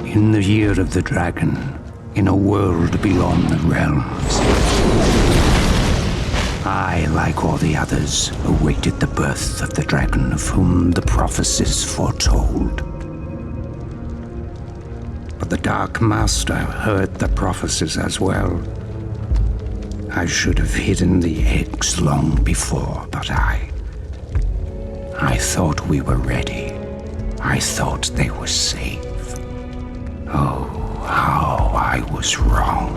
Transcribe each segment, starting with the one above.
In the year of the dragon, in a world beyond the realms, I, like all the others, awaited the birth of the dragon of whom the prophecies foretold. But the Dark Master heard the prophecies as well. I should have hidden the eggs long before, but I thought we were ready. I thought they were safe. Oh, how I was wrong.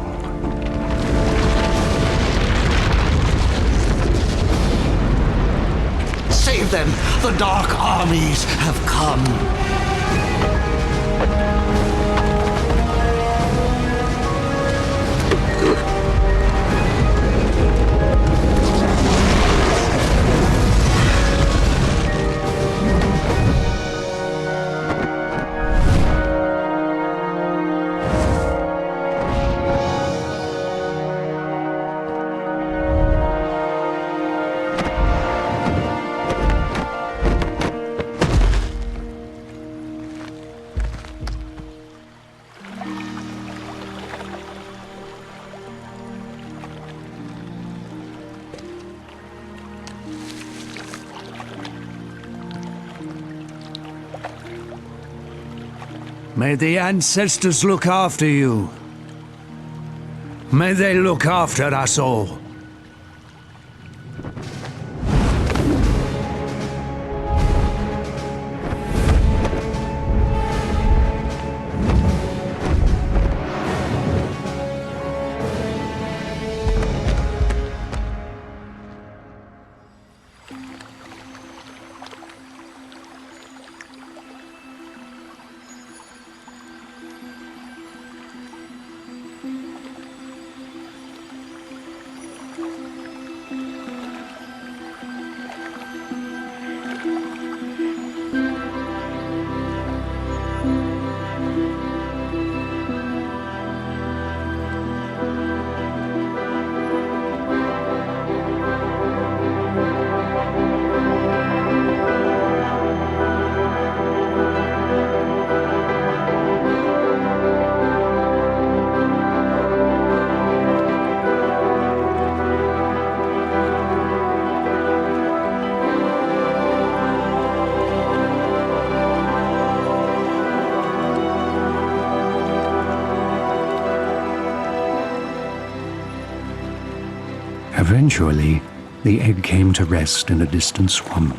Save them! The Dark Armies have come! May the ancestors look after you. May they look after us all. Eventually, the egg came to rest in a distant swamp,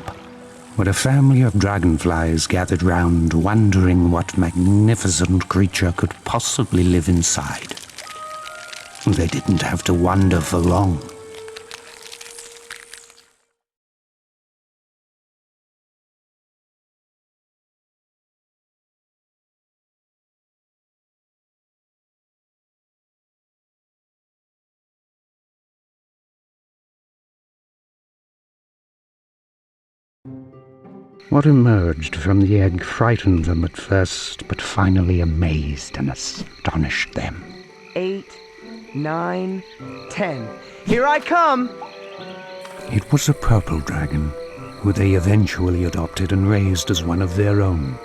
where a family of dragonflies gathered round, wondering what magnificent creature could possibly live inside. They didn't have to wonder for long. What emerged from the egg frightened them at first, but finally amazed and astonished them. 8, 9, 10. Here I come! It was a purple dragon, who they eventually adopted and raised as one of their own.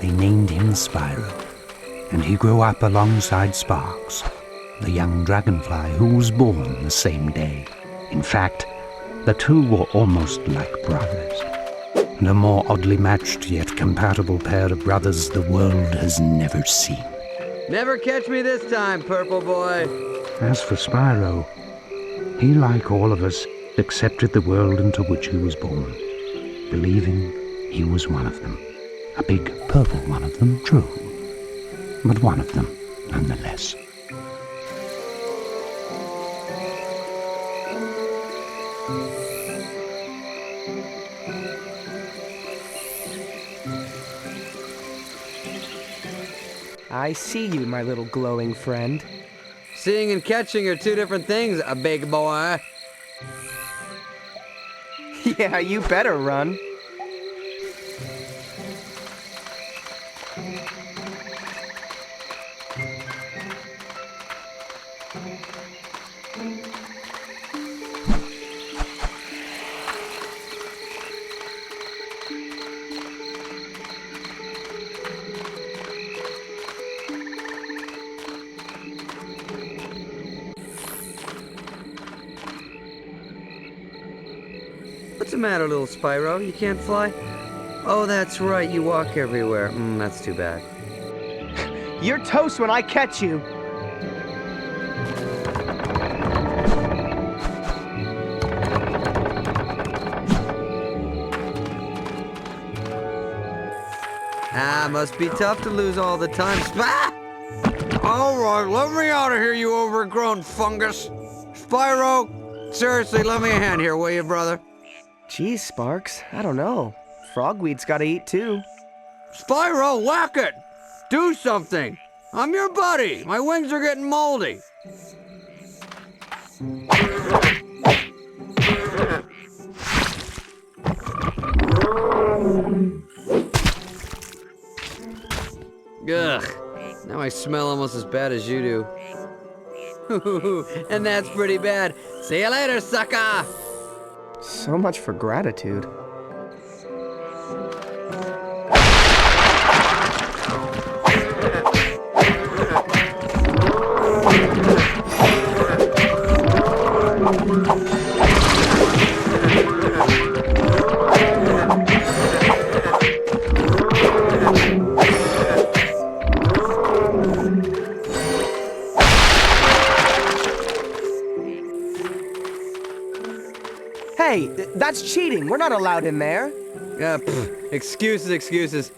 They named him Spyro, and he grew up alongside Sparks, the young dragonfly who was born the same day. In fact, the two were almost like brothers. And a more oddly matched yet compatible pair of brothers the world has never seen. Never catch me this time, Purple Boy. As for Spyro, he, like all of us, accepted the world into which he was born, believing he was one of them. A big purple one of them, true, but one of them nonetheless. I see you, my little glowing friend. Seeing and catching are two different things, a big boy. Yeah, you better run. What's the matter, little Spyro? You can't fly? Oh, that's right, you walk everywhere. That's too bad. You're toast when I catch you. Must be tough to lose all the time. All right, let me out of here, you overgrown fungus. Spyro, seriously, lend me a hand here, will you, brother? Geez, Sparks, I don't know. Frogweed's gotta eat too. Spyro, whack it! Do something! I'm your buddy! My wings are getting moldy! Ugh, now I smell almost as bad as you do. And that's pretty bad. See you later, sucker! So much for gratitude. Hey, that's cheating. We're not allowed in there. Excuses, excuses.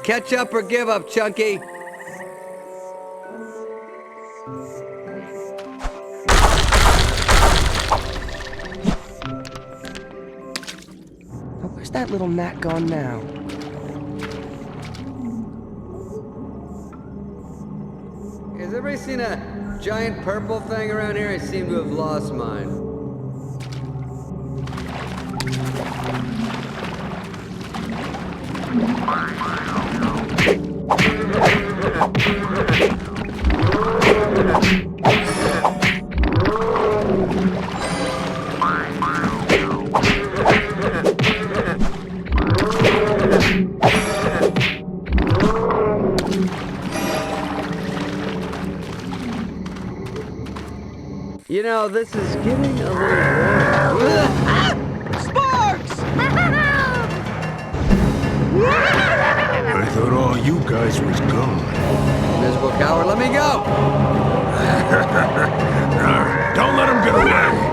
Catch up or give up, Chunky. Where's that little gnat gone now? Has everybody seen a giant purple thing around here? I seem to have lost mine. You know, this is getting a little... Sparks! I thought all you guys was gone. Miserable coward, let me go! Don't let him get away!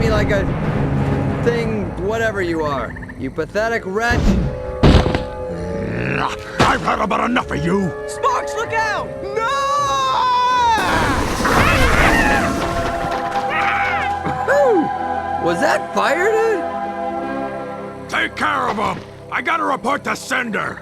Like a thing, whatever you are. You pathetic wretch. I've had about enough of you! Sparks, look out! No! Was that fire, dude? Take care of him! I gotta report to Cynder!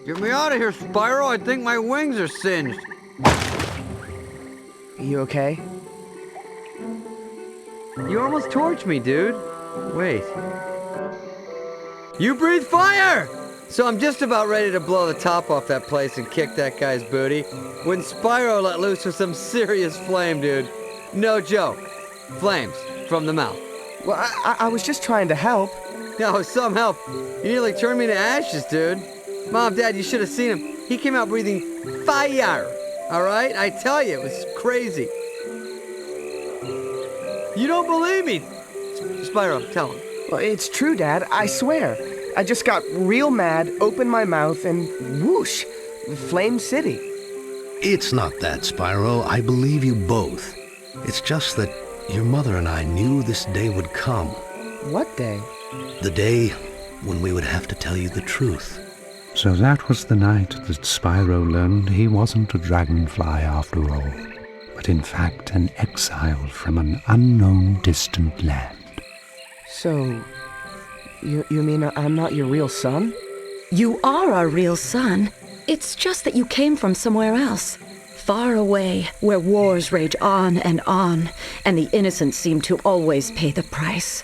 Get me out of here, Spyro. I think my wings are singed. You okay? You almost torched me, dude. Wait. You breathe fire! So I'm just about ready to blow the top off that place and kick that guy's booty when Spyro let loose with some serious flame, dude. No joke. Flames from the mouth. Well, I was just trying to help. No, some help. You nearly turned me to ashes, dude. Mom, Dad, you should have seen him. He came out breathing fire. All right? I tell you, it was crazy. You don't believe me. Spyro, tell him. Well, it's true, Dad. I swear. I just got real mad, opened my mouth, and whoosh, Flame City. It's not that, Spyro. I believe you both. It's just that your mother and I knew this day would come. What day? The day when we would have to tell you the truth. So that was the night that Spyro learned he wasn't a dragonfly after all, but in fact an exile from an unknown distant land. So, you mean I'm not your real son? You are our real son. It's just that you came from somewhere else. Far away, where wars rage on, and the innocent seem to always pay the price.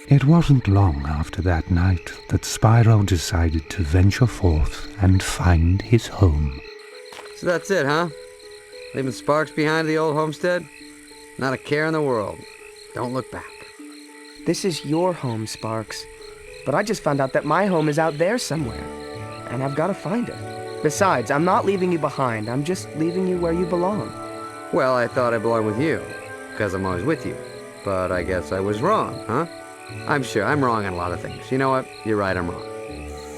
It wasn't long after that night that Spyro decided to venture forth and find his home. So that's it, huh? Leaving sparks behind the old homestead? Not a care in the world. Don't look back. This is your home, Sparks. But I just found out that my home is out there somewhere, and I've got to find it. Besides, I'm not leaving you behind. I'm just leaving you where you belong. Well, I thought I belonged with you, because I'm always with you. But I guess I was wrong, huh? I'm sure I'm wrong on a lot of things. You know what? You're right, I'm wrong.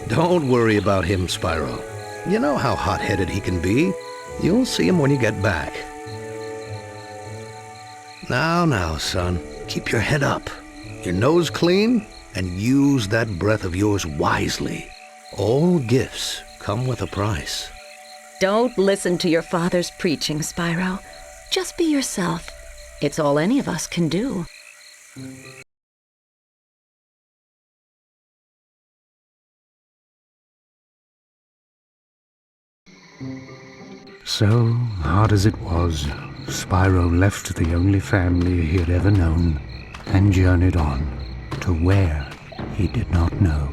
Don't worry about him, Spyro. You know how hot-headed he can be. You'll see him when you get back. Now, son. Keep your head up, your nose clean, and use that breath of yours wisely. All gifts come with a price. Don't listen to your father's preaching, Spyro. Just be yourself. It's all any of us can do. So, hard as it was, Spyro left the only family he had ever known and journeyed on to where he did not know.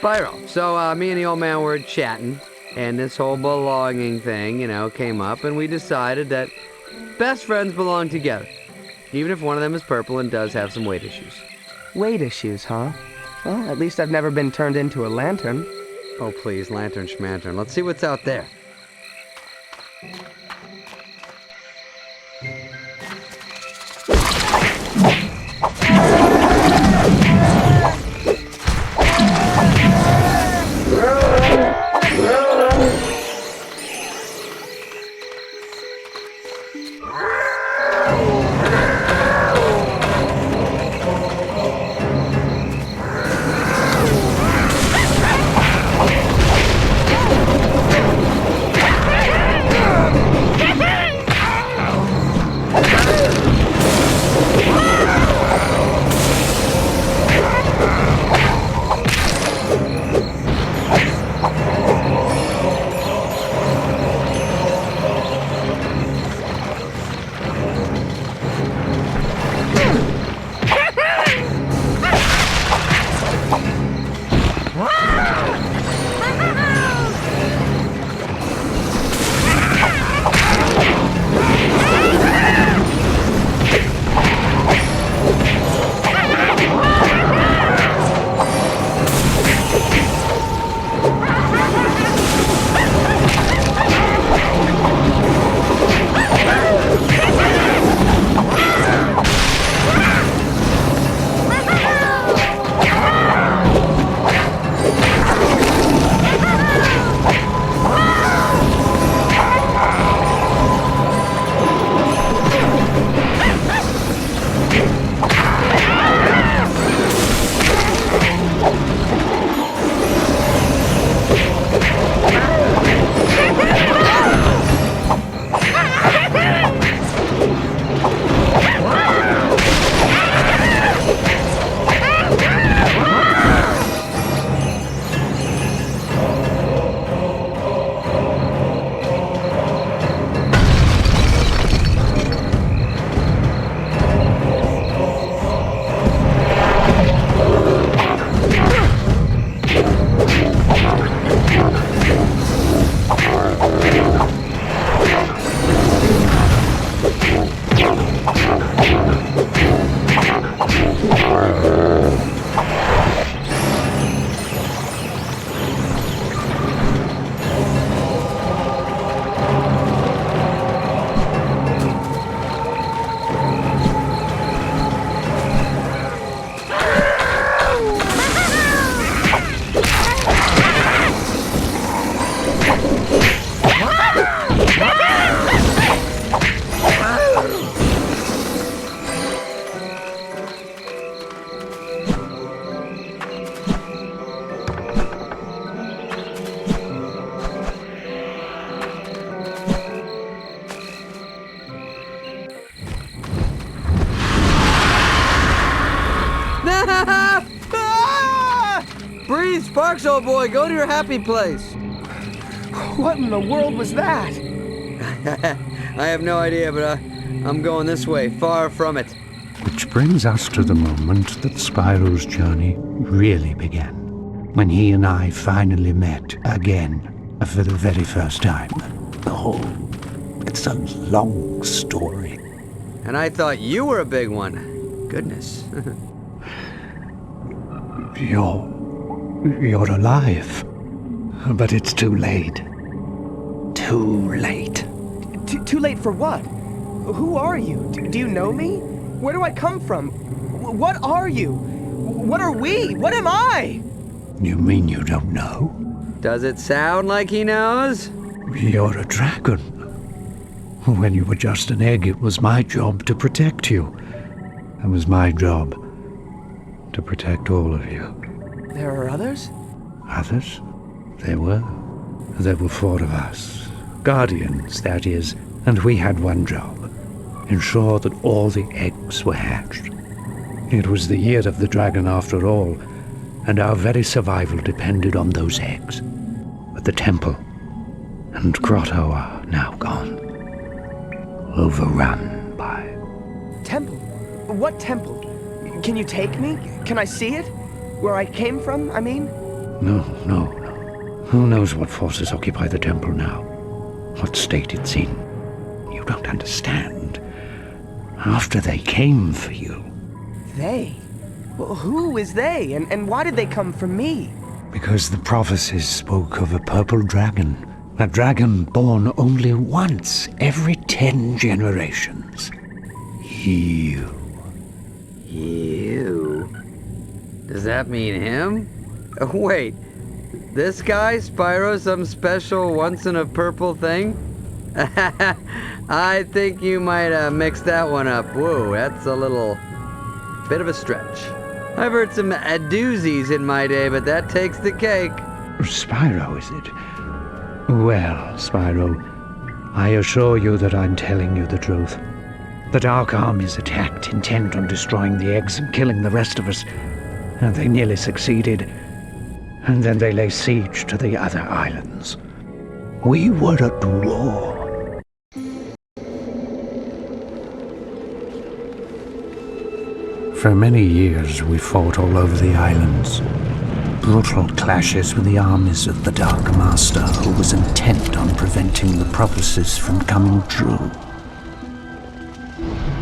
Spyro, so me and the old man were chatting, and this whole belonging thing, came up, and we decided that best friends belong together, even if one of them is purple and does have some weight issues. Weight issues, huh? Well, at least I've never been turned into a lantern. Oh, please, lantern schmantern. Let's see what's out there. Breathe, Sparks, old boy. Go to your happy place. What in the world was that? I have no idea, but I'm going this way, far from it. Which brings us to the moment that Spyro's journey really began, when he and I finally met again for the very first time. Oh, it's a long story. And I thought you were a big one. Goodness. You're alive. But it's too late. Too late. Too late for what? Who are you? Do you know me? Where do I come from? What are you? What are we? What am I? You mean you don't know? Does it sound like he knows? You're a dragon. When you were just an egg, it was my job to protect you. It was my job to protect all of you. There are others? Others? There were. There were 4 of us. Guardians, that is. And we had one job. Ensure that all the eggs were hatched. It was the year of the dragon after all, and our very survival depended on those eggs. But the temple and grotto are now gone. Overrun by... Temple? What temple? Can you take me? Can I see it? Where I came from, I mean? No. Who knows what forces occupy the temple now? What state it's in? You don't understand. After they came for you... They? Well, who is they? And why did they come for me? Because the prophecies spoke of a purple dragon. A dragon born only once every 10 generations. You. You? Does that mean him? Wait, this guy, Spyro, some special once-in-a-purple thing? I think you might mix that one up. Whoa, that's a little bit of a stretch. I've heard some doozies in my day, but that takes the cake. Spyro, is it? Well, Spyro, I assure you that I'm telling you the truth. The Dark Armies attacked, intent on destroying the eggs and killing the rest of us. And they nearly succeeded. And then they lay siege to the other islands. We were at war. For many years we fought all over the islands. Brutal clashes with the armies of the Dark Master, who was intent on preventing the prophecies from coming true.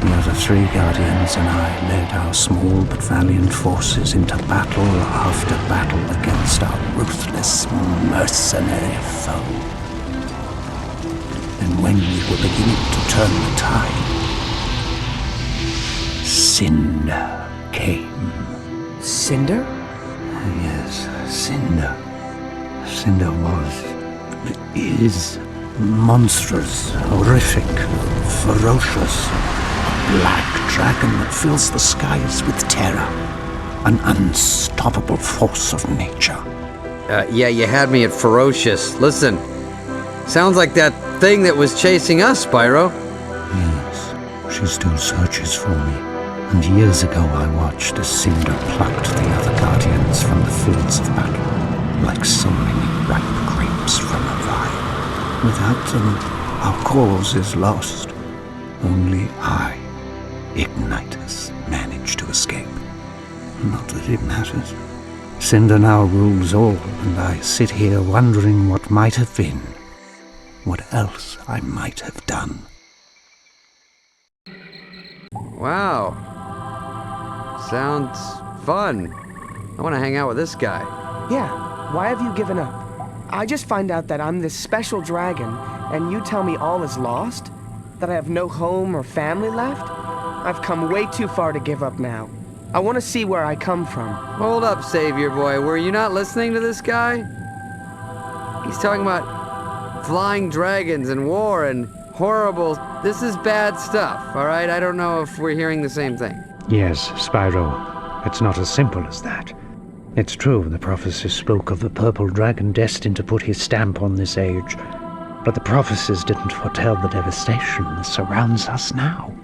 The other 3 Guardians and I led our small but valiant forces into battle after battle against our ruthless, mercenary foe. And when we were beginning to turn the tide, Cynder came. Cynder? Yes, Cynder. Cynder is monstrous, horrific, ferocious. A black dragon that fills the skies with terror. An unstoppable force of nature. Yeah, you had me at ferocious. Listen, sounds like that thing that was chasing us, Spyro. Yes, she still searches for me. And years ago I watched as Cynder plucked the other Guardians from the fields of battle, like so many ripe grapes from a vine. Without them, our cause is lost. Only I, Ignitus, managed to escape. Not that it matters. Cynder now rules all, and I sit here wondering what might have been. What else I might have done. Wow. Sounds fun. I want to hang out with this guy. Yeah, why have you given up? I just find out that I'm this special dragon, and you tell me all is lost? That I have no home or family left? I've come way too far to give up now. I want to see where I come from. Hold up, Savior Boy. Were you not listening to this guy? He's talking about flying dragons and war and horrible... This is bad stuff, all right? I don't know if we're hearing the same thing. Yes, Spyro. It's not as simple as that. It's true, the prophecies spoke of a purple dragon destined to put his stamp on this age. But the prophecies didn't foretell the devastation that surrounds us now.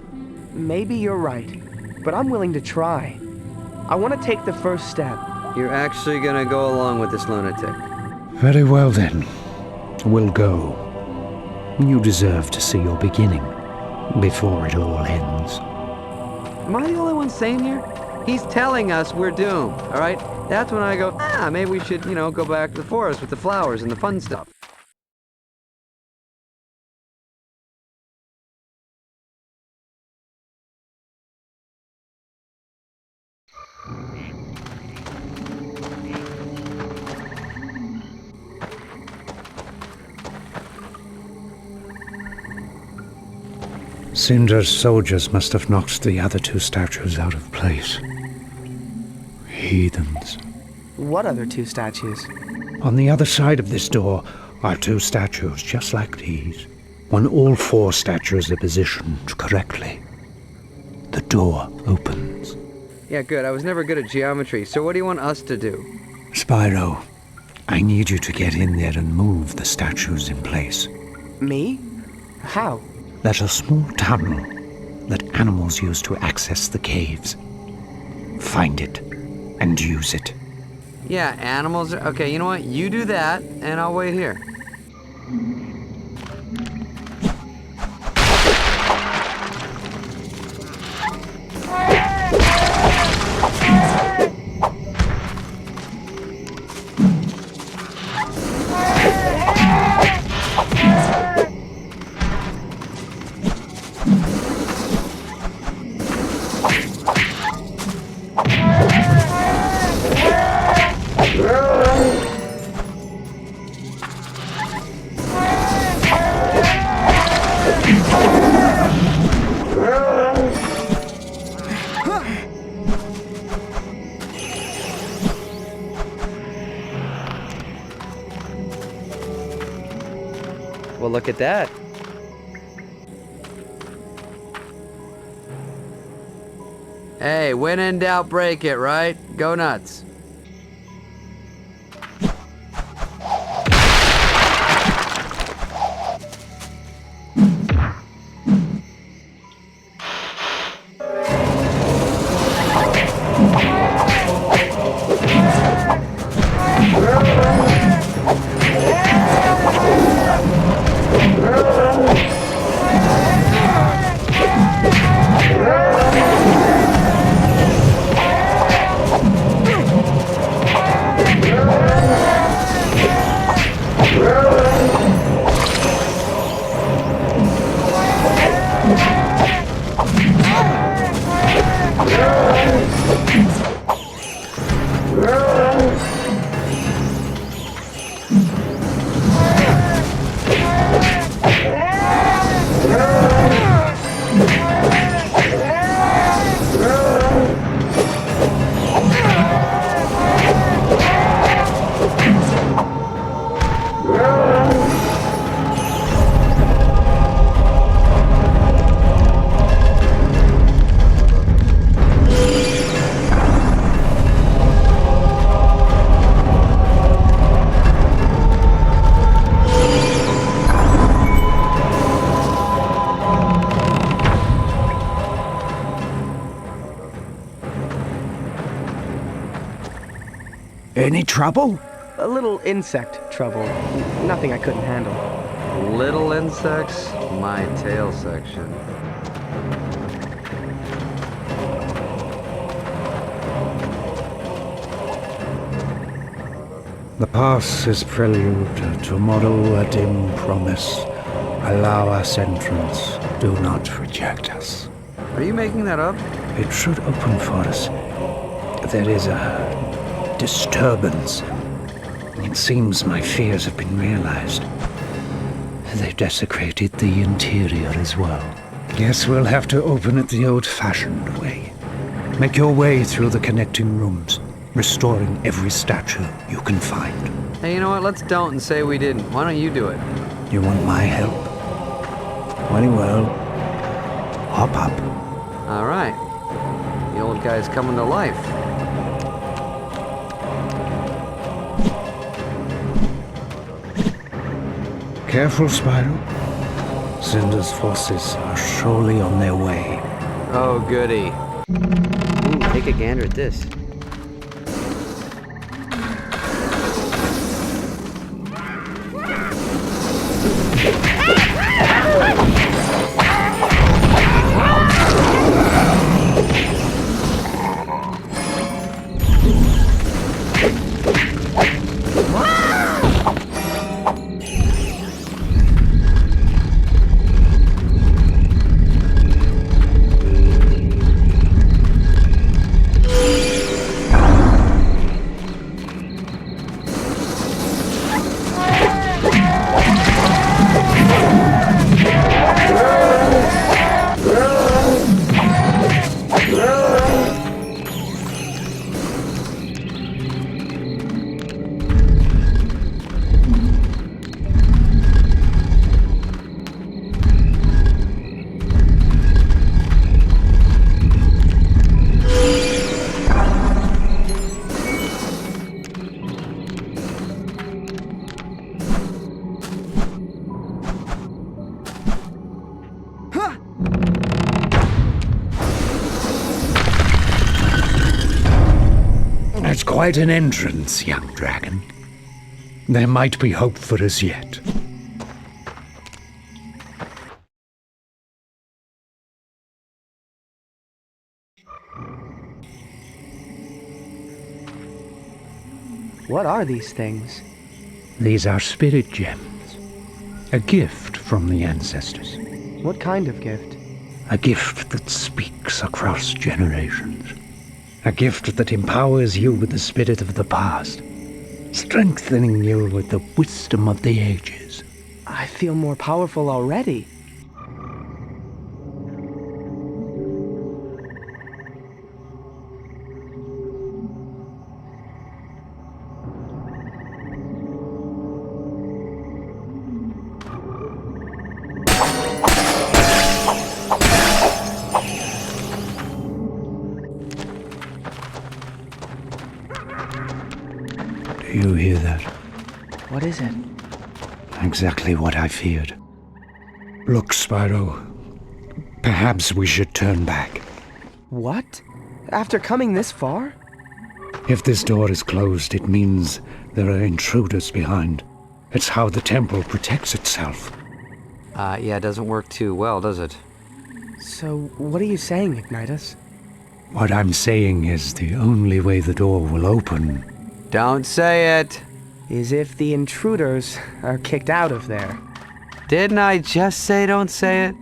Maybe you're right, but I'm willing to try. I want to take the first step. You're actually gonna go along with this lunatic? Very well then. We'll go. You deserve to see your beginning before it all ends. Am I the only one sane here? He's telling us we're doomed, alright? That's when I go, maybe we should, go back to the forest with the flowers and the fun stuff. Cynder's soldiers must have knocked the other two statues out of place. Heathens. What other two statues? On the other side of this door are two statues just like these. When all four statues are positioned correctly, the door opens. Yeah, good. I was never good at geometry, so what do you want us to do? Spyro, I need you to get in there and move the statues in place. Me? How? There's a small tunnel that animals use to access the caves. Find it and use it. Yeah, animals are... Okay, you know what? You do that, and I'll wait here. Well, look at that. Hey, when in doubt, break it, right? Go nuts. Any trouble? A little insect trouble. Nothing I couldn't handle. Little insects, my tail section. The past is prelude. Tomorrow a dim promise. Allow us entrance. Do not reject us. Are you making that up? It should open for us. There is a disturbance. It seems my fears have been realized. They've desecrated the interior as well. Guess we'll have to open it the old-fashioned way. Make your way through the connecting rooms, restoring every statue you can find. Hey, you know what? Let's don't and say we didn't. Why don't you do it? You want my help? Very well. Hop up. All right. The old guy's coming to life. Careful, Spyro. Cynder's forces are surely on their way. Oh, goody. Ooh, take a gander at this. That's quite an entrance, young dragon. There might be hope for us yet. What are these things? These are spirit gems. A gift from the ancestors. What kind of gift? A gift that speaks across generations. A gift that empowers you with the spirit of the past, strengthening you with the wisdom of the ages. I feel more powerful already. Do you hear that? What is it? Exactly what I feared. Look, Spyro. Perhaps we should turn back. What? After coming this far? If this door is closed, it means there are intruders behind. It's how the temple protects itself. Yeah, it doesn't work too well, does it? So, what are you saying, Ignitus? What I'm saying is the only way the door will open. Don't say it! Is if the intruders are kicked out of there. Didn't I just say don't say it?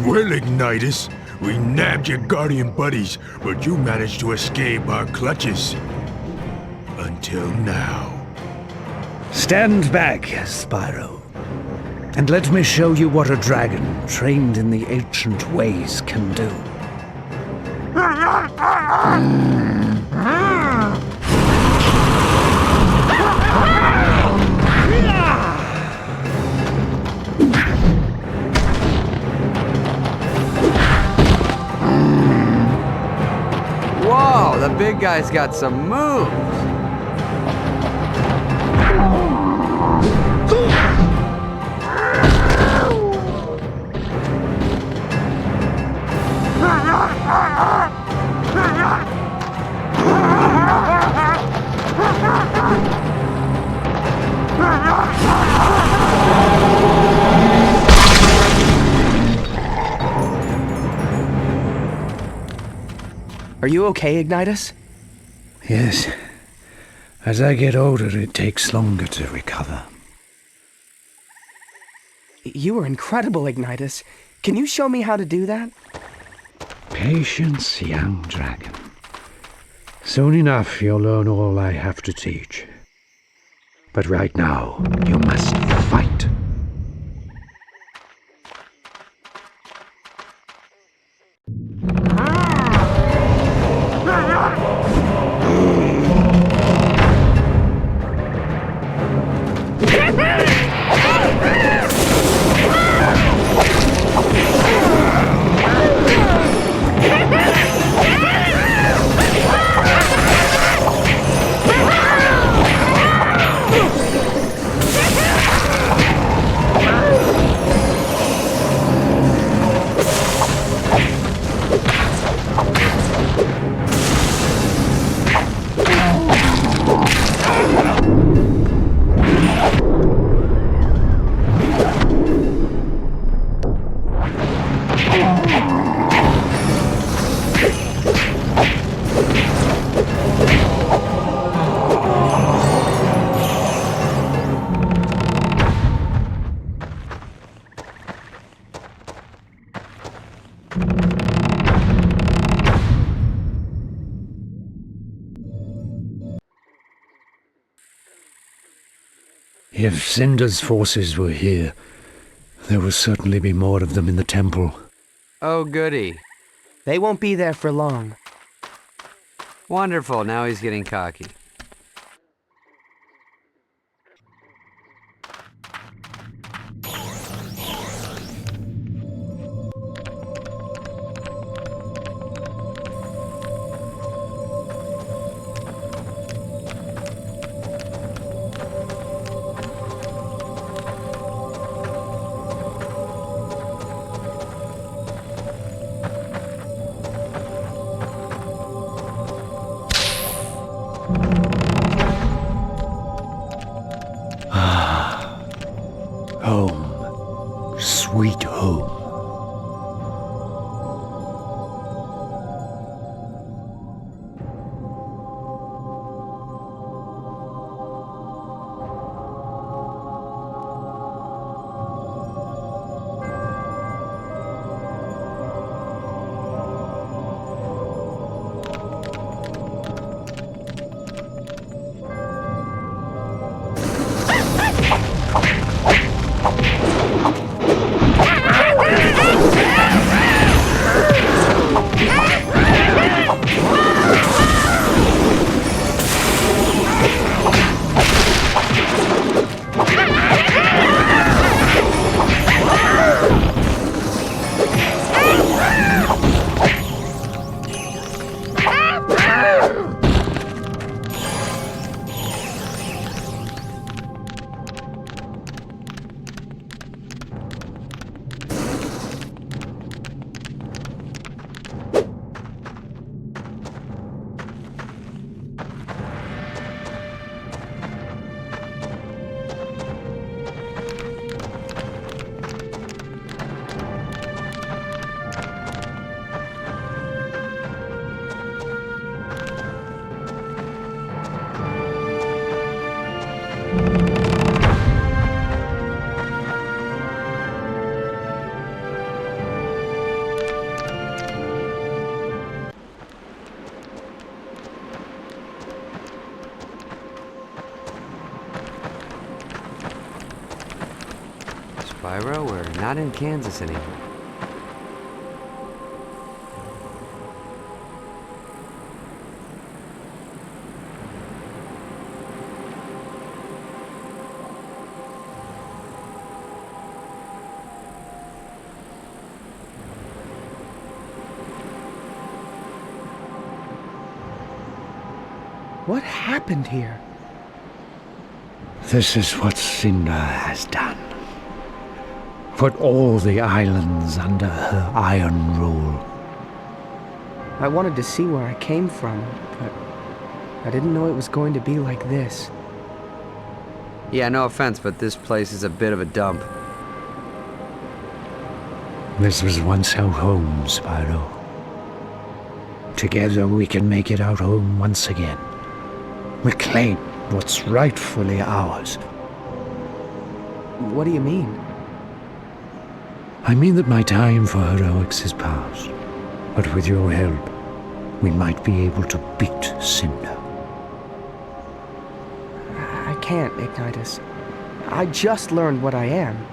Well, Ignitus, we nabbed your guardian buddies, but you managed to escape our clutches. Until now. Stand back, Spyro, and let me show you what a dragon trained in the ancient ways can do. Whoa, the big guy's got some moves. Are you okay, Ignitus? Yes. As I get older, it takes longer to recover. You were incredible, Ignitus. Can you show me how to do that? Patience, young dragon. Soon enough, you'll learn all I have to teach. But right now, you must fight. If Cynder's forces were here, there will certainly be more of them in the temple. Oh, goody. They won't be there for long. Wonderful, now he's getting cocky. Spyro, we're not in Kansas anymore. What happened here? This is what Cynder has done. Put all the islands under her iron rule. I wanted to see where I came from, but I didn't know it was going to be like this. Yeah, no offense, but this place is a bit of a dump. This was once our home, Spyro. Together we can make it our home once again. Reclaim what's rightfully ours. What do you mean? I mean that my time for heroics is past. But with your help, we might be able to beat Cynder. I can't, Ignitus. I just learned what I am.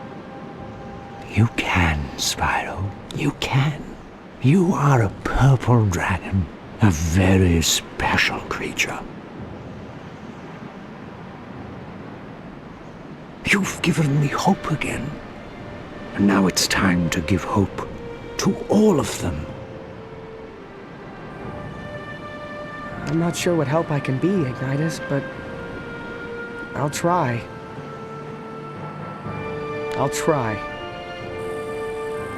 You can, Spyro. You can. You are a purple dragon, a very special creature. You've given me hope again. And now it's time to give hope to all of them. I'm not sure what help I can be, Ignitus, but I'll try. I'll try.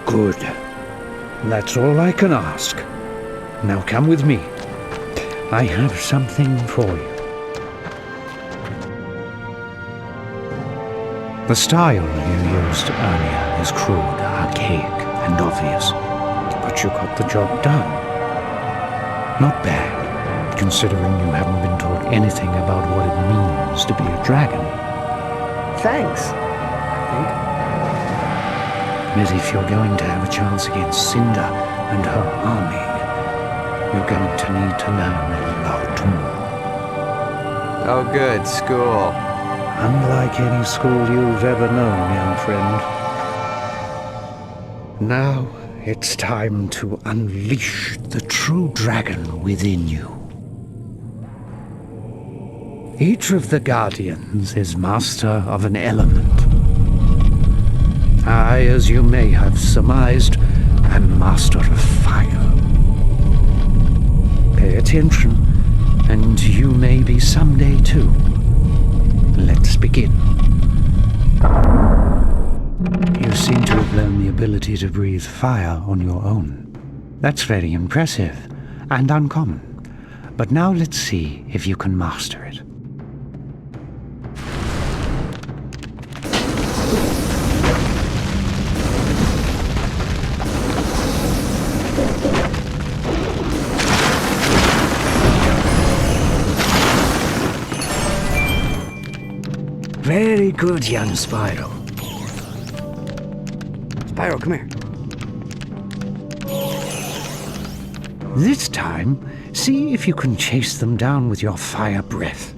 Good. That's all I can ask. Now come with me. I have something for you. The style you used earlier is crude, archaic, and obvious. But you got the job done. Not bad, considering you haven't been taught anything about what it means to be a dragon. Thanks, I But if you're going to have a chance against Cynder and her army, you're going to need to learn a lot more. Oh good, school. Unlike any school you've ever known, young friend. Now it's time to unleash the true dragon within you. Each of the Guardians is master of an element. I, as you may have surmised, am master of fire. Pay attention, and you may be someday too. Let's begin. You seem to have learned the ability to breathe fire on your own. That's very impressive and uncommon. But now let's see if you can master it. Very good, young Spyro. Spyro, come here. This time, see if you can chase them down with your fire breath.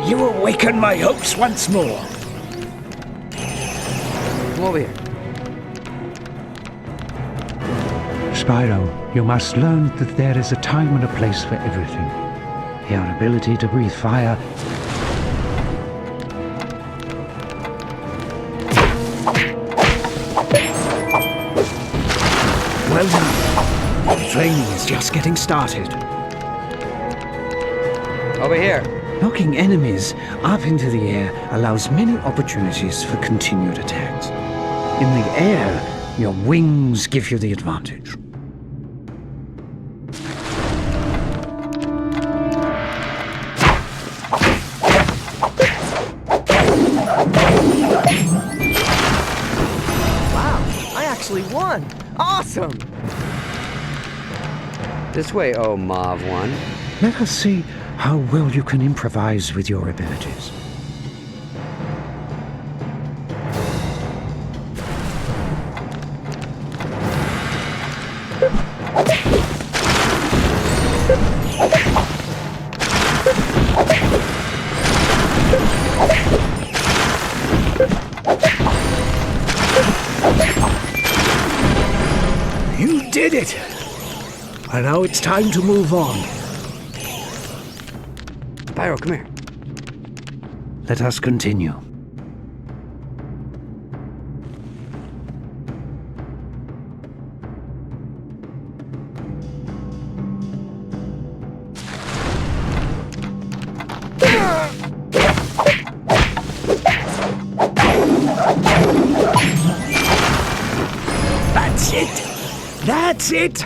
You awaken my hopes once more. Come over here. Spyro, you must learn that there is a time and a place for everything. Your ability to breathe fire well done. The training is just getting started. Over here. Knocking enemies up into the air allows many opportunities for continued attacks. In the air, your wings give you the advantage. Actually won! Awesome! This way, oh Mauve one. Let us see how well you can improvise with your abilities. You did it! And now it's time to move on. Spyro, come here. Let us continue. That's it! That's it!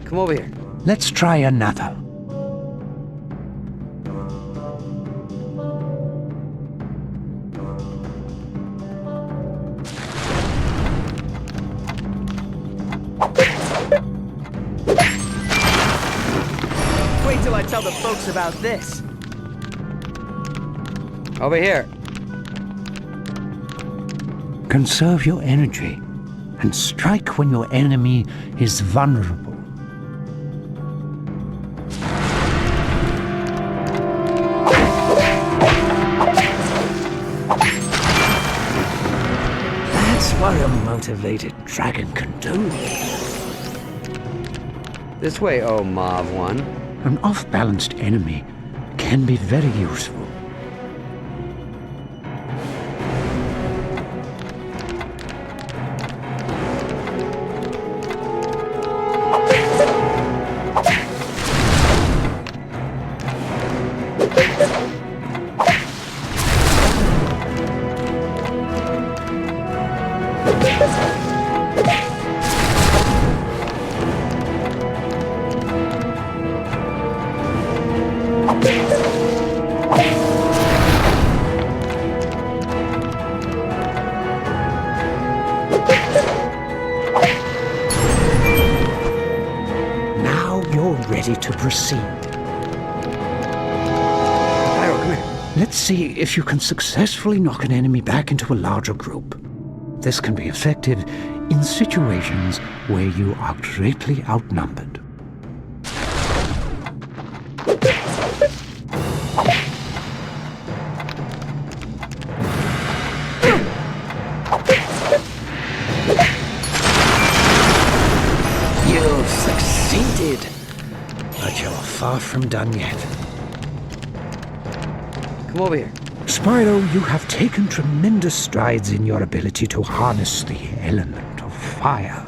Come over here. Let's try another. Wait till I tell the folks about this. Over here. Conserve your energy and strike when your enemy is vulnerable. That's what a motivated dragon can do. This way, oh Mauve one. An off-balanced enemy can be very useful. Ready to proceed. Spyro, come here. Let's see if you can successfully knock an enemy back into a larger group. This can be effective in situations where you are greatly outnumbered. You've succeeded! But you're far from done yet. Come over here. Spyro, you have taken tremendous strides in your ability to harness the element of fire.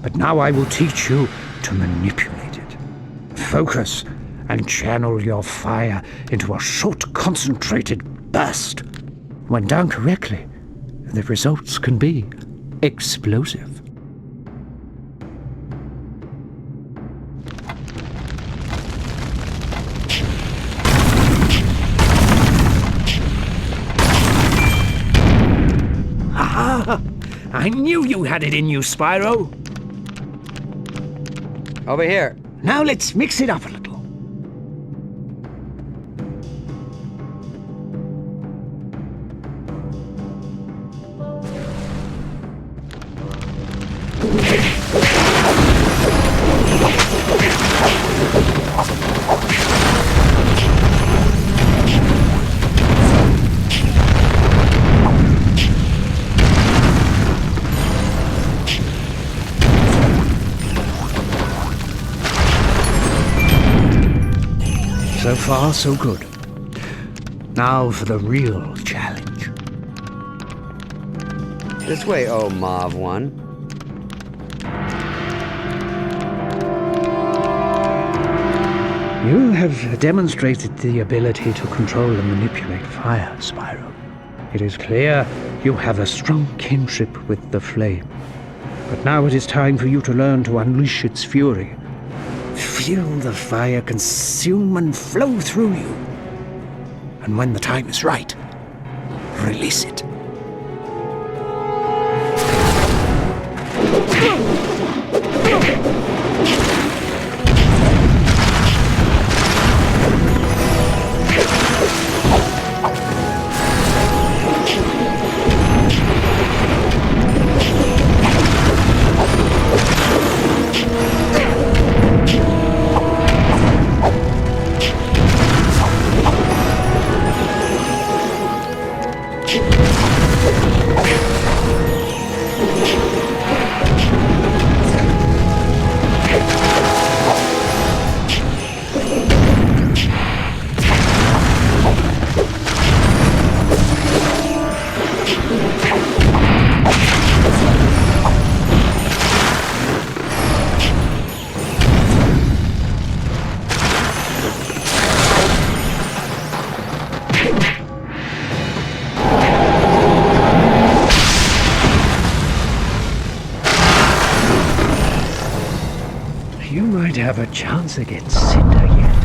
But now I will teach you to manipulate it. Focus and channel your fire into a short, concentrated burst. When done correctly, the results can be explosive. I knew you had it in you, Spyro. Over here. Now let's mix it up a little. So far, so good. Now for the real challenge. This way, oh Mauve one. You have demonstrated the ability to control and manipulate fire, Spyro. It is clear you have a strong kinship with the flame. But now it is time for you to learn to unleash its fury. Feel the fire consume and flow through you. And when the time is right, release it. You might have a chance against Cynder yet.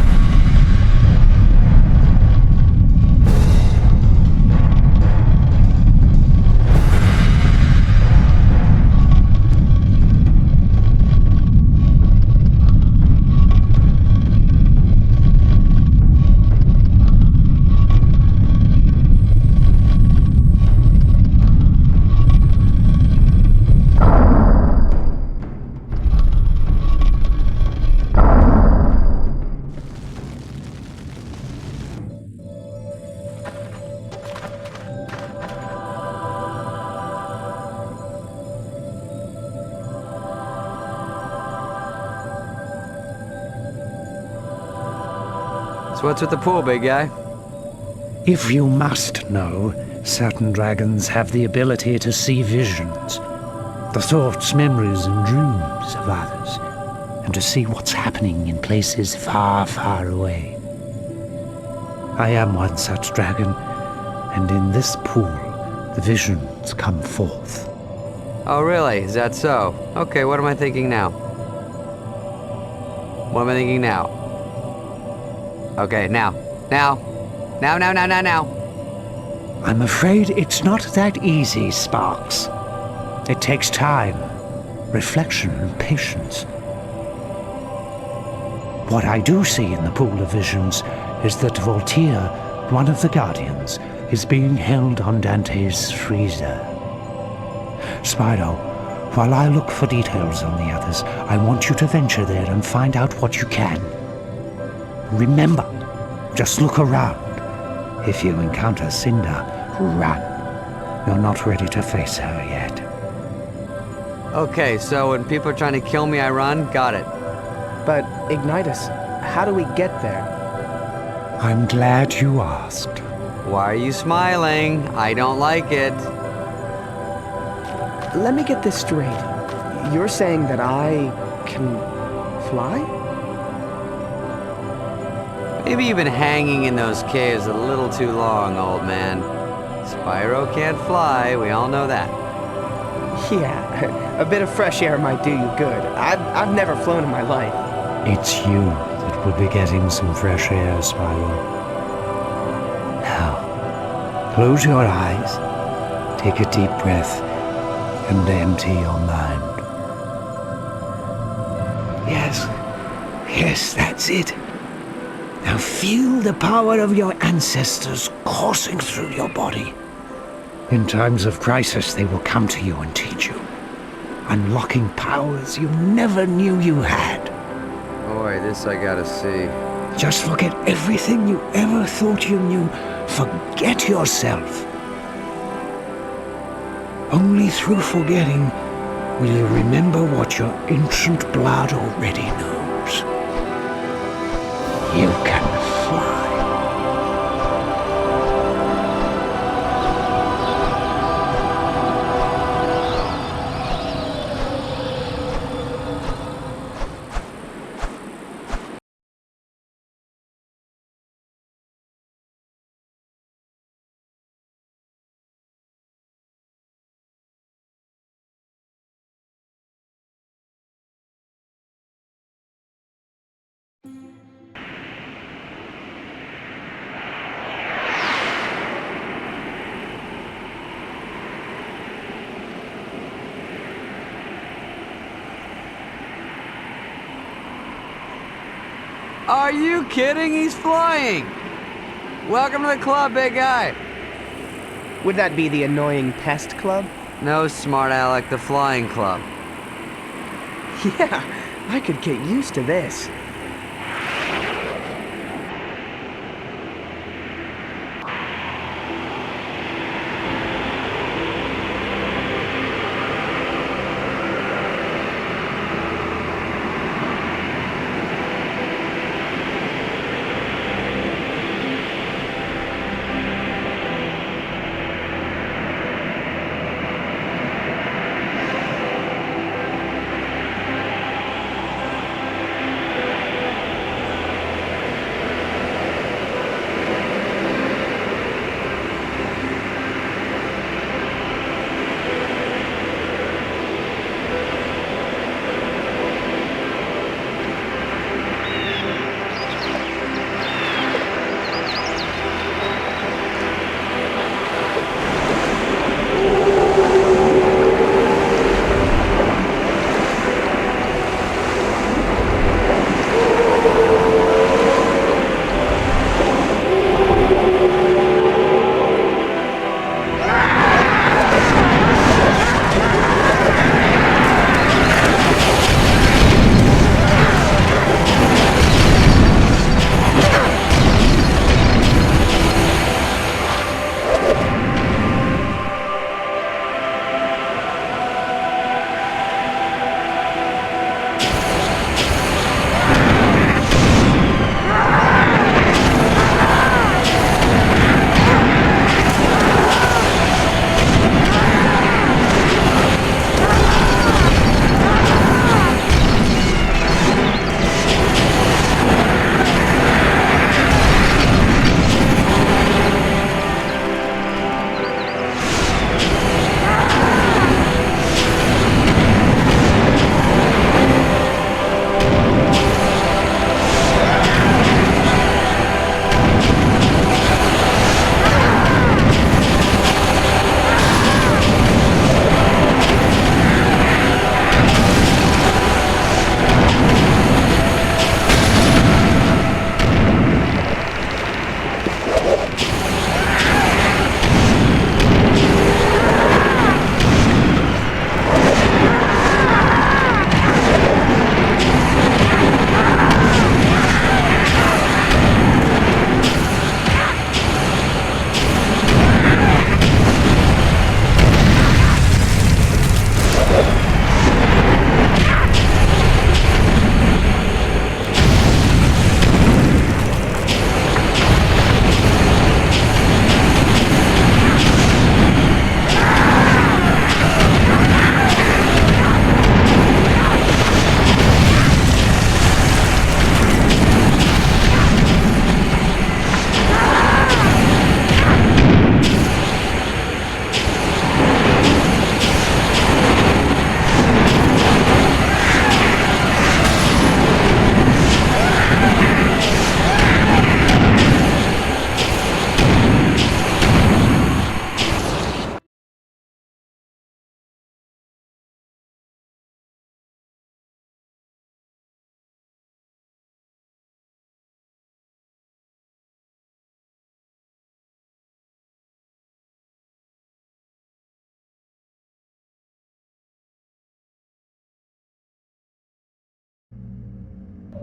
So what's with the pool, big guy? If you must know, certain dragons have the ability to see visions, the thoughts, memories, and dreams of others, and to see what's happening in places far, far away. I am one such dragon, and in this pool, the visions come forth. Oh, really? Is that so? Okay, what am I thinking now? What am I thinking now? Okay, now. Now. I'm afraid it's not that easy, Sparks. It takes time, reflection, and patience. What I do see in the pool of visions is that Voltaire, one of the Guardians, is being held on Dante's freezer. Spyro, while I look for details on the others, I want you to venture there and find out what you can. Remember, just look around. If you encounter Cynder, run. You're not ready to face her yet. Okay, so when people are trying to kill me, I run? Got it. But, Ignitus, how do we get there? I'm glad you asked. Why are you smiling? I don't like it. Let me get this straight. You're saying that I can fly? Maybe you've been hanging in those caves a little too long, old man. Spyro can't fly, we all know that. Yeah, a bit of fresh air might do you good. I've never flown in my life. It's you that would be getting some fresh air, Spyro. Now, close your eyes, take a deep breath, and empty your mind. Yes, that's it. Now feel the power of your ancestors coursing through your body. In times of crisis, they will come to you and teach you, unlocking powers you never knew you had. Boy, this I gotta see. Just forget everything you ever thought you knew. Forget yourself. Only through forgetting will you remember what your ancient blood already knows. You can Are you kidding? He's flying! Welcome to the club, big guy. Would that be the annoying pest club? No, smart Alec, the flying club. Yeah, I could get used to this.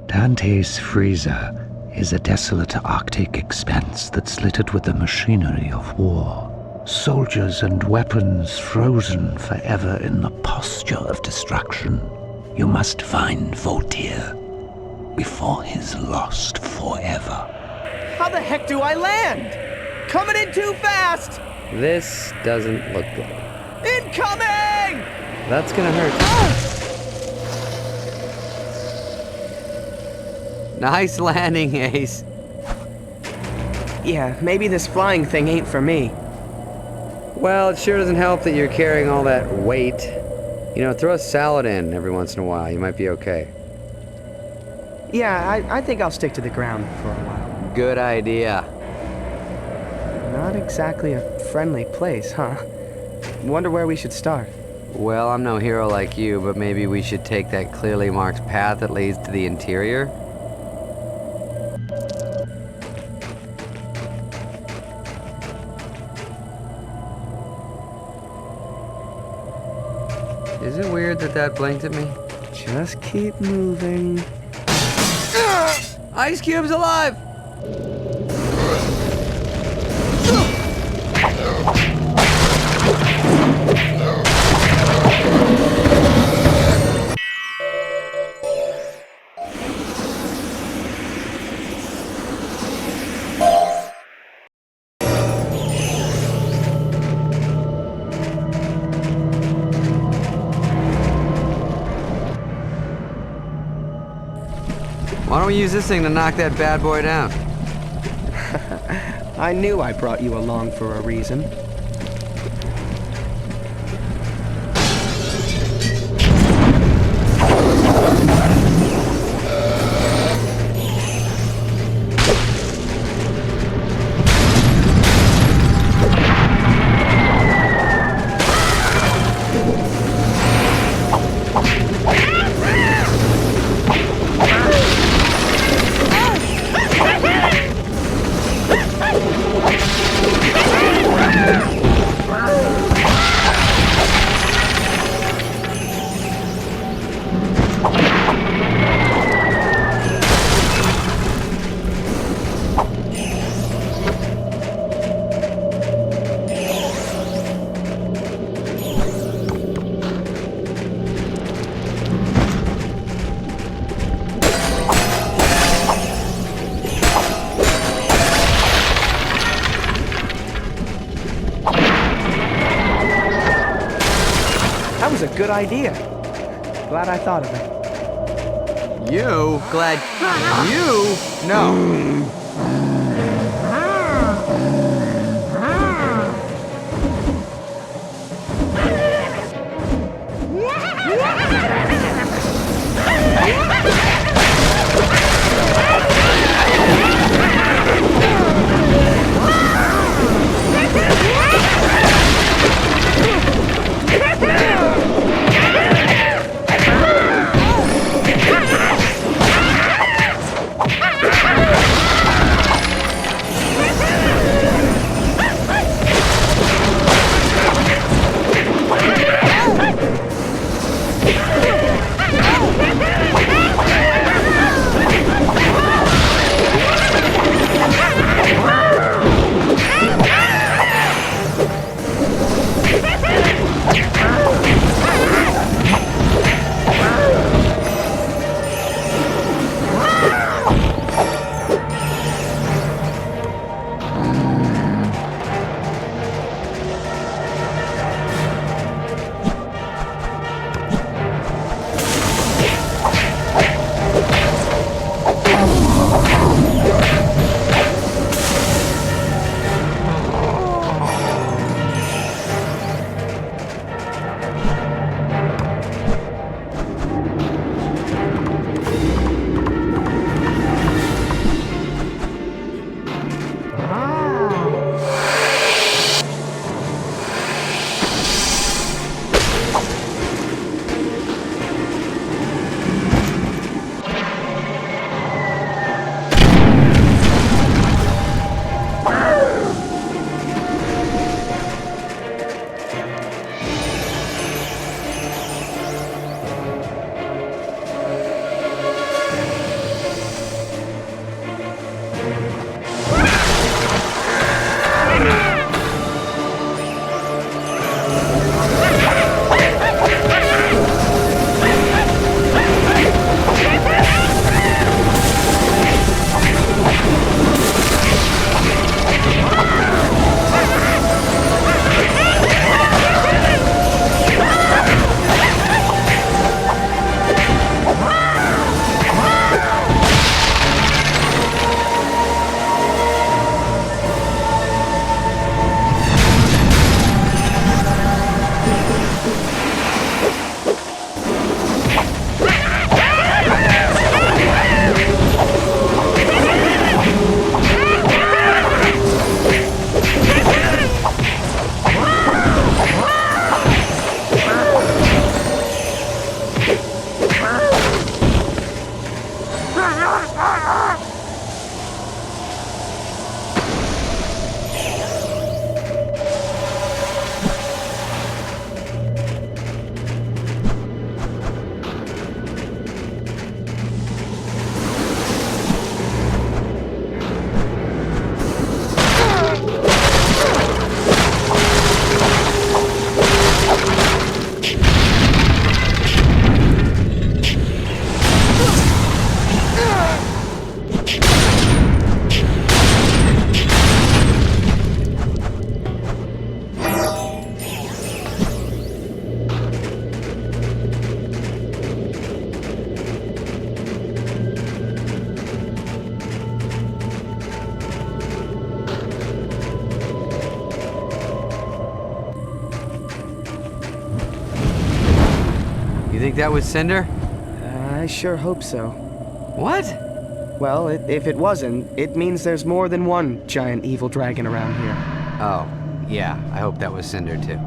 Dante's freezer is a desolate Arctic expanse that's littered with the machinery of war. Soldiers and weapons frozen forever in the posture of destruction. You must find Voltaire before he's lost forever. How the heck do I land? Coming in too fast! This doesn't look good. Incoming! That's gonna hurt. Nice landing, Ace. Yeah, maybe this flying thing ain't for me. Well, it sure doesn't help that you're carrying all that weight. You know, throw a salad in every once in a while. You might be okay. Yeah, I think I'll stick to the ground for a while. Good idea. Not exactly a friendly place, huh? Wonder where we should start. Well, I'm no hero like you, but maybe we should take that clearly marked path that leads to the interior? Is it weird that that blinked at me? Just keep moving. Ice Cube's alive! Why don't we use this thing to knock that bad boy down? I knew I brought you along for a reason. That was a good idea. Glad I thought of it. You? Glad you? No. think that was Cynder? I sure hope so. What? Well, if it wasn't, it means there's more than one giant evil dragon around here. Oh, yeah, I hope that was Cynder too.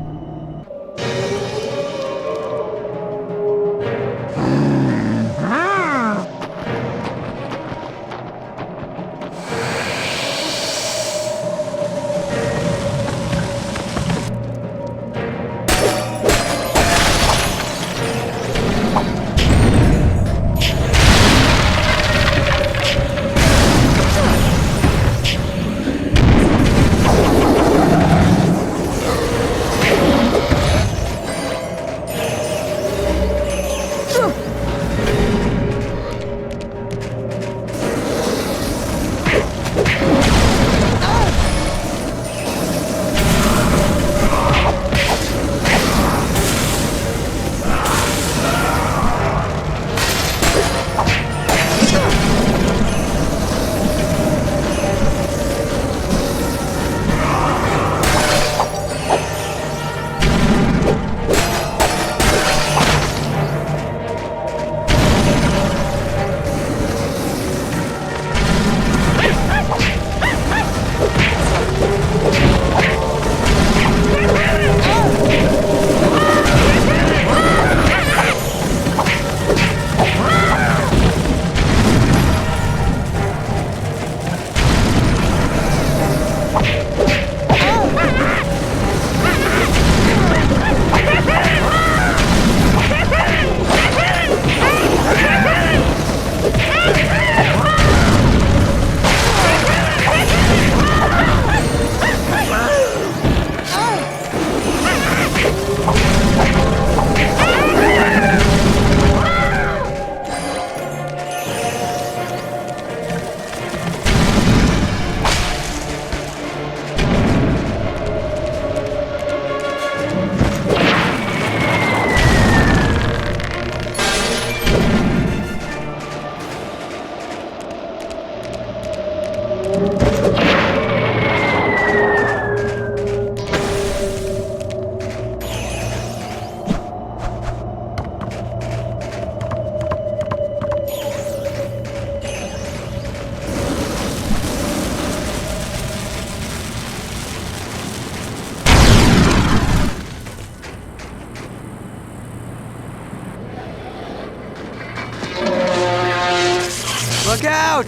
Look out!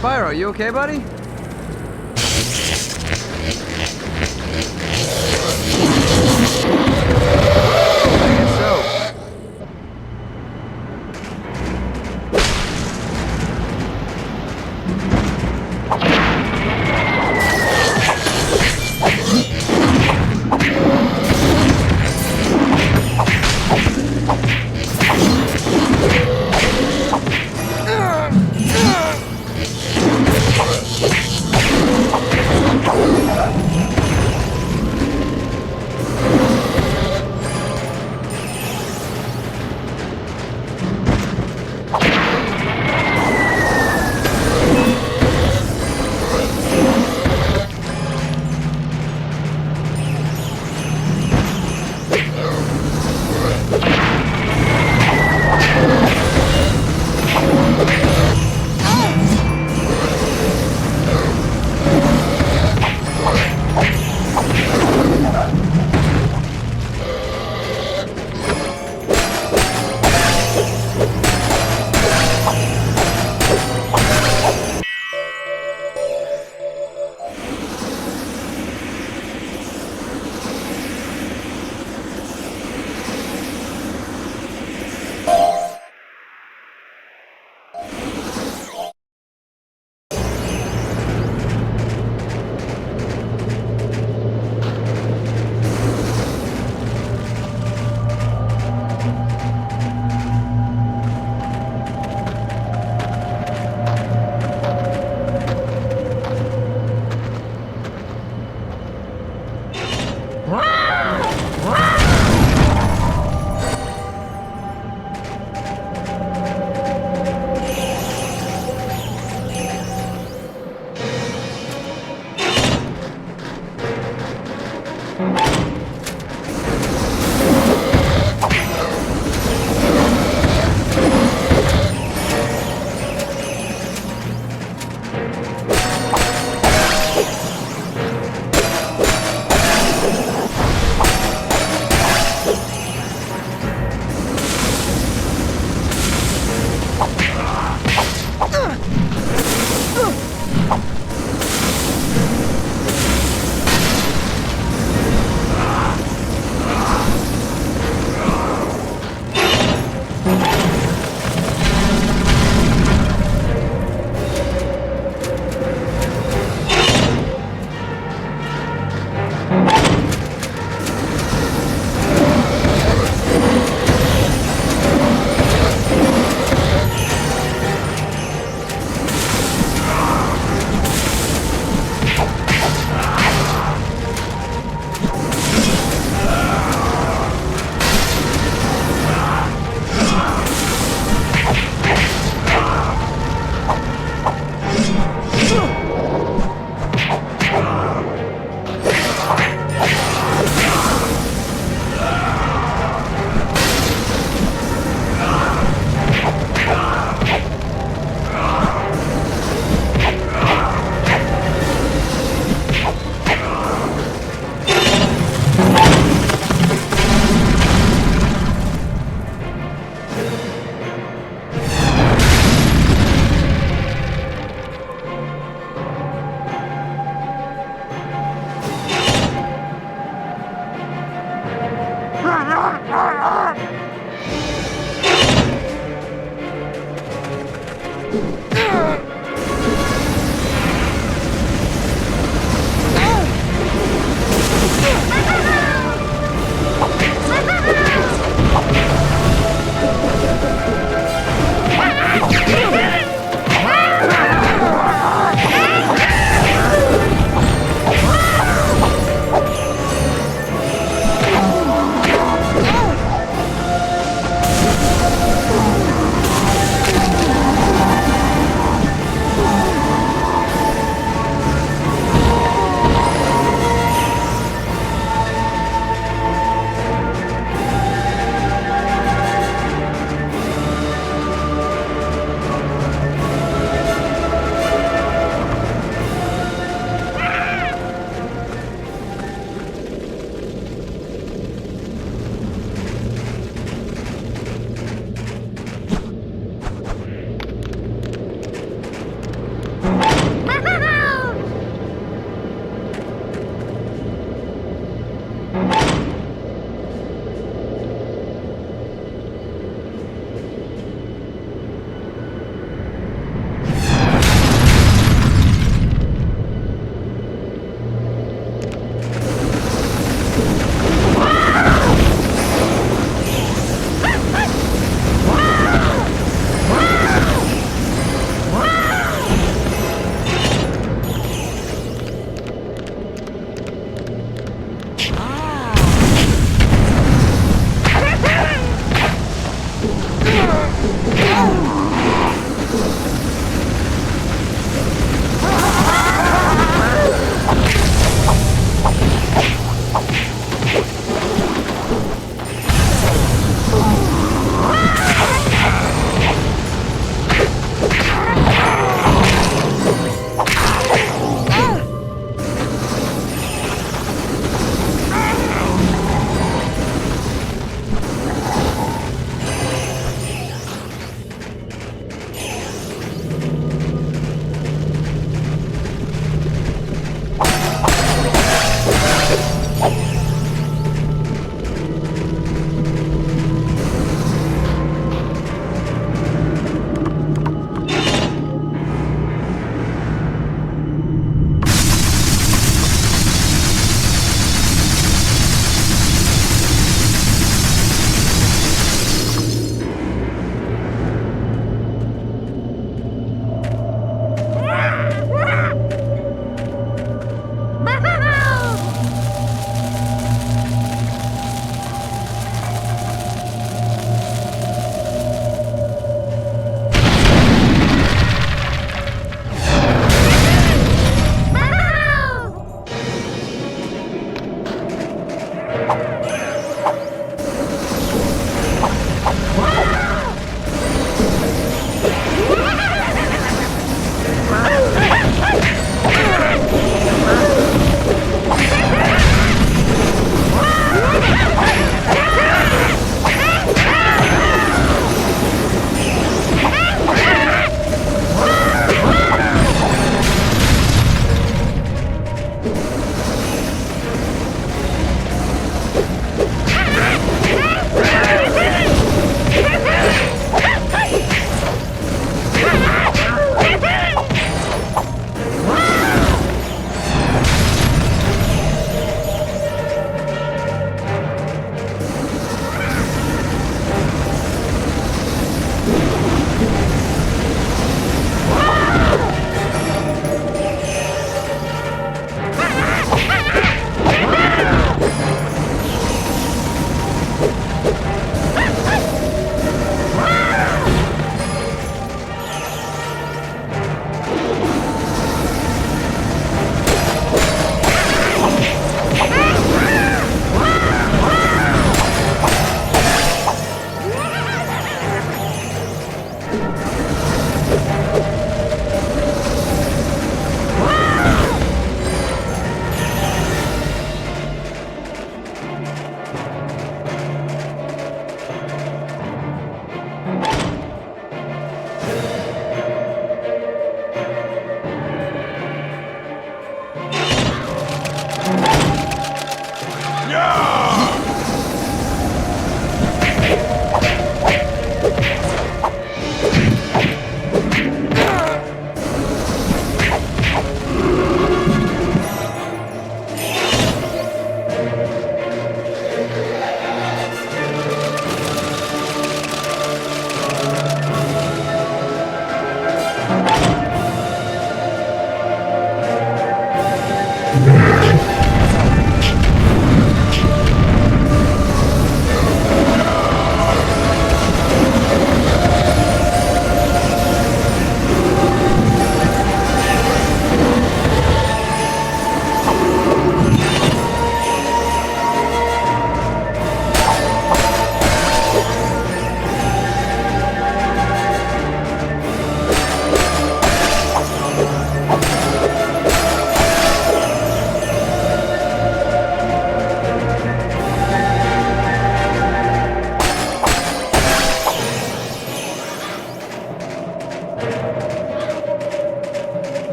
Spyro, you okay, buddy? I guess so.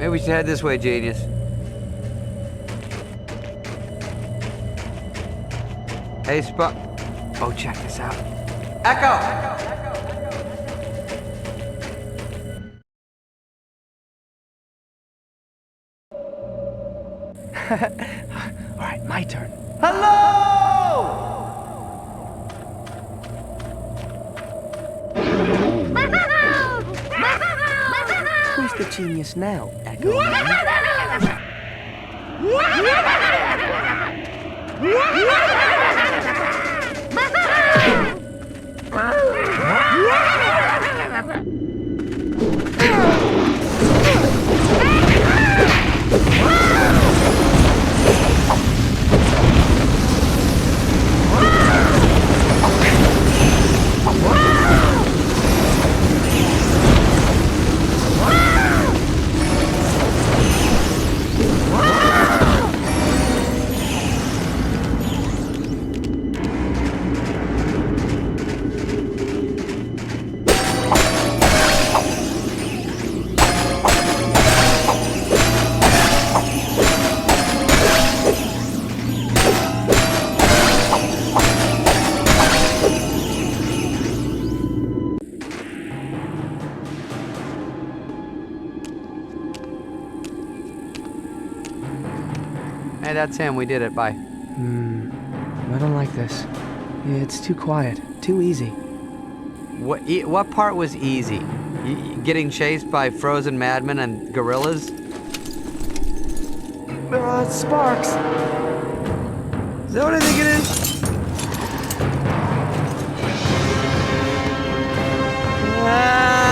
Maybe we should head this way, genius. Hey, Oh, check this out. Echo! All right, my turn. Hello! Who's the genius now, Echo? Hey, that's him. We did it. Bye. I don't like this. It's too quiet, too easy. What part was easy? Getting chased by frozen madmen and gorillas? Sparks! Is that what I think it is? Ah!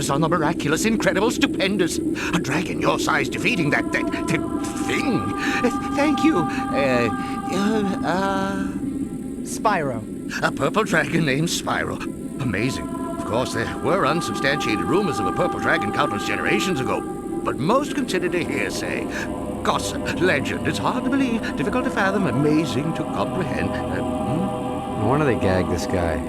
On the miraculous, incredible, stupendous. A dragon your size defeating that thing. Thank you. Spyro. A purple dragon named Spyro. Amazing. Of course, there were unsubstantiated rumors of a purple dragon countless generations ago, but most considered a hearsay. Gossip, legend. It's hard to believe, difficult to fathom, amazing to comprehend. No wonder they gagged this guy.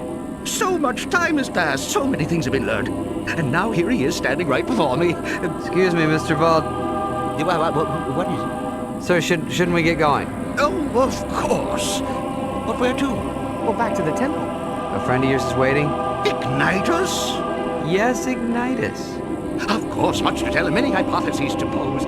So much time has passed, so many things have been learned. And now here he is standing right before me. Excuse me, Mr. Vald. What is it? Sir, shouldn't we get going? Oh, of course. But where to? Well, back to the temple. A friend of yours is waiting? Ignitus? Yes, Ignitus. Of course, much to tell and many hypotheses to pose.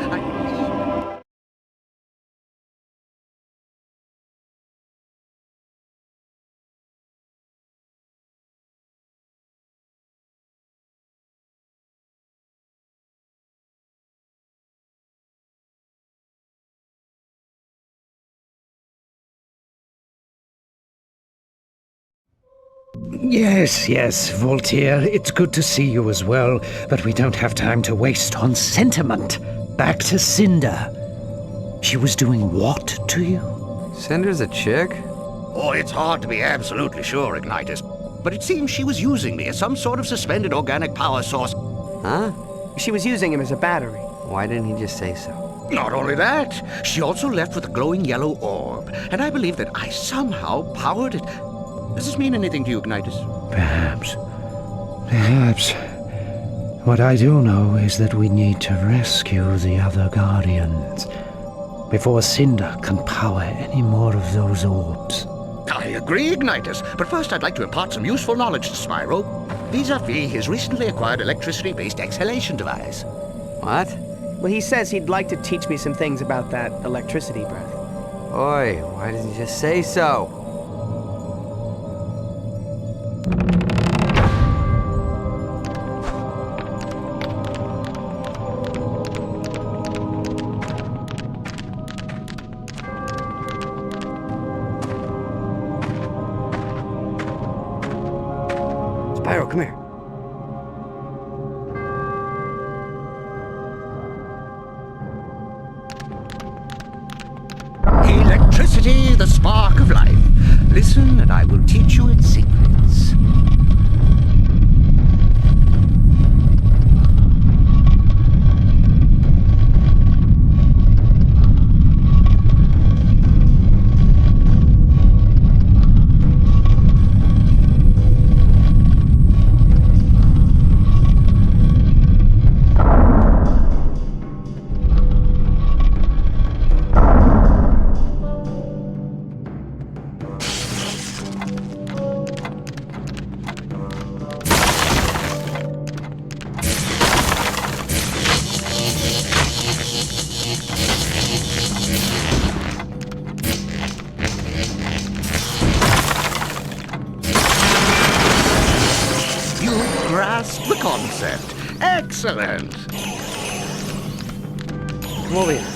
Yes, Voltaire, it's good to see you as well, but we don't have time to waste on sentiment. Back to Cynder. She was doing what to you? Cynder's a chick? Oh, it's hard to be absolutely sure, Ignitus. But it seems she was using me as some sort of suspended organic power source. Huh? She was using him as a battery. Why didn't he just say so? Not only that, she also left with a glowing yellow orb, and I believe that I somehow powered it. Does this mean anything to you, Ignitus? Perhaps. What I do know is that we need to rescue the other Guardians before Cynder can power any more of those orbs. I agree, Ignitus, but first I'd like to impart some useful knowledge to Spyro, vis-a-vis his recently acquired electricity-based exhalation device. What? Well, he says he'd like to teach me some things about that electricity breath. Oi, why didn't you just say so? Spyro, come here. Electricity, the spark of life. Listen, and I will teach you its secrets. Grasp the concept. Excellent. Come over here.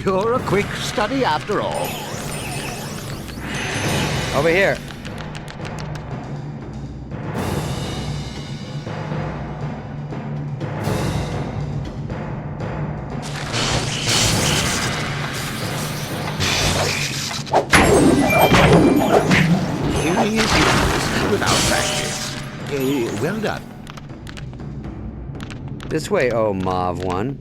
You're a quick study after all. Over here. Hearing is useless without practice. Well done. This way, oh Mauve one.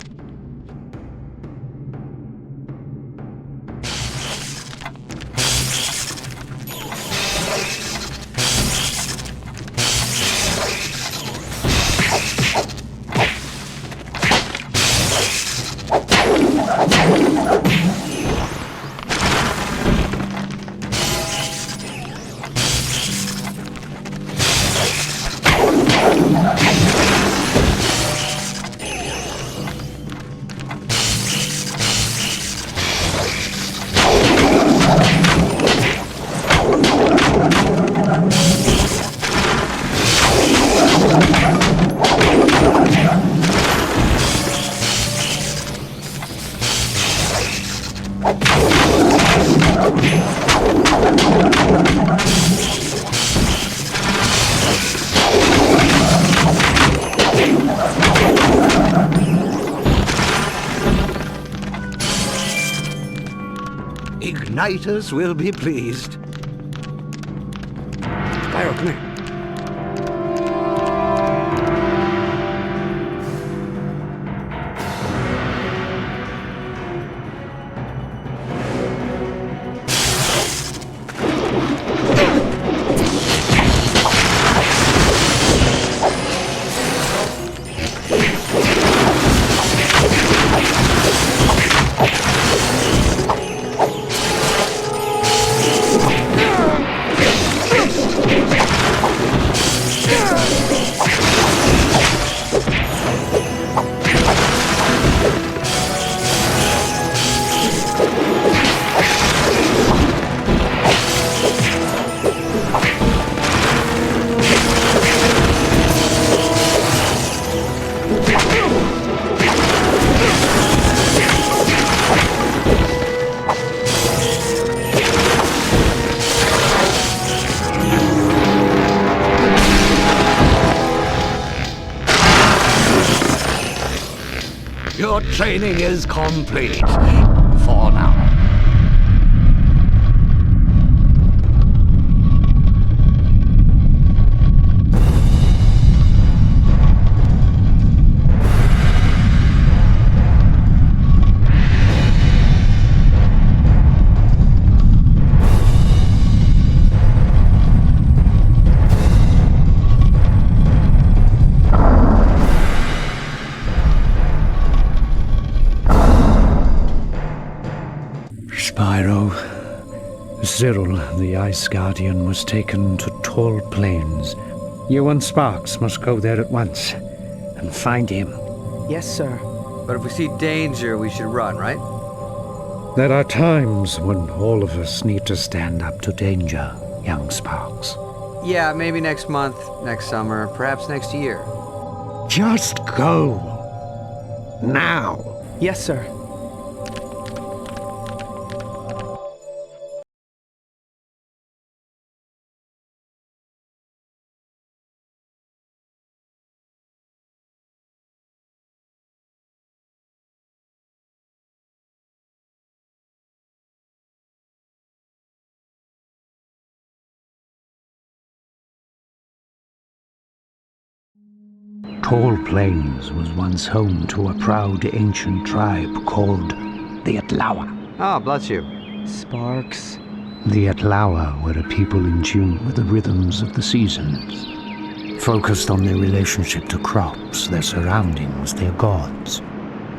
Igniters will be pleased. Spyro, come here. Your training is complete. For now. Spyro. Cyril, the Ice Guardian, was taken to Tall Plains. You and Sparks must go there at once and find him. Yes, sir. But if we see danger, we should run, right? There are times when all of us need to stand up to danger, young Sparks. Yeah, maybe next month, next summer, perhaps next year. Just go. Now. Yes, sir. Tall Plains was once home to a proud ancient tribe called the Atlawa. Oh, bless you. Sparks. The Atlawa were a people in tune with the rhythms of the seasons, focused on their relationship to crops, their surroundings, their gods.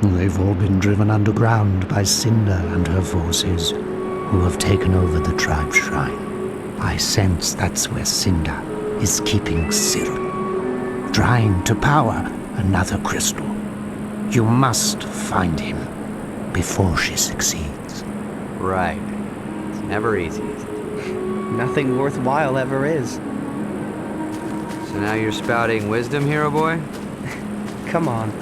They've all been driven underground by Cynder and her forces, who have taken over the tribe's shrine. I sense that's where Cynder is keeping Cyril, trying to power another crystal. You must find him before she succeeds. Right. It's never easy. Nothing worthwhile ever is. So now you're spouting wisdom, hero boy? Come on.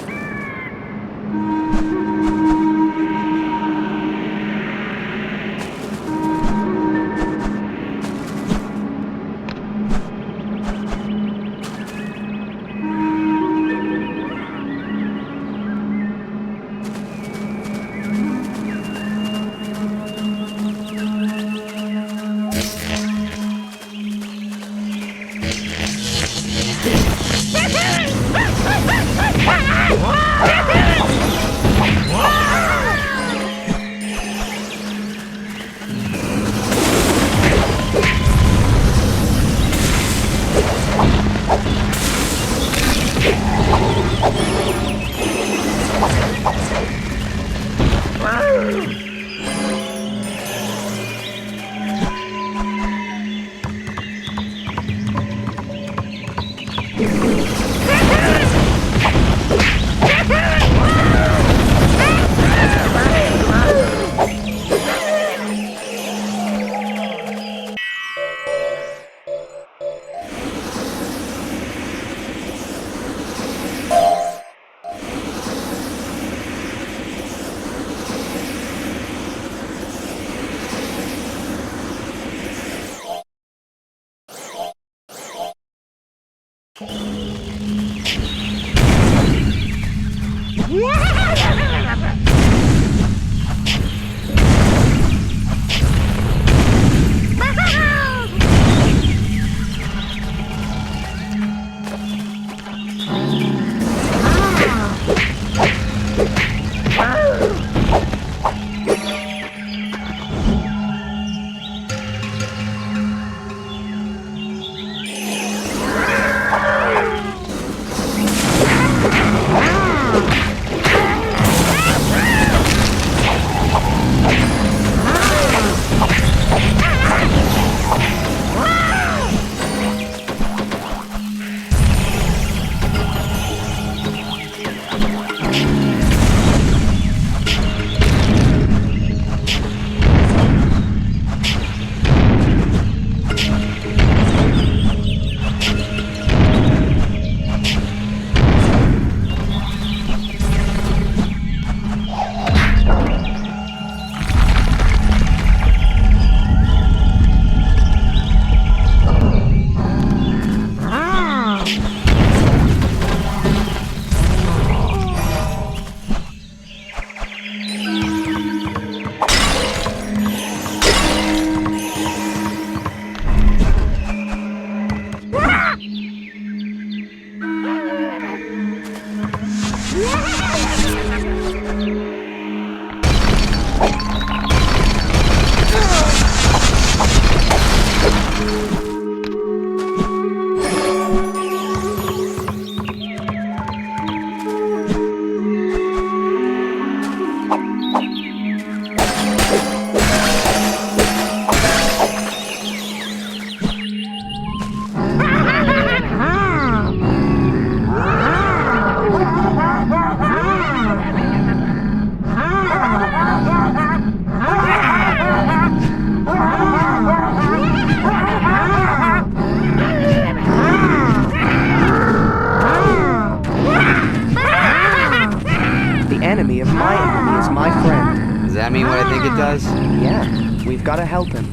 Enemy of my enemy is my friend. Does that mean what I think it does? Yeah, we've got to help him.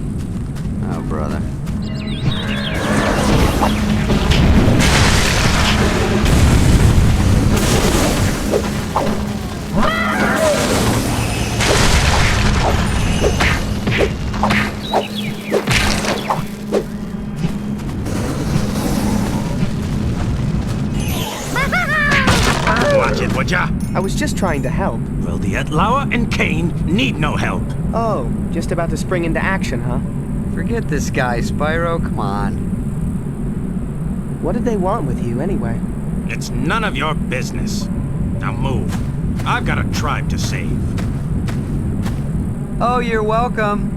Oh, brother. Watch it, would ya? I was just trying to help. Well, the Atlawa and Kane need no help. Oh, just about to spring into action, huh? Forget this guy, Spyro. Come on. What did they want with you, anyway? It's none of your business. Now move. I've got a tribe to save. Oh, you're welcome.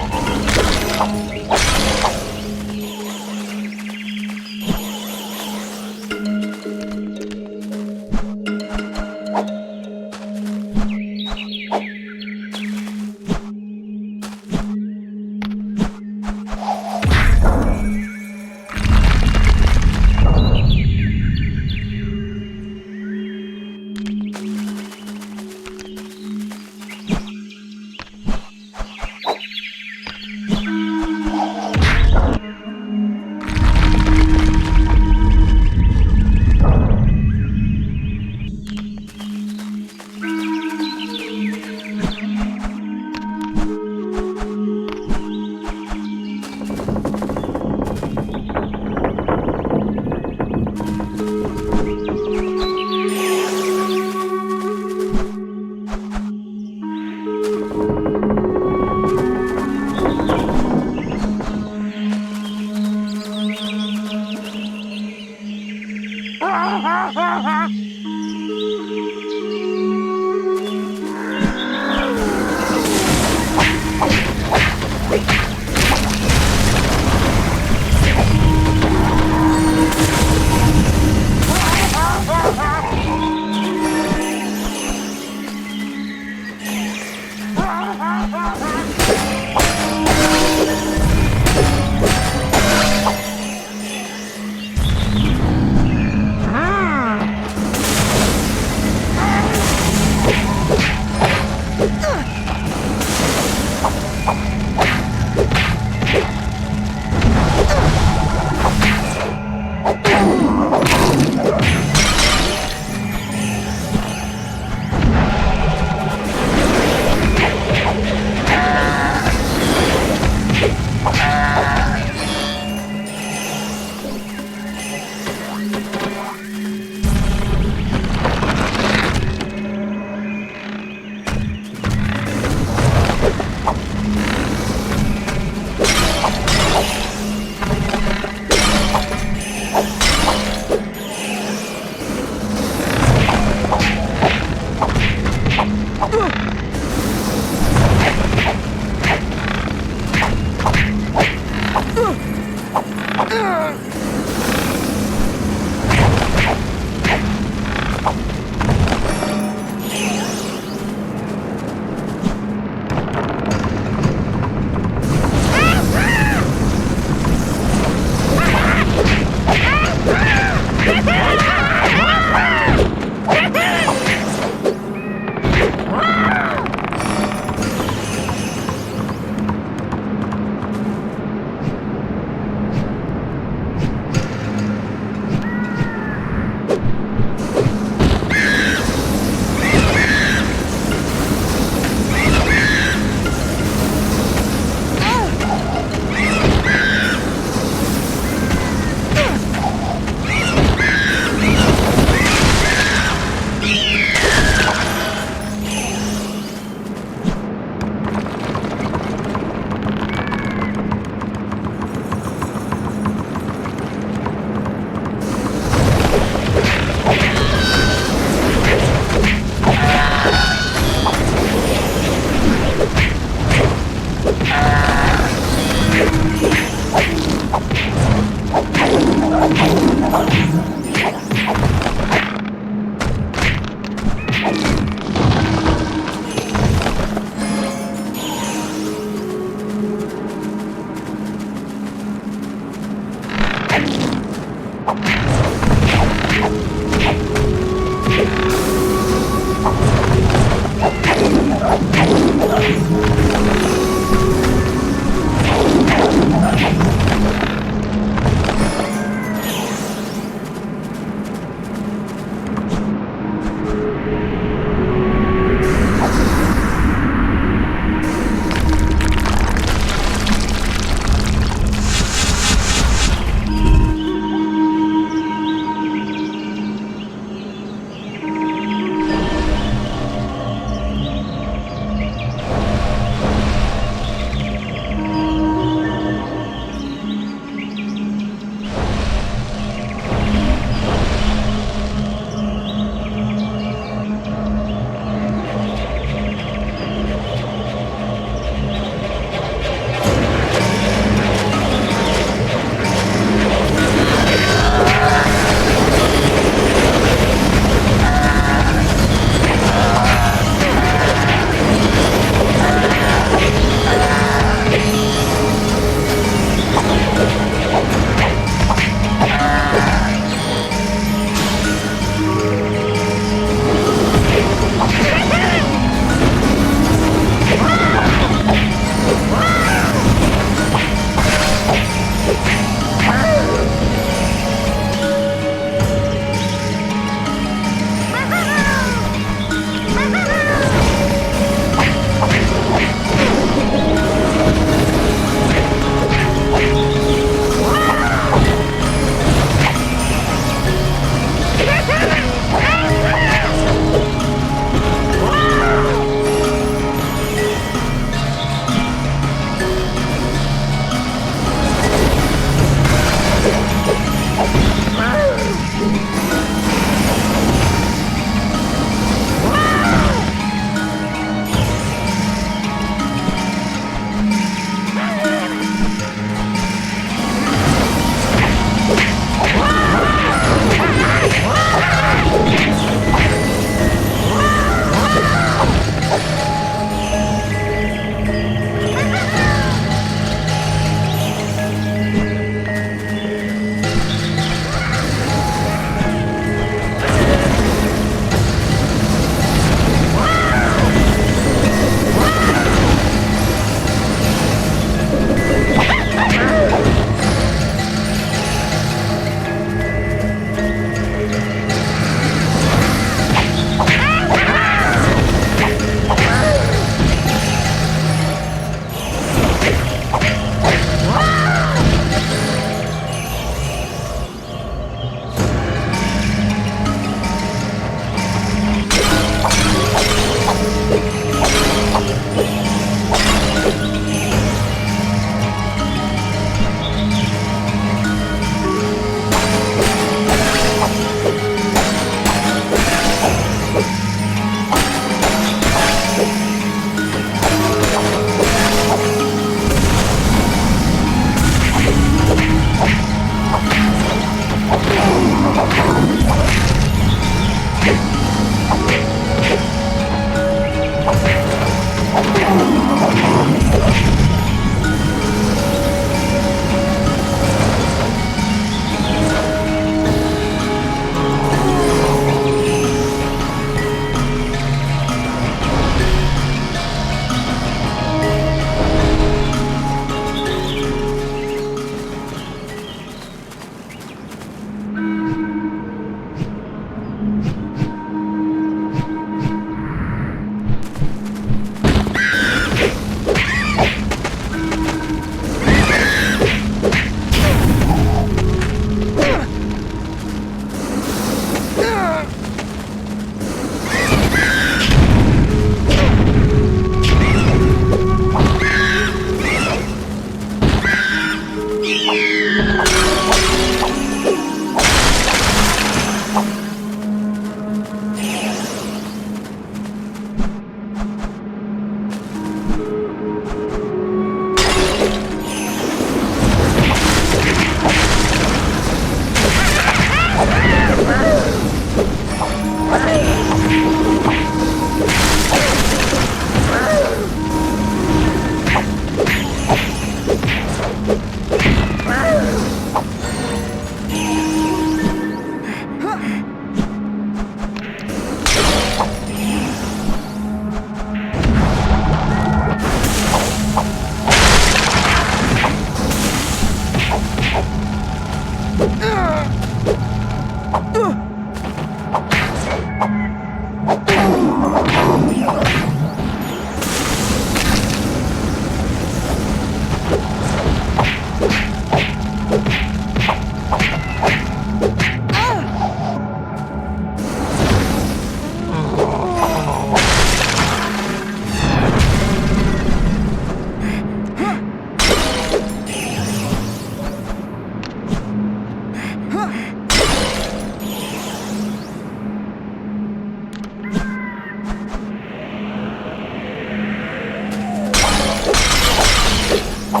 We're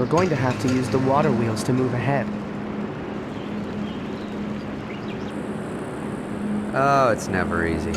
going to have to use the water wheels to move ahead. Oh, it's never easy.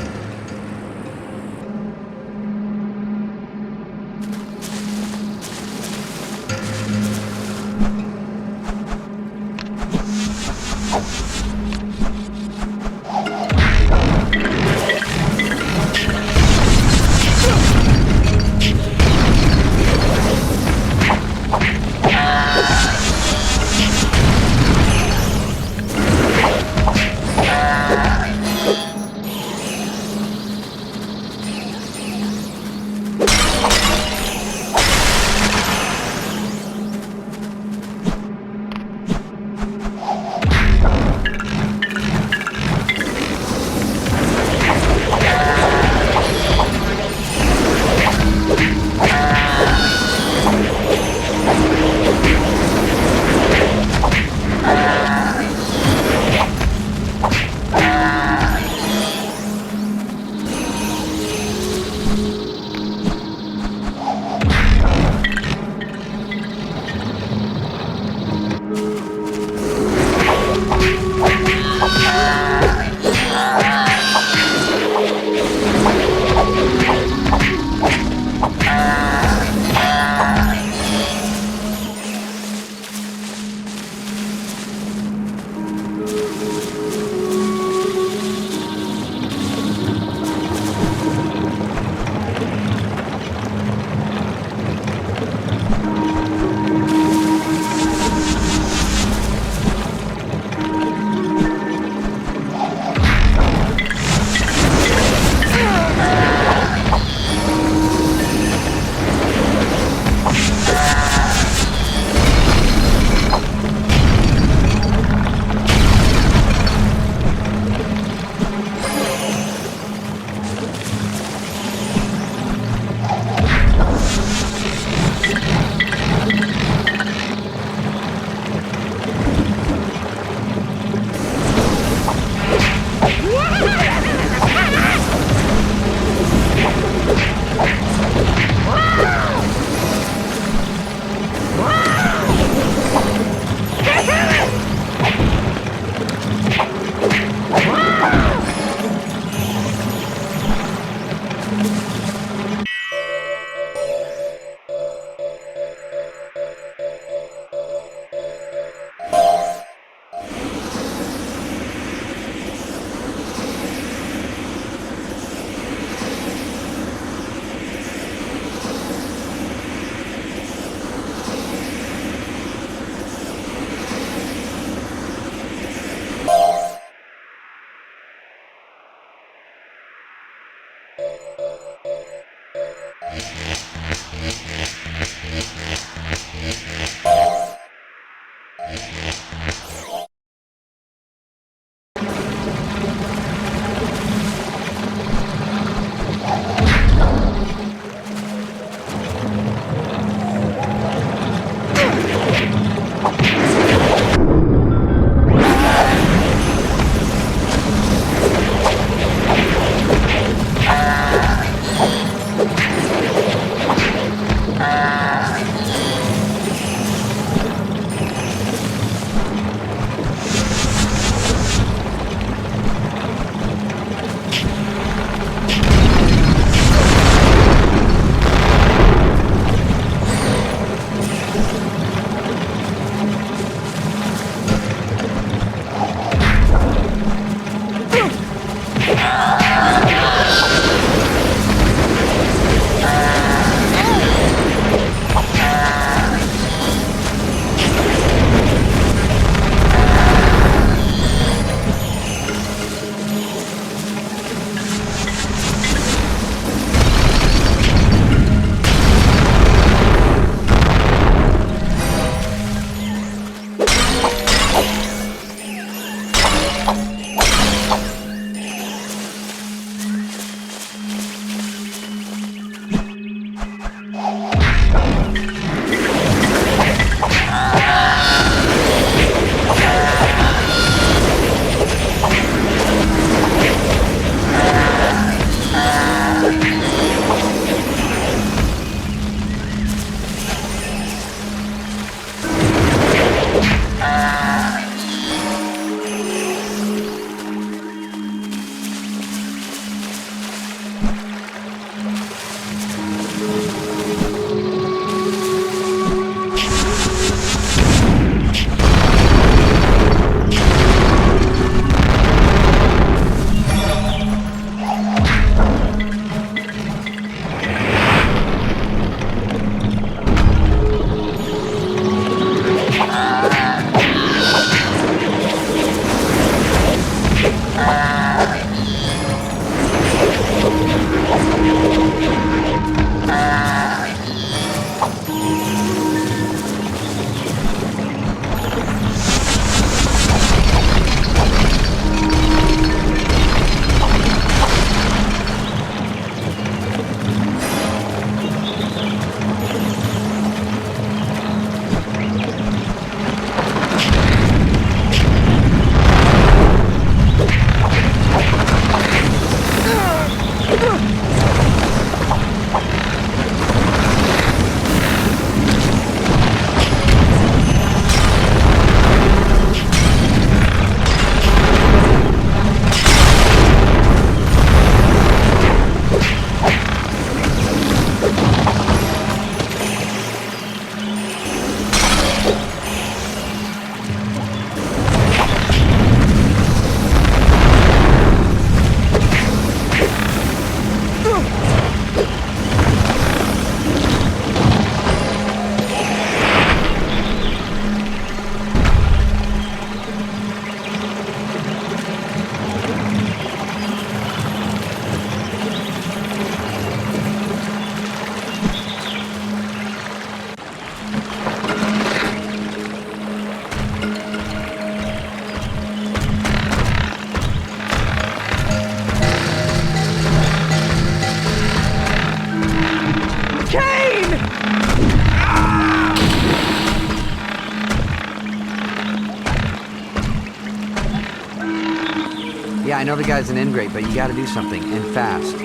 Yeah, I know the guy's an ingrate, but you gotta do something, and fast.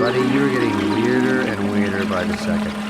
Buddy, you're getting weirder and weirder by the second.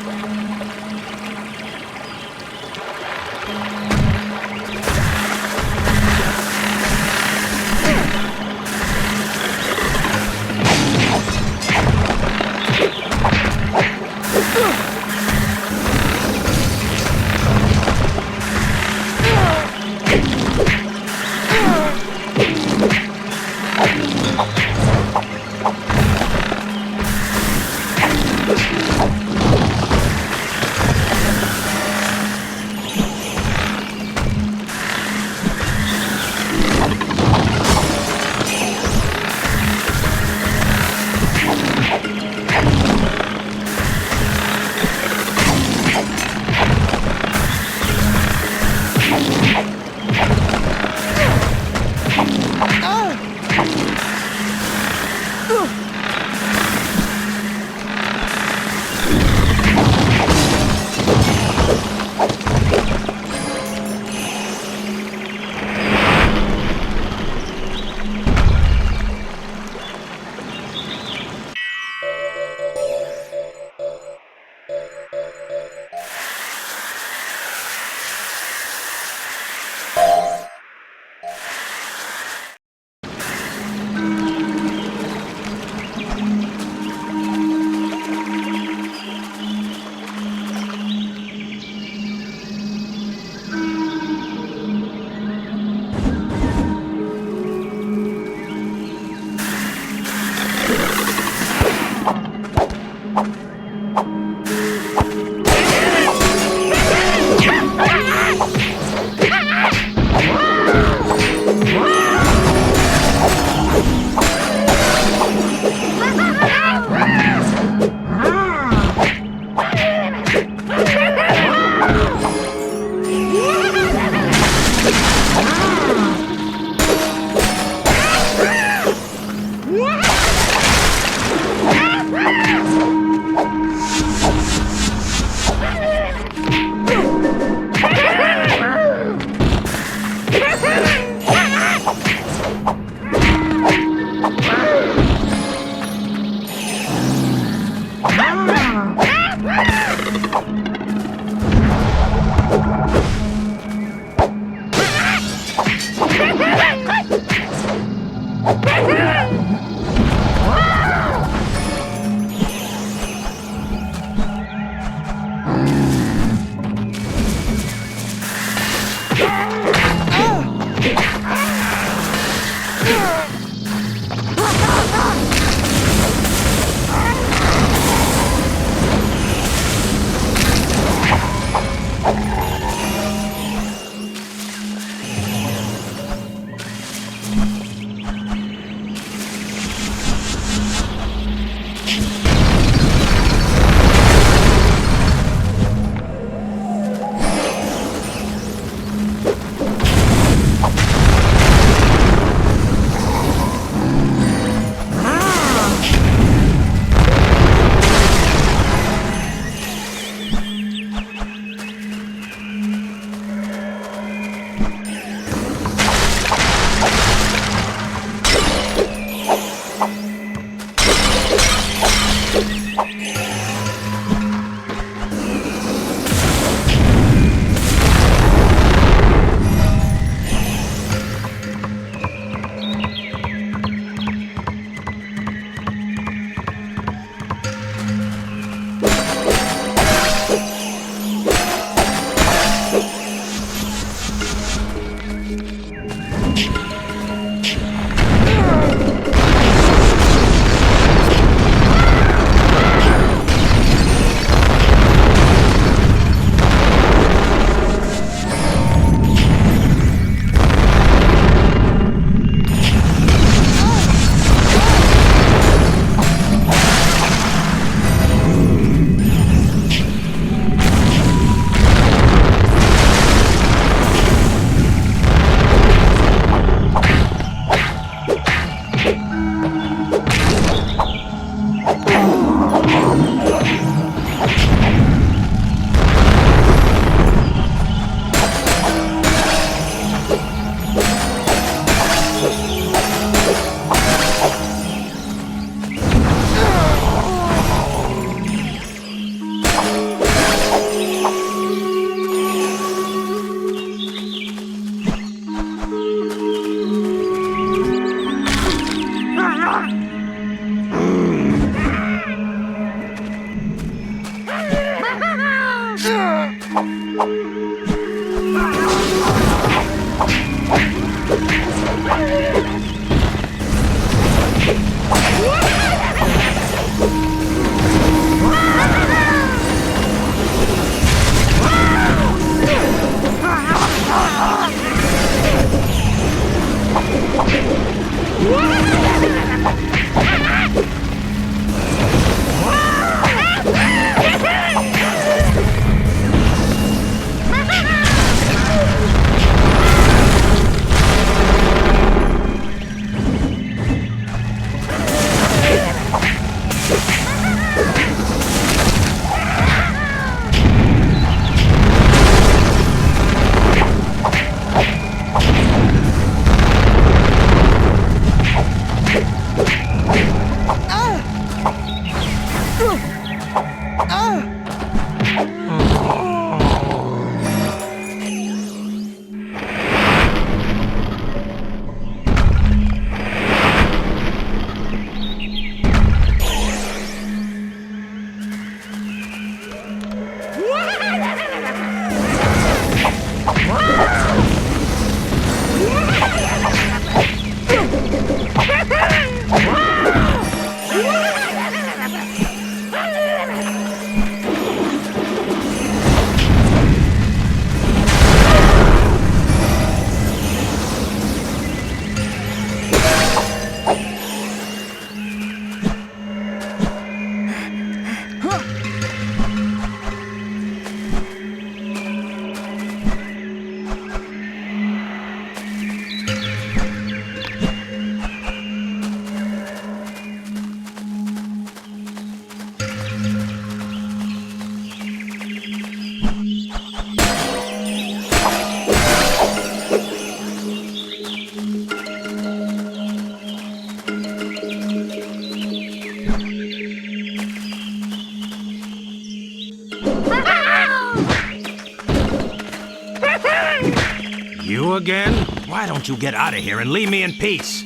Why don't you get out of here and leave me in peace?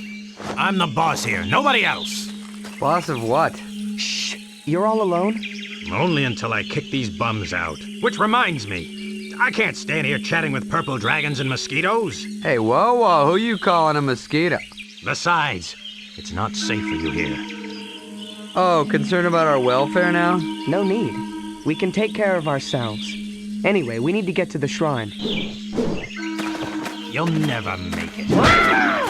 I'm the boss here, nobody else. Boss of what? Shh. You're all alone? Only until I kick these bums out. Which reminds me, I can't stand here chatting with purple dragons and mosquitoes. Hey, whoa, who you calling a mosquito? Besides, it's not safe for you here. Oh, concerned about our welfare now? No need. We can take care of ourselves. Anyway, we need to get to the shrine. You'll never make it.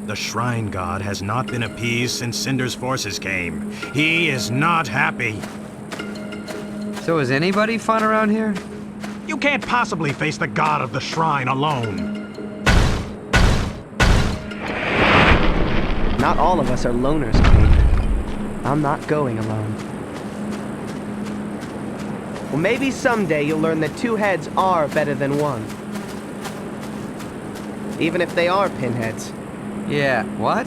The Shrine God has not been appeased since Cynder's forces came. He is not happy. So is anybody fun around here? You can't possibly face the God of the Shrine alone. Not all of us are loners, King. I'm not going alone. Well, maybe someday you'll learn that two heads are better than one. Even if they are pinheads. Yeah, what?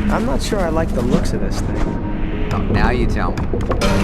I'm not sure I like the looks of this thing. Oh, now you tell me.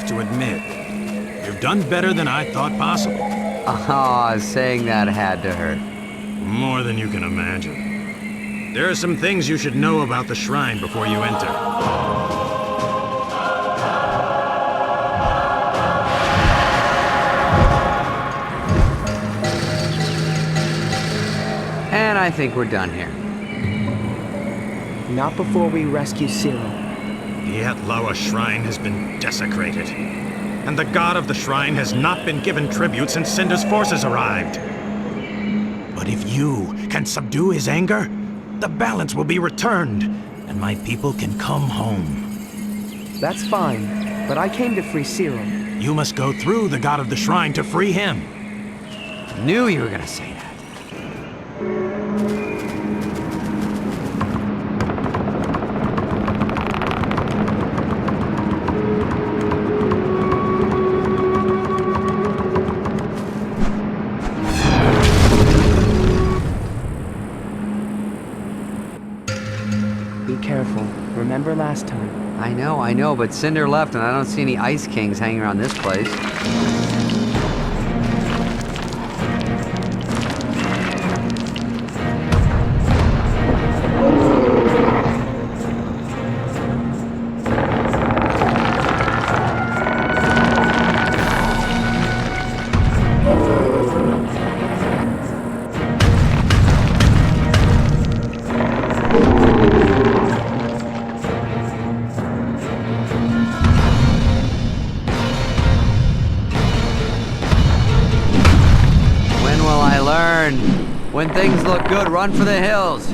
to admit, you've done better than I thought possible. Ah, saying that had to hurt. More than you can imagine. There are some things you should know about the shrine before you enter. And I think we're done here. Not before we rescue Cyril. The Atlawa shrine has been desecrated. And the god of the shrine has not been given tribute since Cynder's forces arrived. But if you can subdue his anger, the balance will be returned, and my people can come home. That's fine, but I came to free Cyril. You must go through the god of the shrine to free him. Knew you were gonna say that. Be careful. Remember last time? I know, but Cynder left and I don't see any Ice Kings hanging around this place. When things look good, run for the hills.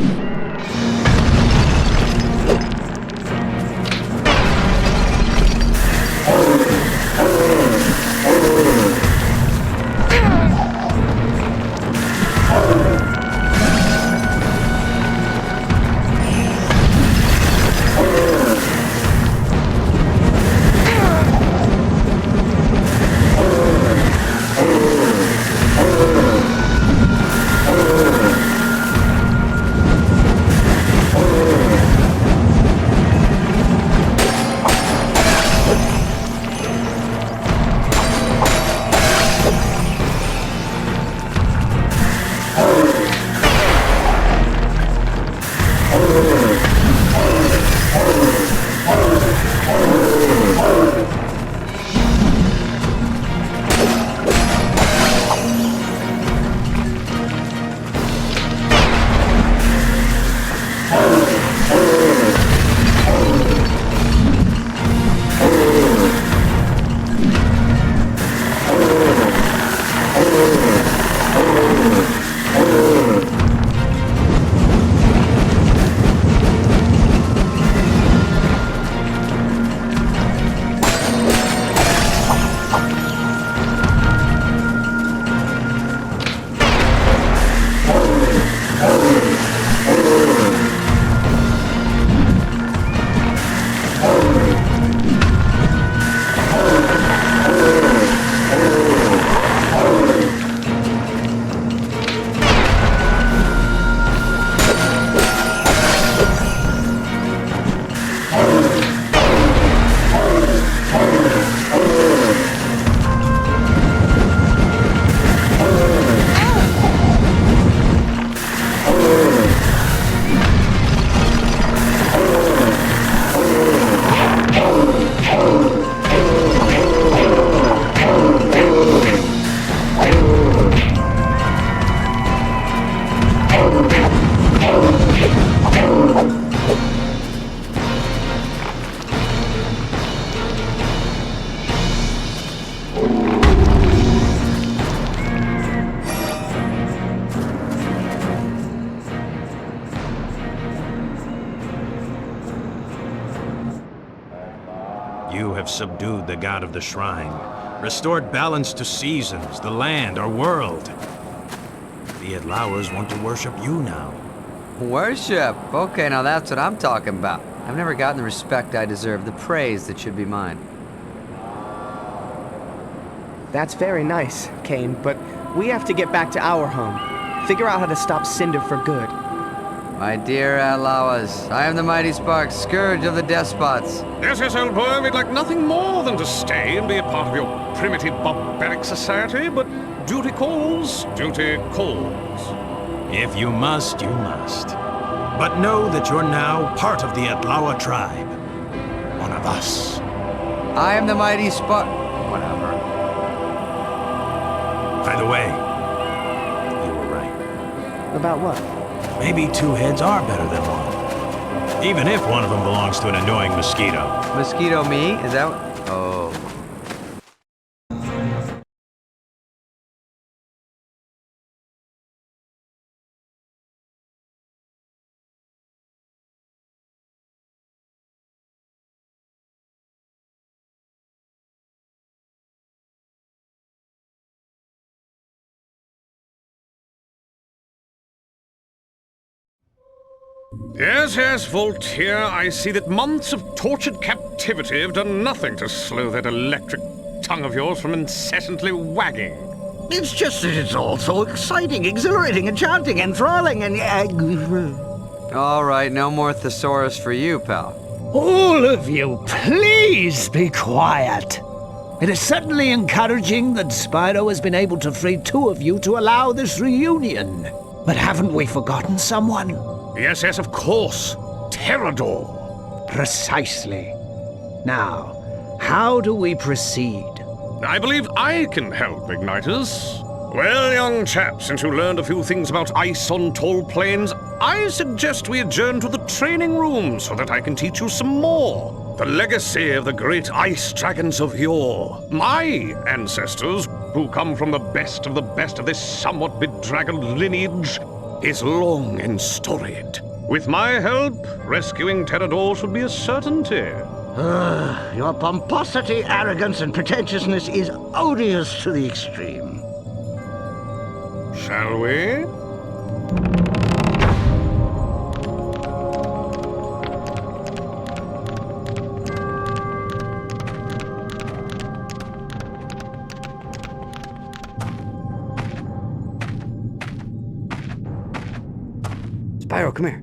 You have subdued the god of the shrine, restored balance to seasons, the land, our world. The Atlawas want to worship you now. Worship? Okay, now that's what I'm talking about. I've never gotten the respect I deserve, the praise that should be mine. That's very nice, Kane, but we have to get back to our home. Figure out how to stop Cynder for good. My dear Outlawas, I am the mighty Spark, scourge of the despots. Yes, yes, old boy, we'd like nothing more than to stay and be a part of your primitive barbaric society, but duty calls, duty calls. If you must, you must. But know that you're now part of the Atlawa tribe. One of us. I am the mighty Spark... Whatever. By the way, you were right. About what? Maybe two heads are better than one. Even if one of them belongs to an annoying mosquito. Mosquito me? Is that what... Oh. Yes, yes, Voltaire, I see that months of tortured captivity have done nothing to slow that electric tongue of yours from incessantly wagging. It's just that it's all so exciting, exhilarating, enchanting, enthralling, and... All right, no more thesaurus for you, pal. All of you, please be quiet. It is certainly encouraging that Spyro has been able to free two of you to allow this reunion. But haven't we forgotten someone? Yes, yes, of course. Terrador. Precisely. Now, how do we proceed? I believe I can help, Ignitus. Well, young chap, since you learned a few things about ice on tall plains, I suggest we adjourn to the training room so that I can teach you some more. The legacy of the great ice dragons of yore. My ancestors, who come from the best of this somewhat bedraggled lineage, is long and storied. With my help, rescuing Terrador should be a certainty. Your pomposity, arrogance, and pretentiousness is odious to the extreme. Shall we? Spyro, come here.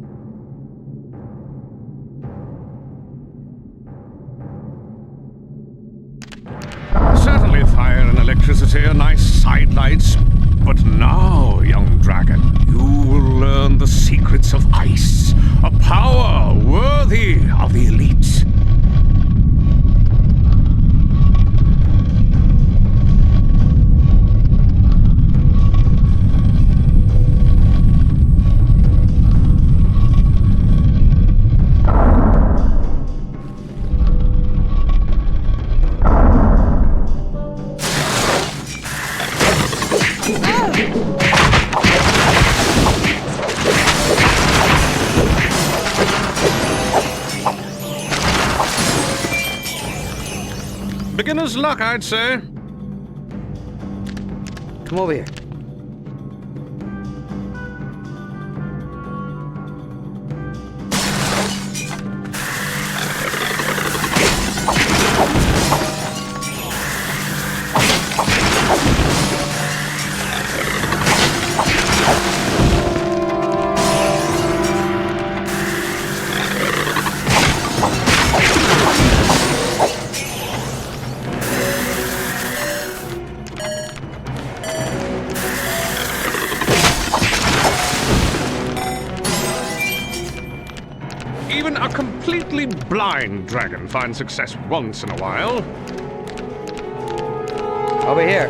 Certainly fire and electricity are nice sidelights, but now, young dragon, you will learn the secrets of ice, a power worthy of the elite. Beginner's luck, I'd say. Come over here. Even a completely blind dragon finds success once in a while. Over here.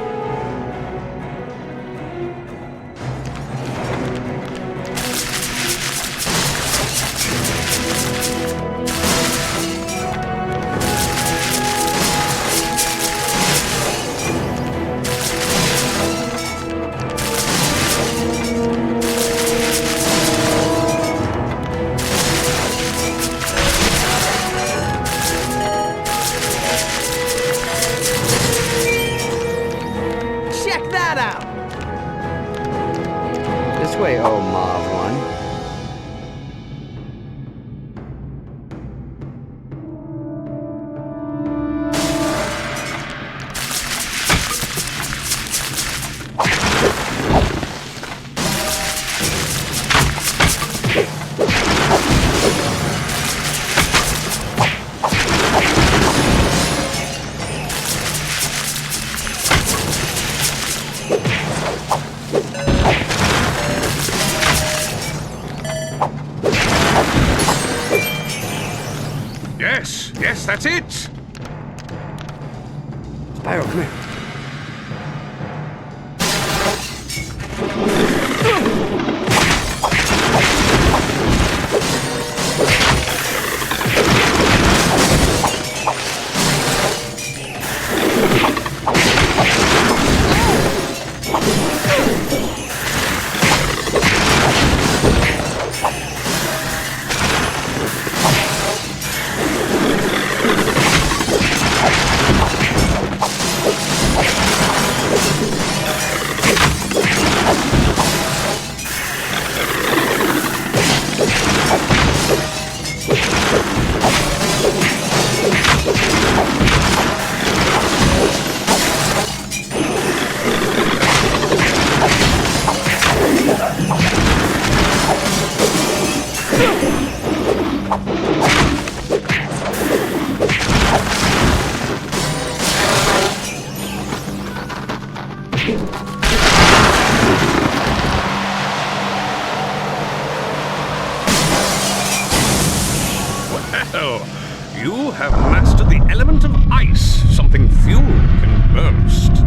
Yes, yes, that's it. Spyro, come here. Well, you have mastered the element of ice, something few can boast.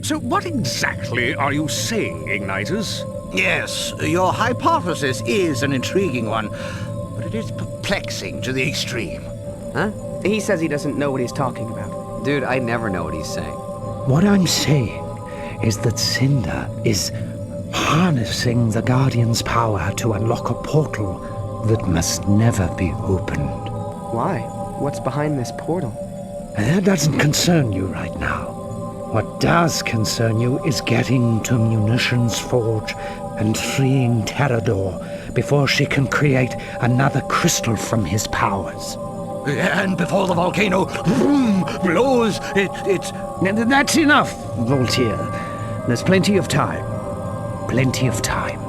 So what exactly are you saying, Igniters? Yes, your hypothesis is an intriguing one, but it is perplexing to the extreme. Huh? He says he doesn't know what he's talking about. Dude, I never know what he's saying. What I'm saying is that Cynder is harnessing the Guardian's power to unlock a portal that must never be opened. Why? What's behind this portal? That doesn't concern you right now. What does concern you is getting to Munitions Forge and freeing Terrador before she can create another crystal from his powers. And before the volcano blows, it's... That's enough, Voltaire. There's plenty of time. Plenty of time.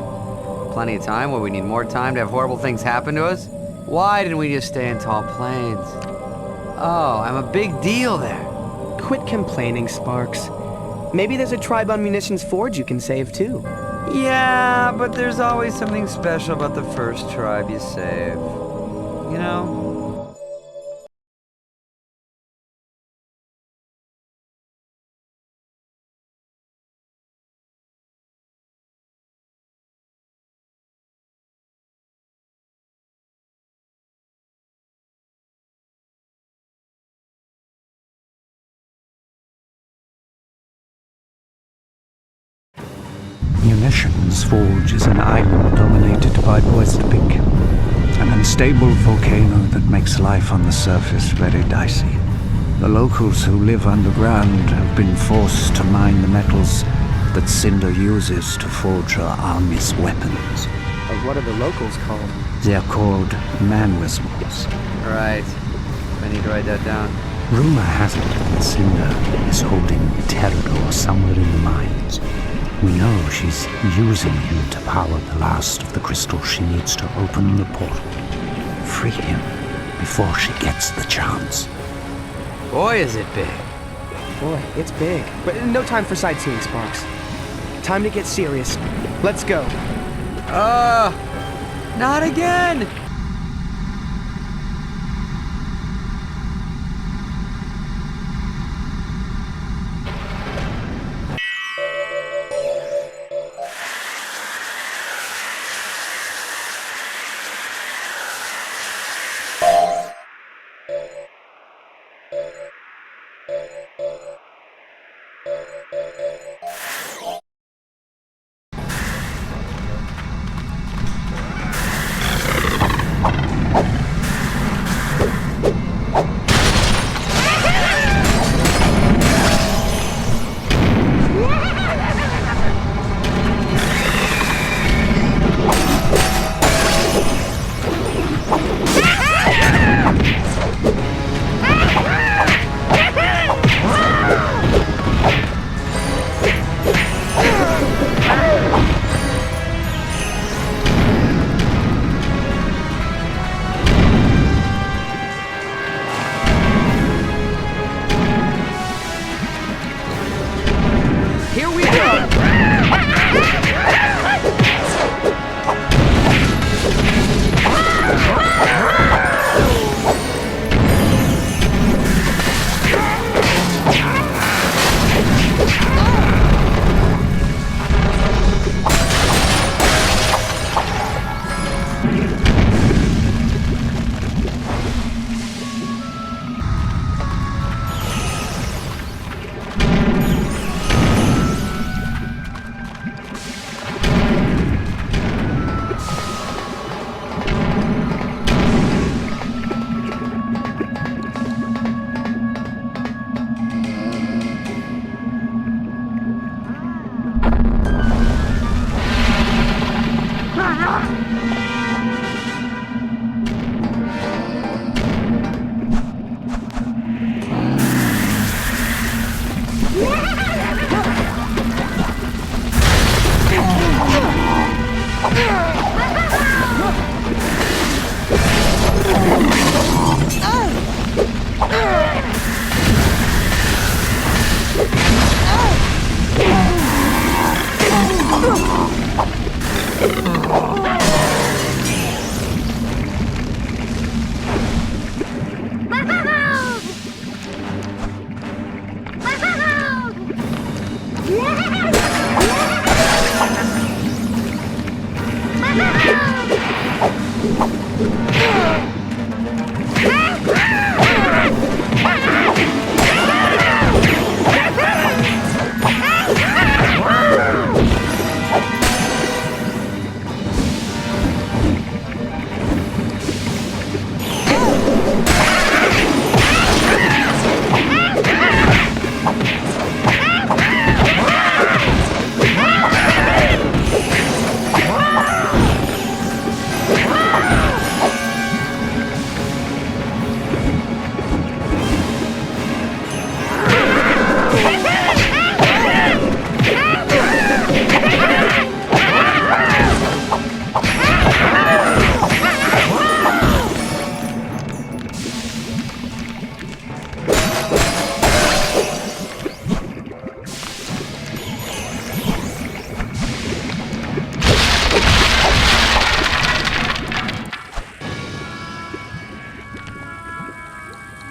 Plenty of time where we need more time to have horrible things happen to us? Why didn't we just stay in tall plains? Oh, I'm a big deal there. Quit complaining, Sparks. Maybe there's a tribe on Munitions Forge you can save too. Yeah, but there's always something special about the first tribe you save. You know? Munitions Forge is an island dominated by Boistpic, an unstable volcano that makes life on the surface very dicey. The locals who live underground have been forced to mine the metals that Cynder uses to forge her army's weapons. What are the locals called? They're called man-wizards. Right. I need to write that down. Rumor has it that Cynder is holding Terrador somewhere in the mines. We know she's using him to power the last of the crystals she needs to open the portal. Free him before she gets the chance. Boy, is it big. Boy, it's big. But no time for sightseeing, Sparks. Time to get serious. Let's go. Not again!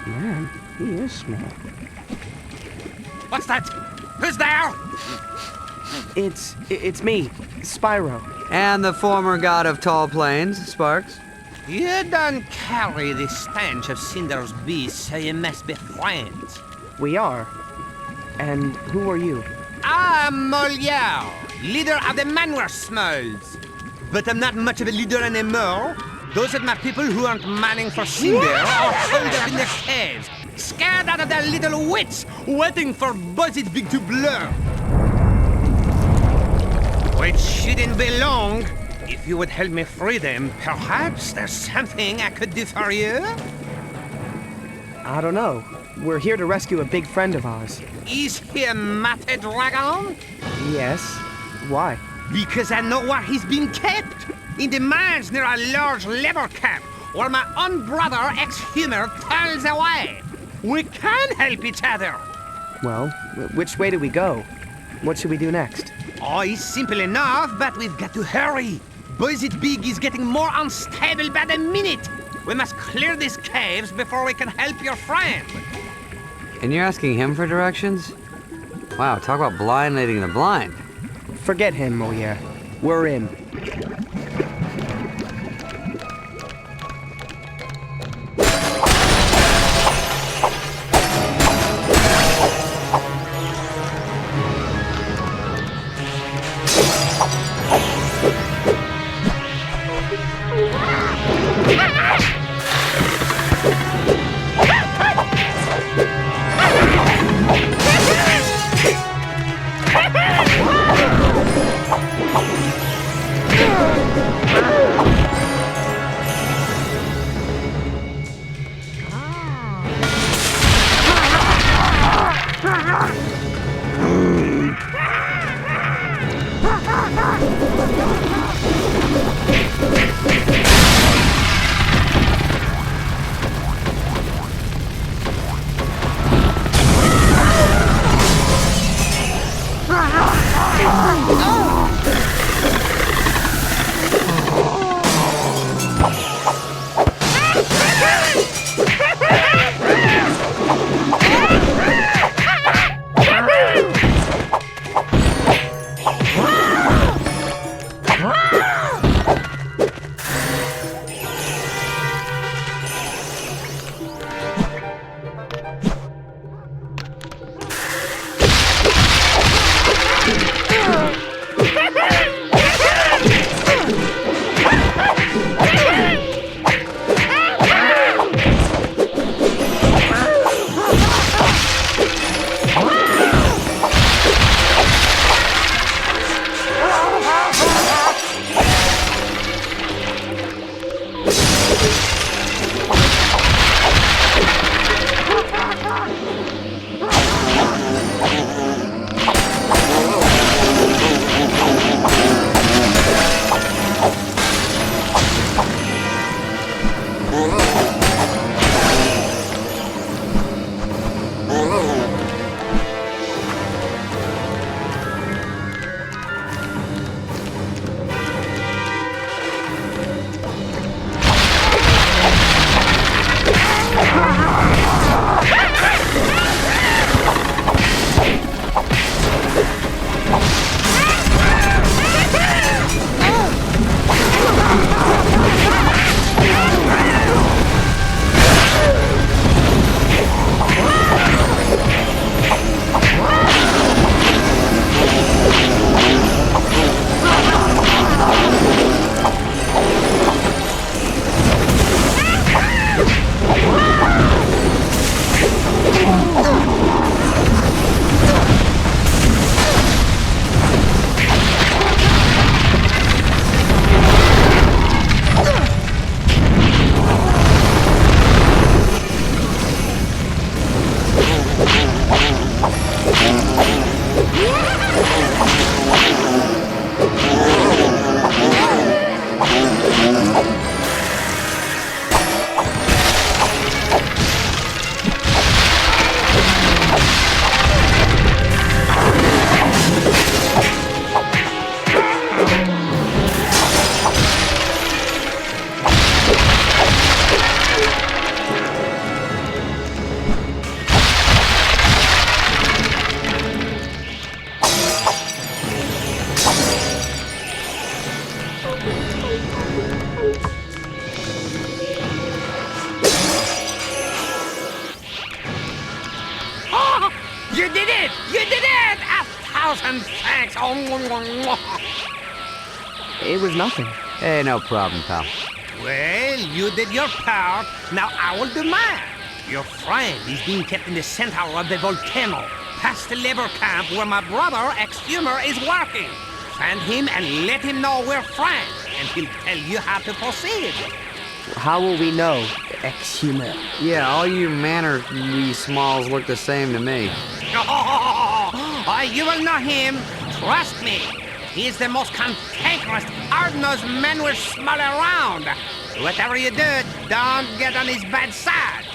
Man, he is small. What's that? Who's there? It's me, Spyro. And the former god of tall plains, Sparks. You don't carry the stench of Cynder's beast, so you must be friends. We are. And who are you? I'm Molière, leader of the Manwar Smalls. But I'm not much of a leader anymore. Those are my people who aren't manning for Cynder are holed up in their caves, scared out of their little wits, waiting for Buzz's Big to blur. Which shouldn't be long. If you would help me free them, perhaps there's something I could do for you? I don't know. We're here to rescue a big friend of ours. Is he a Mate Dragon? Yes. Why? Because I know where he's been kept. In the mines near a large labor camp, where my own brother, ex-Humor, toils away. We can help each other. Well, which way do we go? What should we do next? Oh, it's simple enough, but we've got to hurry. Buzzard Big is getting more unstable by the minute. We must clear these caves before we can help your friend. And you're asking him for directions? Wow, talk about blind leading the blind. Forget him, Molière. We're in. 1,000 thanks. It was nothing. Hey, no problem, pal. Well, you did your part. Now I will do mine. Your friend is being kept in the center of the volcano, past the labor camp where my brother, Ex-Humor, is working. Find him and let him know we're friends, and he'll tell you how to proceed. How will we know, Ex-Humor? Yeah, all you manner-y smalls look the same to me. You will know him. Trust me. He is the most cantankerous, hard-nosed man we'll smell around. Whatever you do, don't get on his bad side.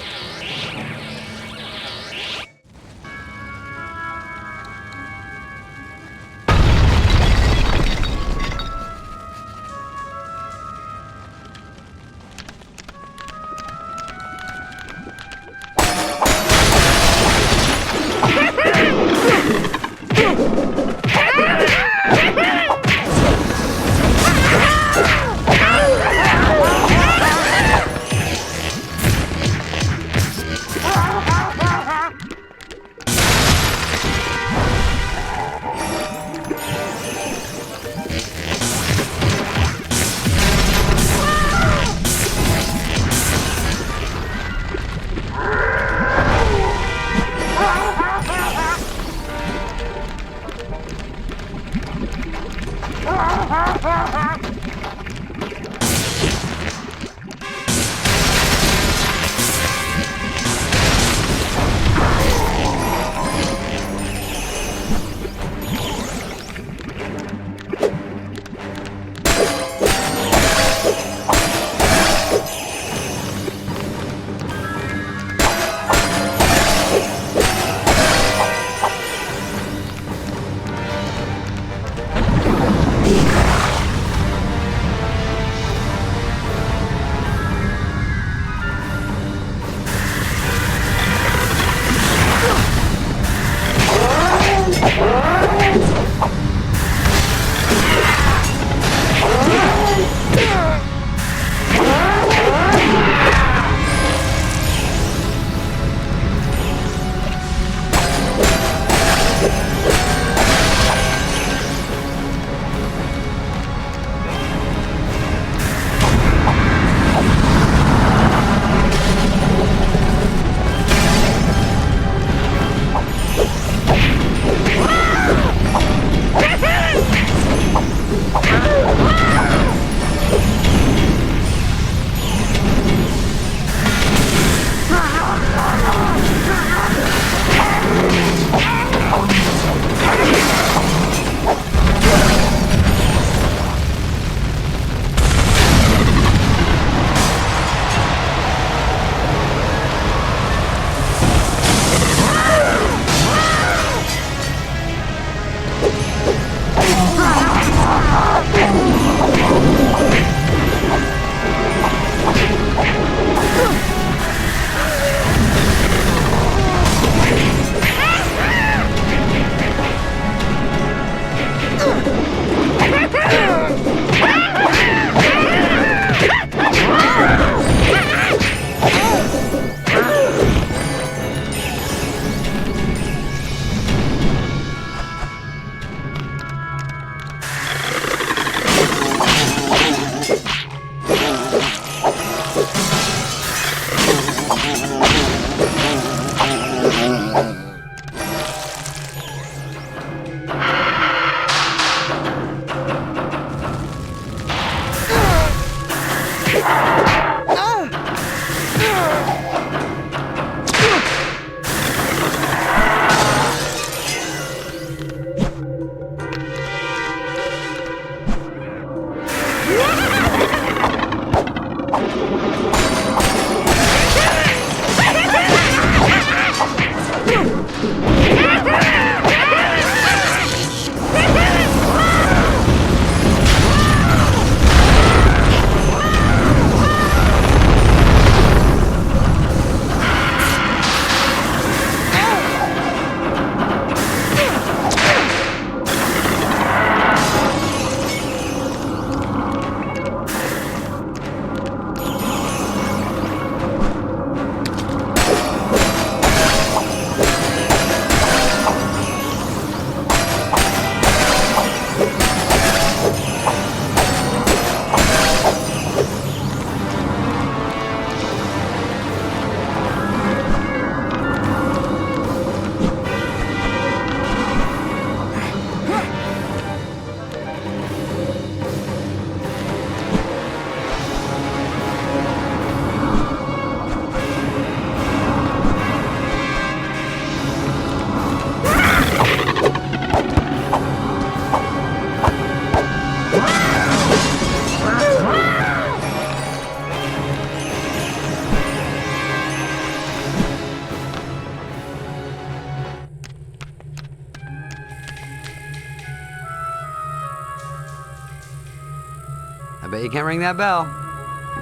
bet you can't ring that bell.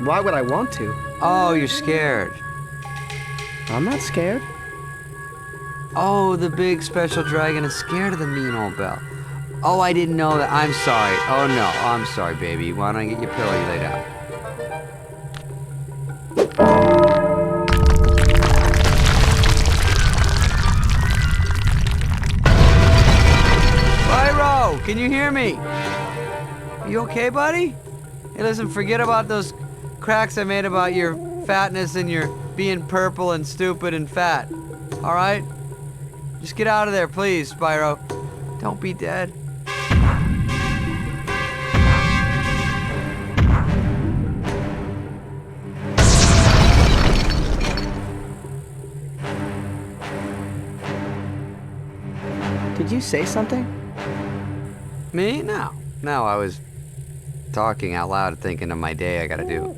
Why would I want to? Oh, you're scared. I'm not scared. Oh, the big special dragon is scared of the mean old bell. Oh, I didn't know that. I'm sorry. Oh, no. I'm sorry, baby. Why don't I get your pillow? You lay down. Spyro, can you hear me? You okay, buddy? Hey, listen, forget about those cracks I made about your fatness and your being purple and stupid and fat. All right? Just get out of there, please, Spyro. Don't be dead. Did you say something? Me? No. No, I was talking out loud, thinking of my day I gotta do.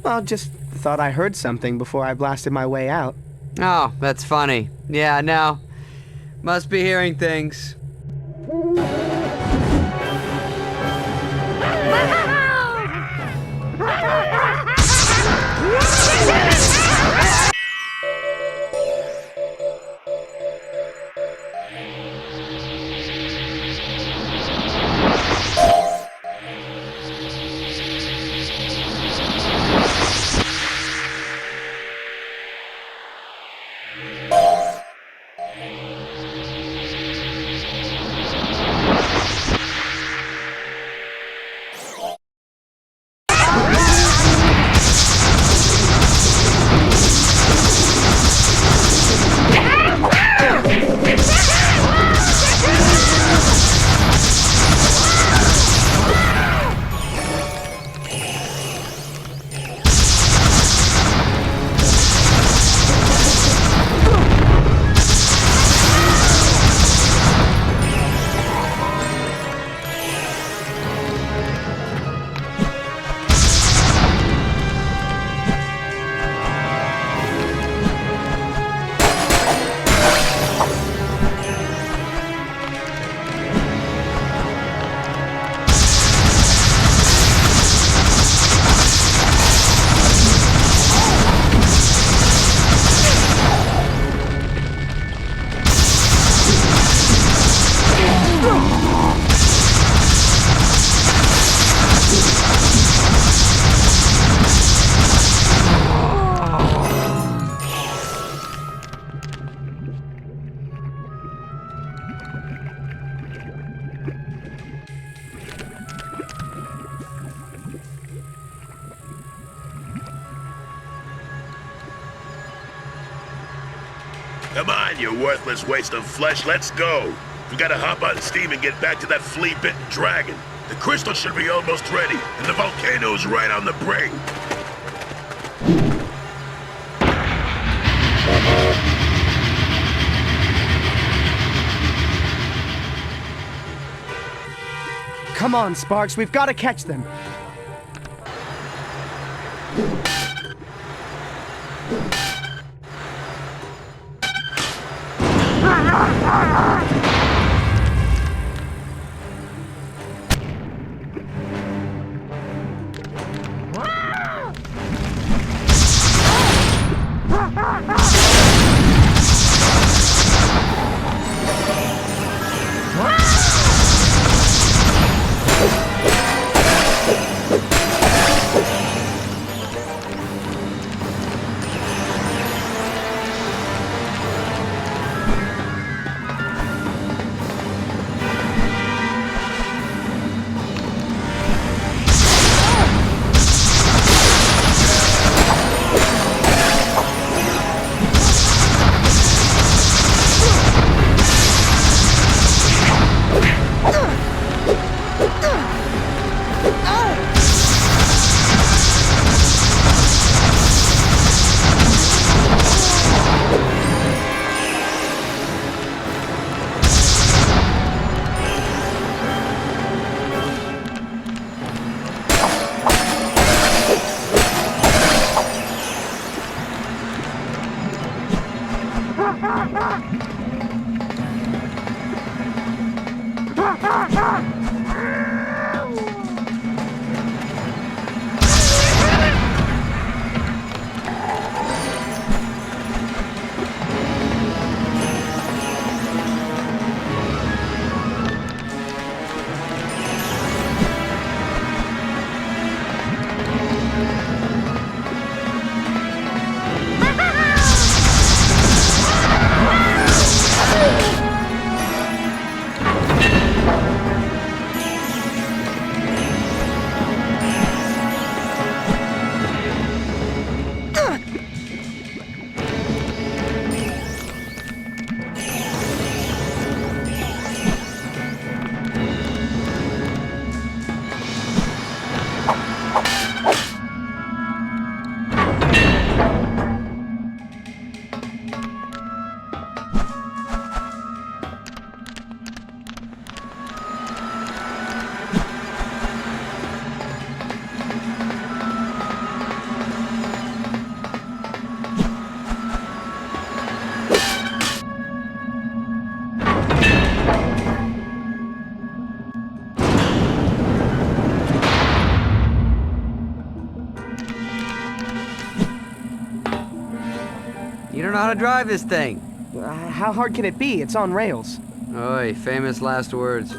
Well, just thought I heard something before I blasted my way out. Oh, that's funny. Yeah, no. Must be hearing things. Come on, you worthless waste of flesh, let's go. We gotta hop on steam and get back to that flea-bitten dragon. The crystal should be almost ready, and the volcano's right on the brink. Come on, Sparks, we've got to catch them. know how to drive this thing. How hard can it be? It's on rails. Oi, famous last words.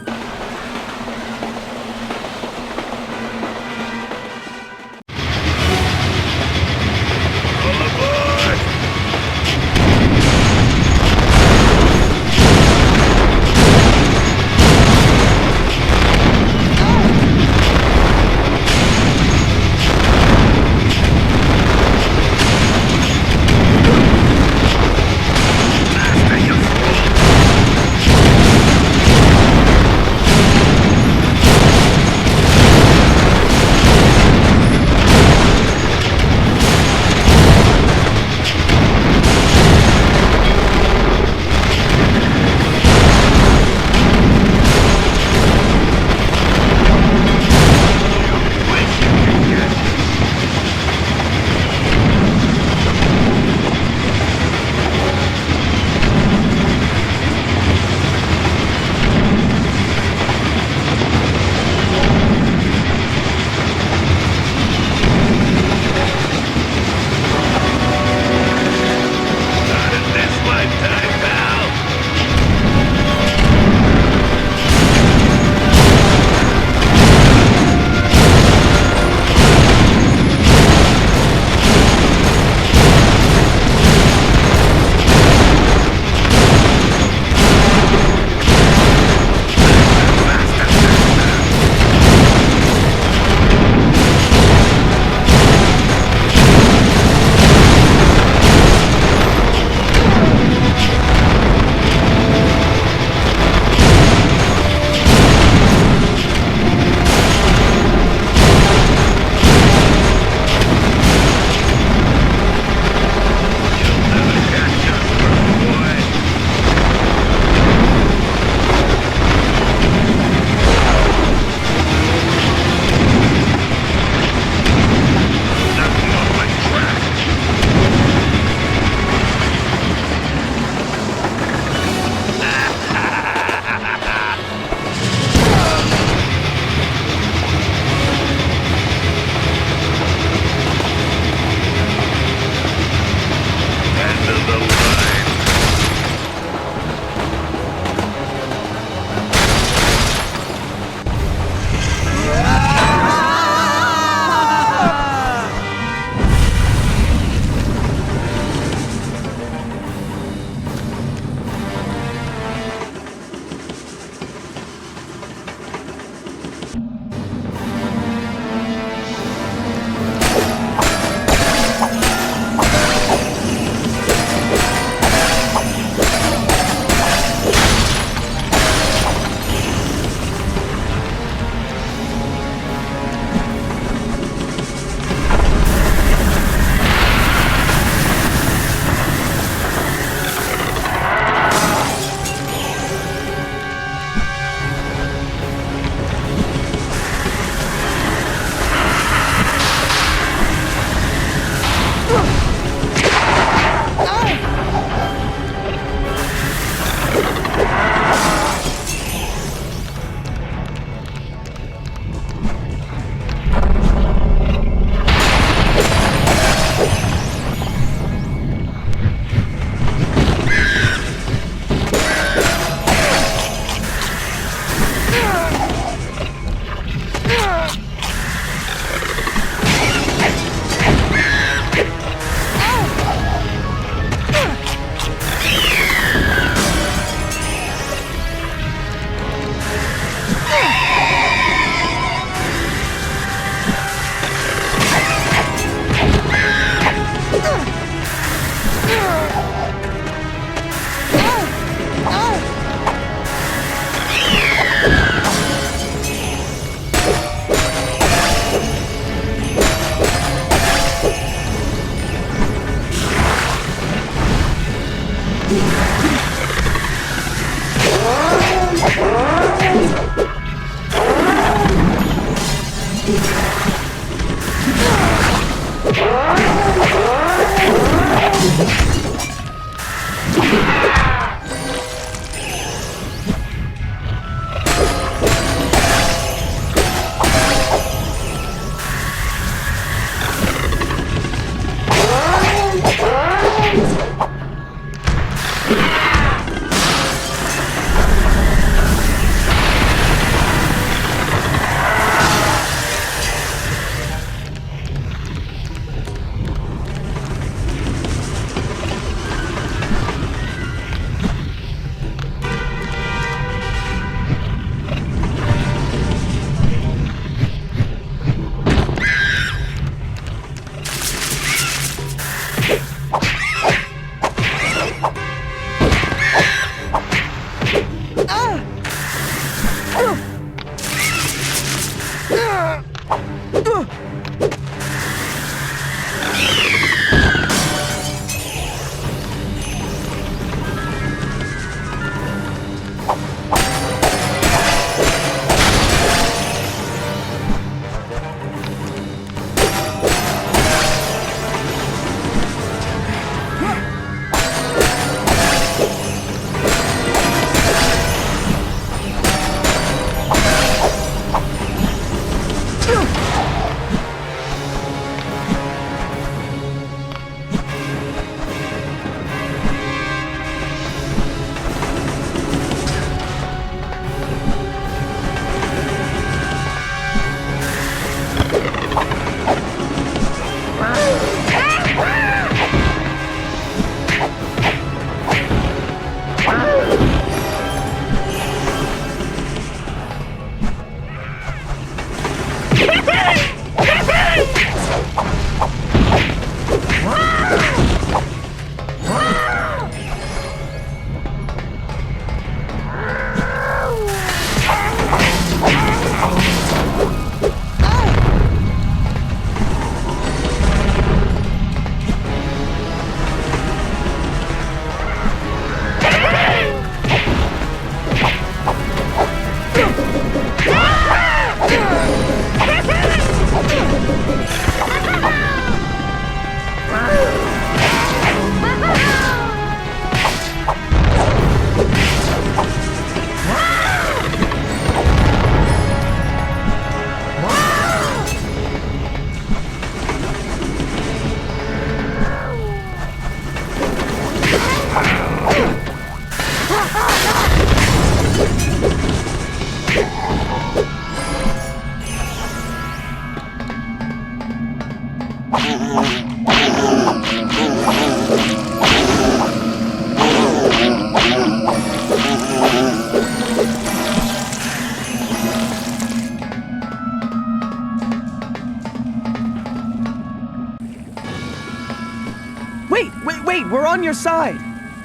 other side.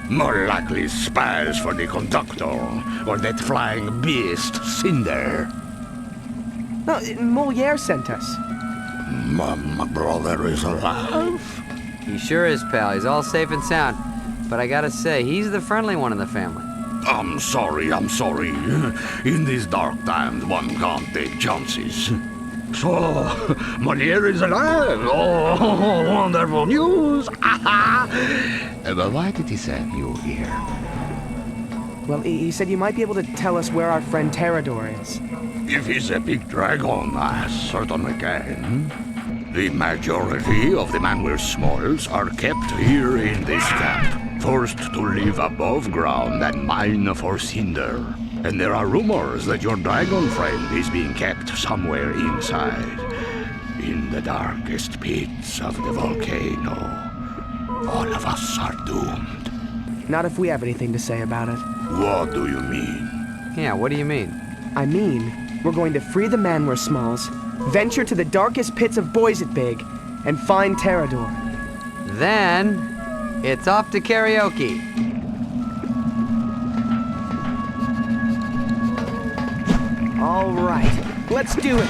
More likely spies for the conductor, or that flying beast, Cynder. No, Moliere sent us. My brother is alive? He sure is, pal. He's all safe and sound. But I gotta say, he's the friendly one in the family. I'm sorry. In these dark times, one can't take chances. So, Moliere is alive. Oh, wonderful news. But why did he send you here? Well, he said you might be able to tell us where our friend Terrador is. If he's a big dragon, I certainly can. The majority of the Manware Smalls are kept here in this camp, forced to live above ground and mine for Cynder. And there are rumors that your dragon friend is being kept somewhere inside, in the darkest pits of the volcano. All of us are doomed. Not if we have anything to say about it. What do you mean? Yeah, what do you mean? I mean, we're going to free the Manware Smalls, venture to the darkest pits of Boisetbig, and find Terrador. Then, it's off to karaoke. All right, let's do it.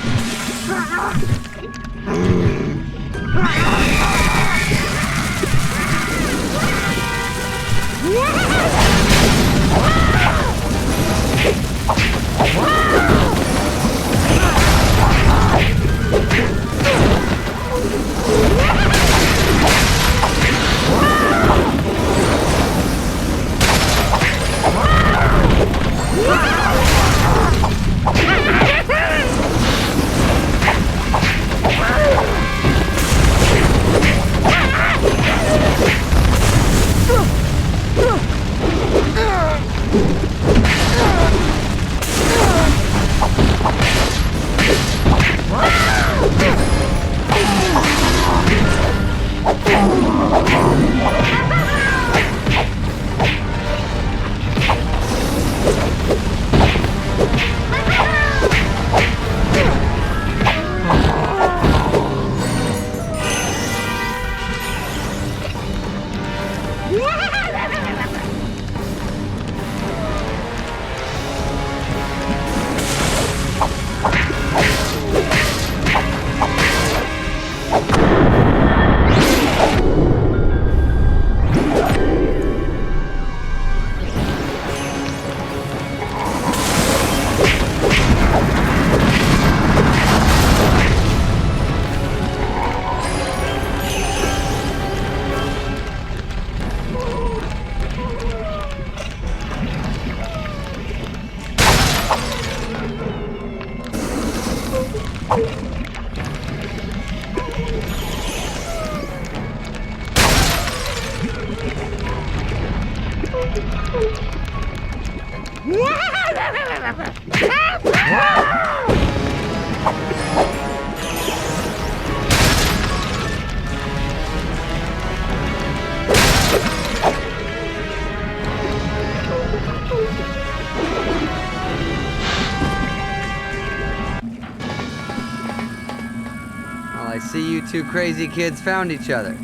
I see you two crazy kids found each other.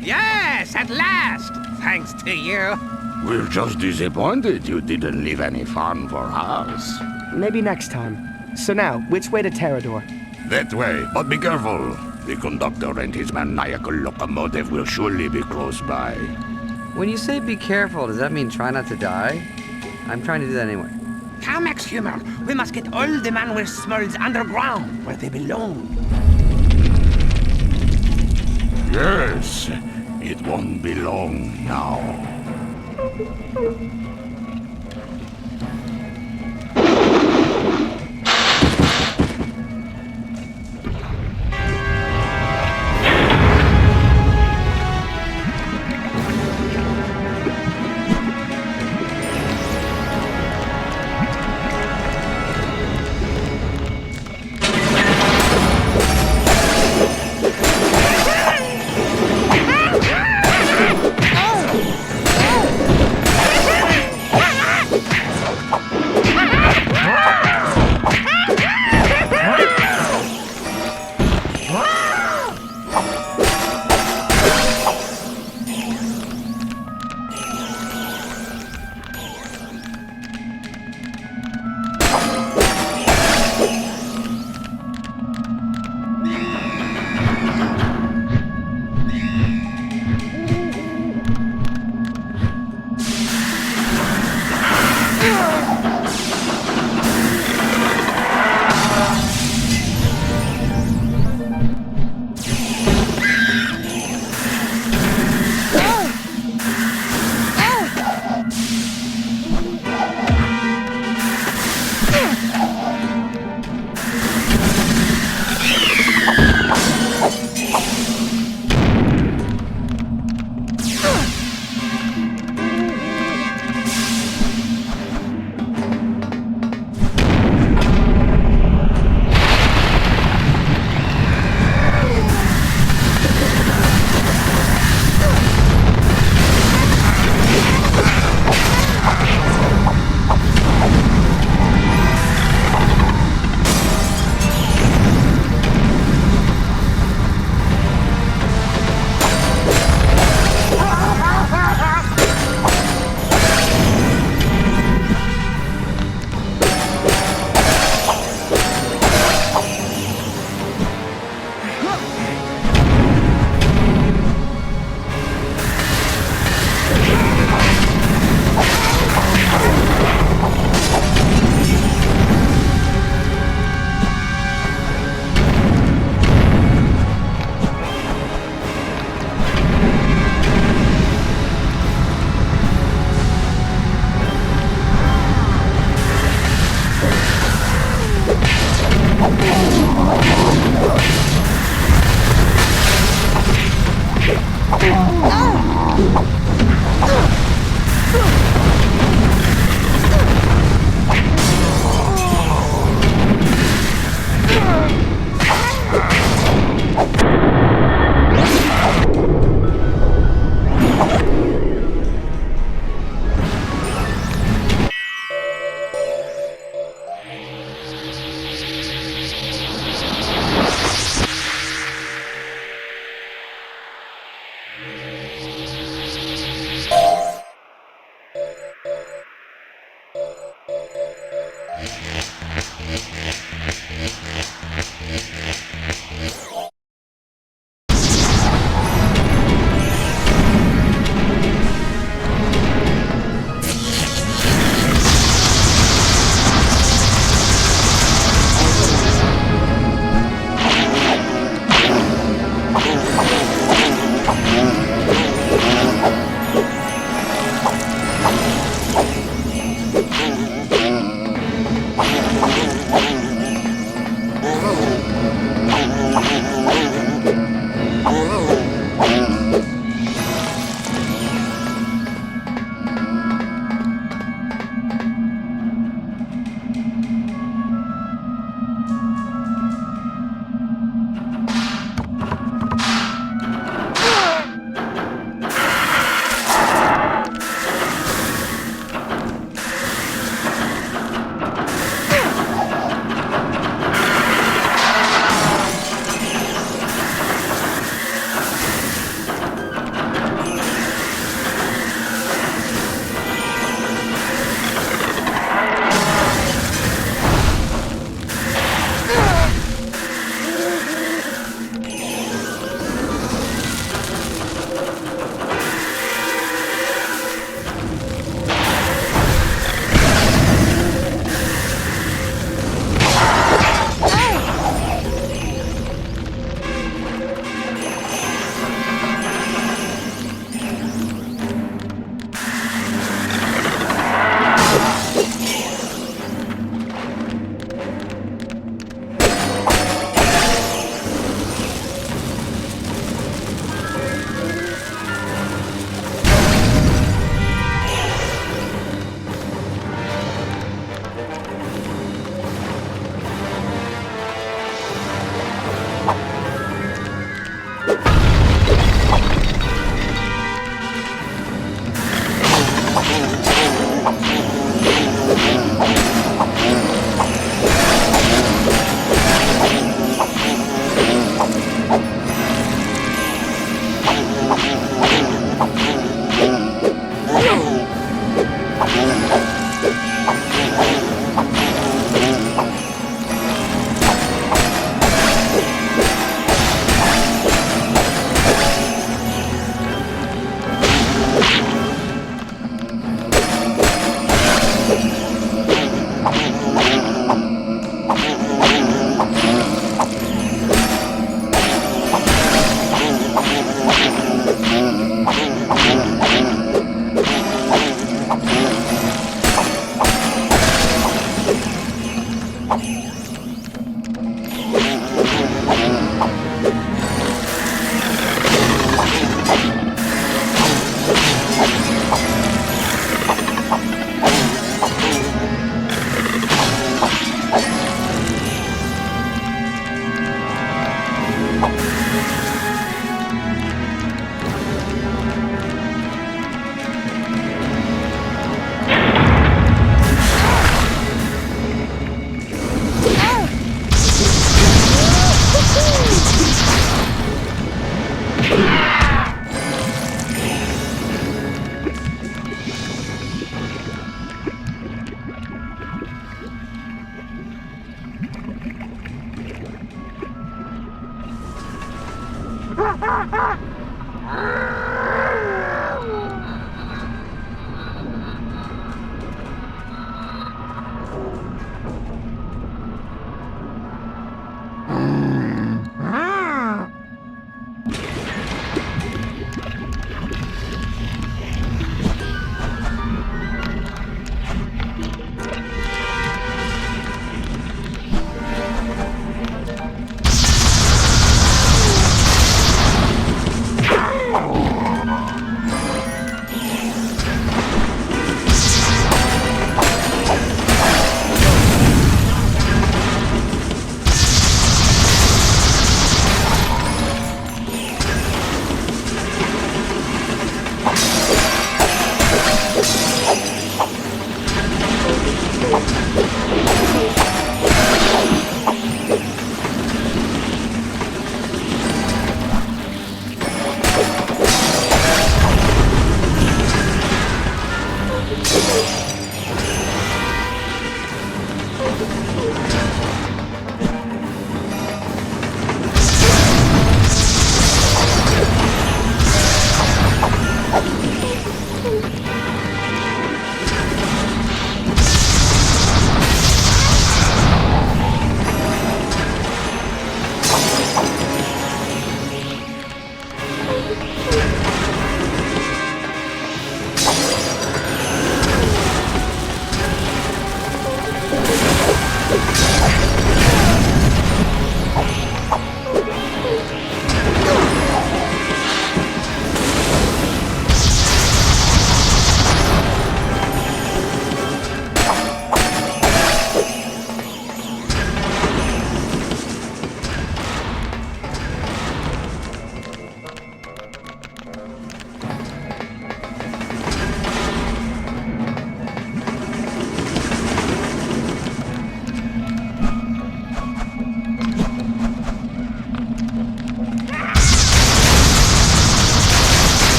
Yes, at last! Thanks to you. We're just disappointed you didn't leave any fun for us. Maybe next time. So now, which way to Terrador? That way, but be careful. The conductor and his maniacal locomotive will surely be close by. When you say be careful, does that mean try not to die? I'm trying to do that anyway. Come, Ex-Humor. We must get all the Manware Smalls underground, where they belong. Yes, it won't be long now.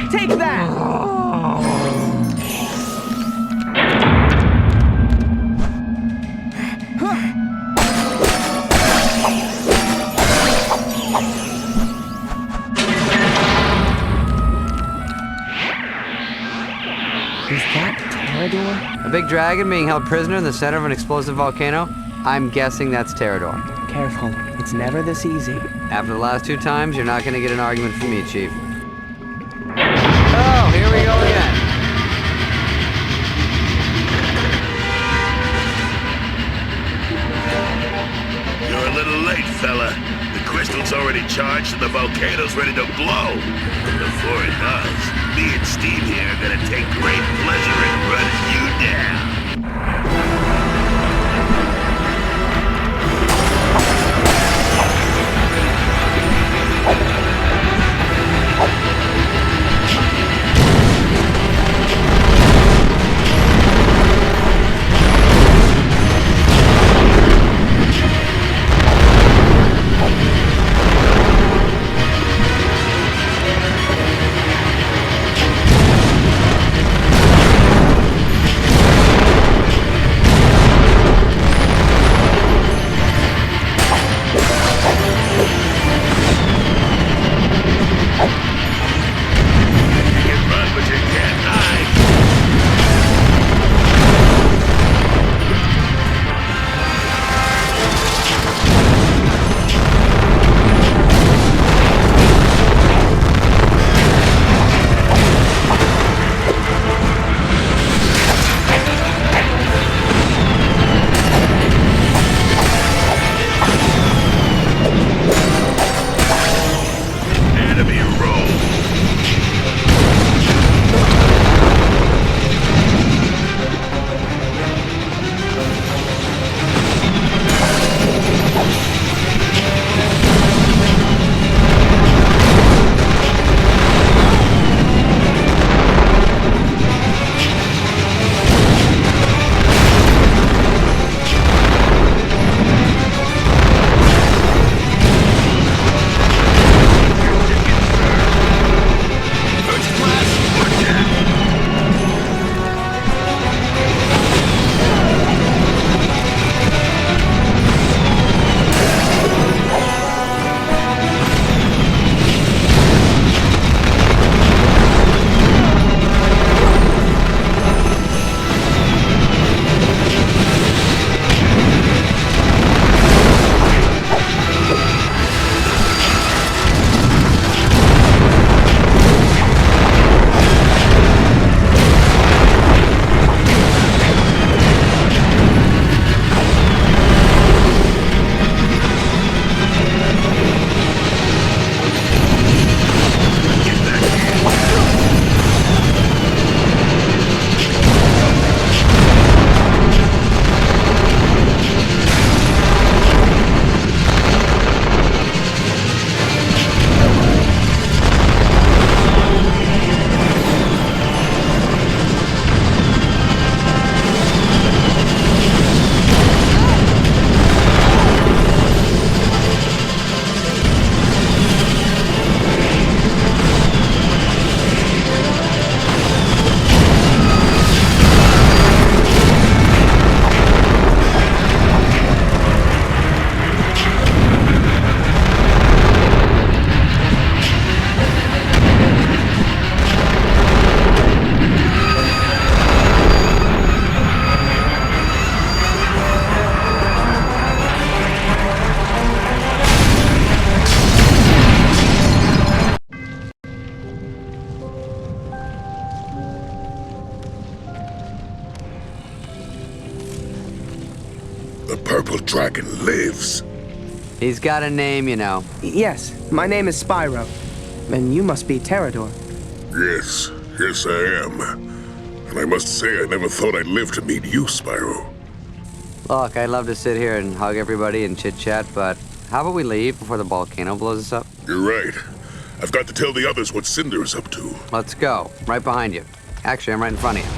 Take that! Is that Terrador? A big dragon being held prisoner in the center of an explosive volcano? I'm guessing that's Terrador. Careful, it's never this easy. After the last 2 times, you're not gonna get an argument from me, Chief. Oh, here we go again. You're a little late, fella. The crystal's already charged and the volcano's ready to blow. Before it does, me and Steve here are gonna take great pleasure in running you down. The purple dragon lives. He's got a name, you know. Yes, my name is Spyro. And you must be Terrador. Yes, yes I am. And I must say I never thought I'd live to meet you, Spyro. Look, I'd love to sit here and hug everybody and chit-chat, but how about we leave before the volcano blows us up? You're right. I've got to tell the others what Cynder is up to. Let's go. Right behind you. Actually, I'm right in front of you.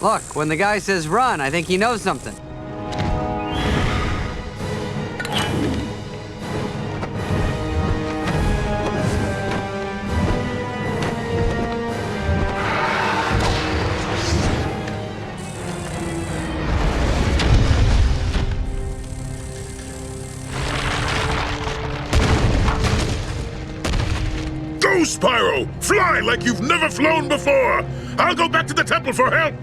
Look, when the guy says run, I think he knows something. Go, Spyro! Fly like you've never flown before! I'll go back to the temple for help!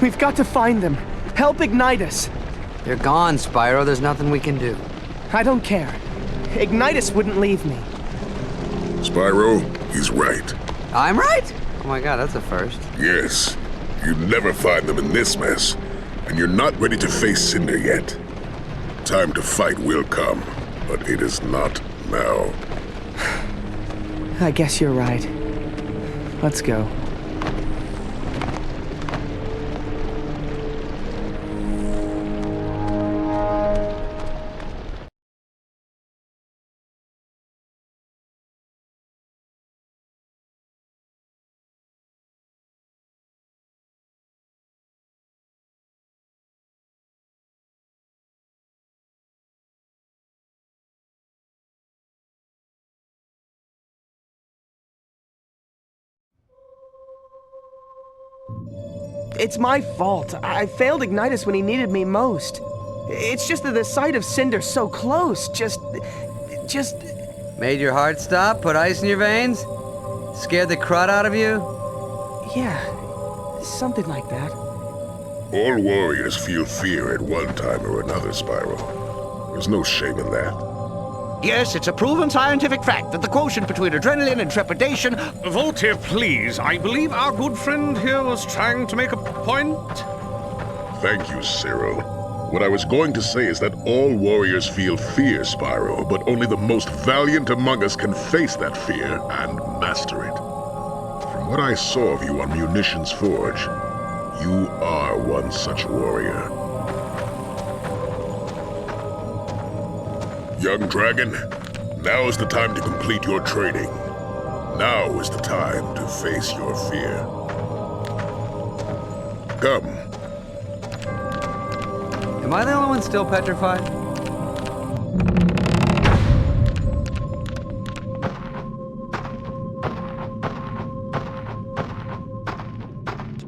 We've got to find them. Help Ignitus. They're gone, Spyro. There's nothing we can do. I don't care. Ignitus wouldn't leave me. Spyro, he's right. I'm right? Oh my god, that's a first. Yes. You'd never find them in this mess. And you're not ready to face Cynder yet. Time to fight will come, but it is not now. I guess you're right. Let's go. It's my fault. I failed Ignitus when he needed me most. It's just that the sight of Cynder so close just... Made your heart stop? Put ice in your veins? Scared the crud out of you? Yeah, something like that. All warriors feel fear at one time or another, Spyro. There's no shame in that. Yes, it's a proven scientific fact that the quotient between adrenaline and trepidation... Voltaire, please. I believe our good friend here was trying to make a point. Thank you, Cyril. What I was going to say is that all warriors feel fear, Spyro, but only the most valiant among us can face that fear and master it. From what I saw of you on Munitions Forge, you are one such warrior. Young Dragon, now is the time to complete your training. Now is the time to face your fear. Come. Am I the only one still petrified?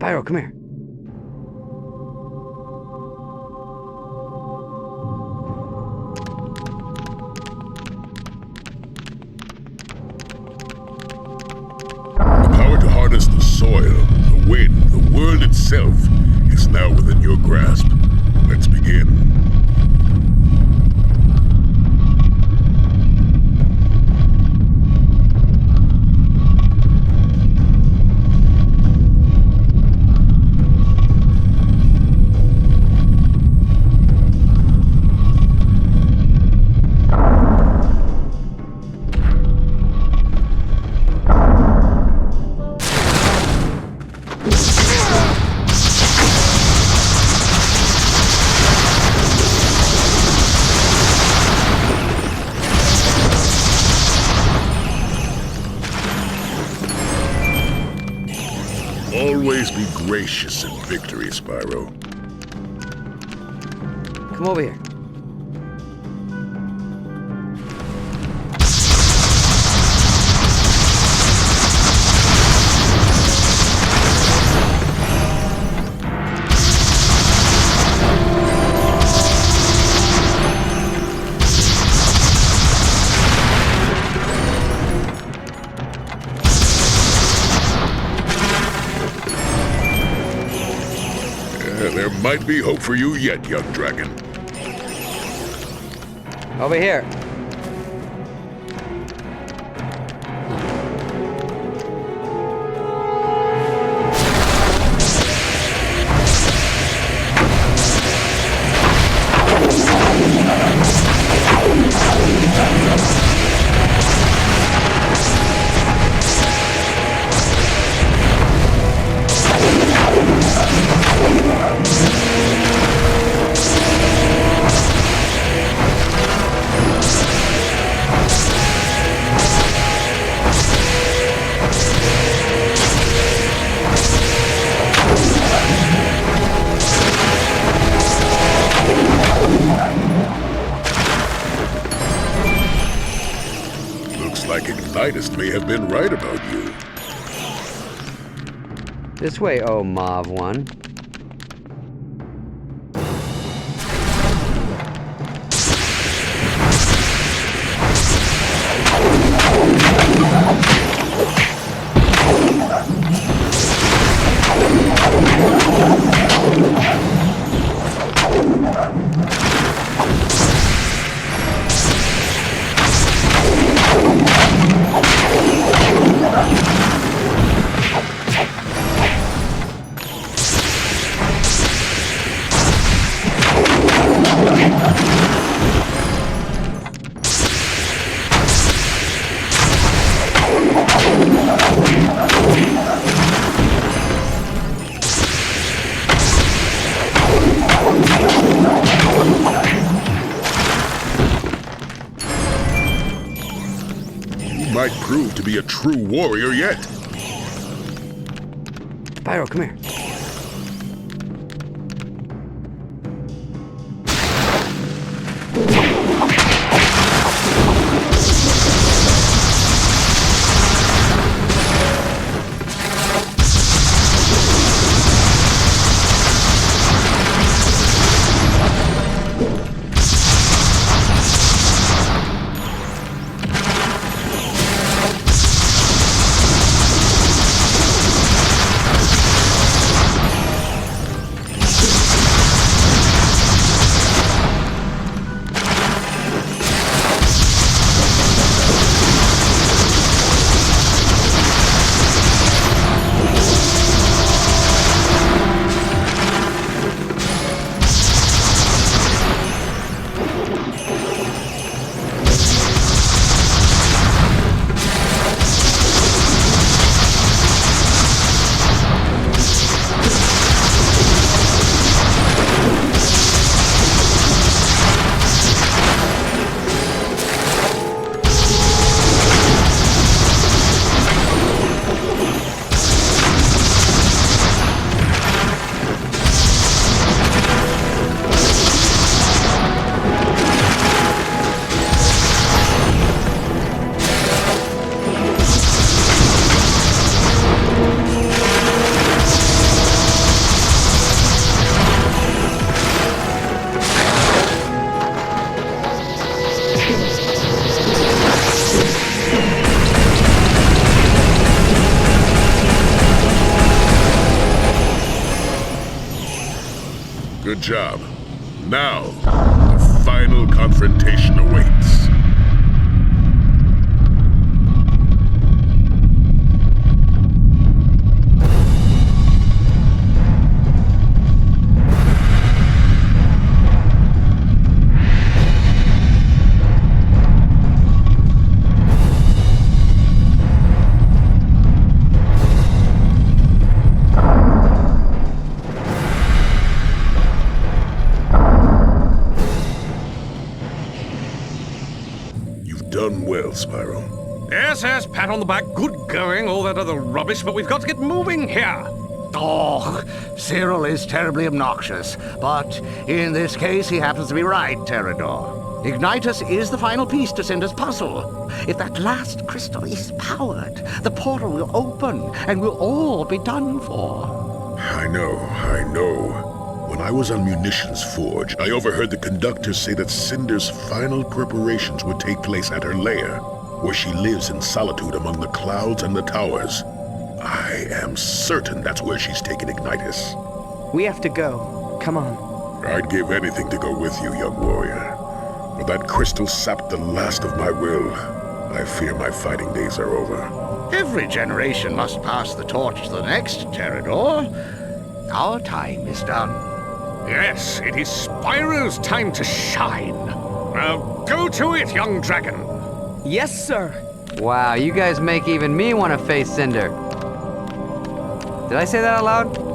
Spyro, come here. The power to harness the soil, the wind, the world itself is now within your grasp. Let's begin. Always be gracious in victory, Spyro. Come over here. There might be hope for you yet, young dragon. Over here. Ignitus may have been right about you. This way, oh Mauve one. Might prove to be a true warrior yet. Spyro, come here. Good job. Now, the final confrontation awaits. Done well, Spyro. Yes, yes, pat on the back, good going, all that other rubbish, but we've got to get moving here. Oh, Cyril is terribly obnoxious, but in this case he happens to be right, Pterodor. Ignitus is the final piece to Cynder's puzzle. If that last crystal is powered, the portal will open and we'll all be done for. I know. When I was on Munitions Forge, I overheard the conductor say that Cynder's final preparations would take place at her lair, where she lives in solitude among the clouds and the towers. I am certain that's where she's taken Ignitus. We have to go. Come on. I'd give anything to go with you, young warrior. But that crystal sapped the last of my will. I fear my fighting days are over. Every generation must pass the torch to the next, Pterodor. Our time is done. Yes, it is Spyro's time to shine. Now, go to it, young dragon. Yes, sir. Wow, you guys make even me want to face Cynder. Did I say that out loud?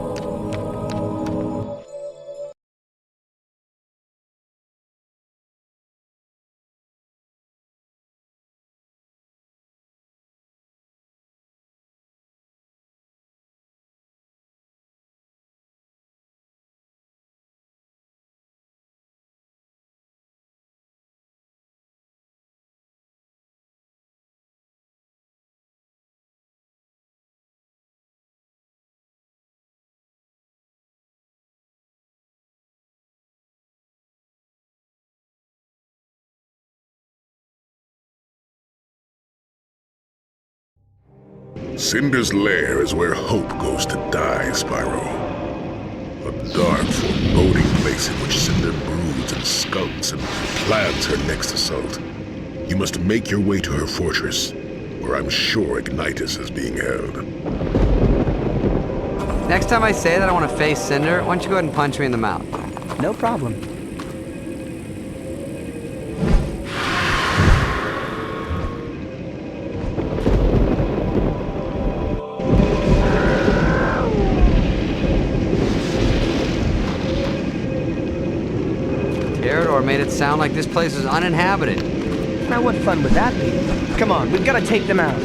Cynder's lair is where hope goes to die, Spyro. A dark, foreboding place in which Cynder broods and skulks and plans her next assault. You must make your way to her fortress, where I'm sure Ignitus is being held. Next time I say that I want to face Cynder, why don't you go ahead and punch me in the mouth? No problem. Made it sound like this place is uninhabited. Now what fun would that be? Come on, we've got to take them out.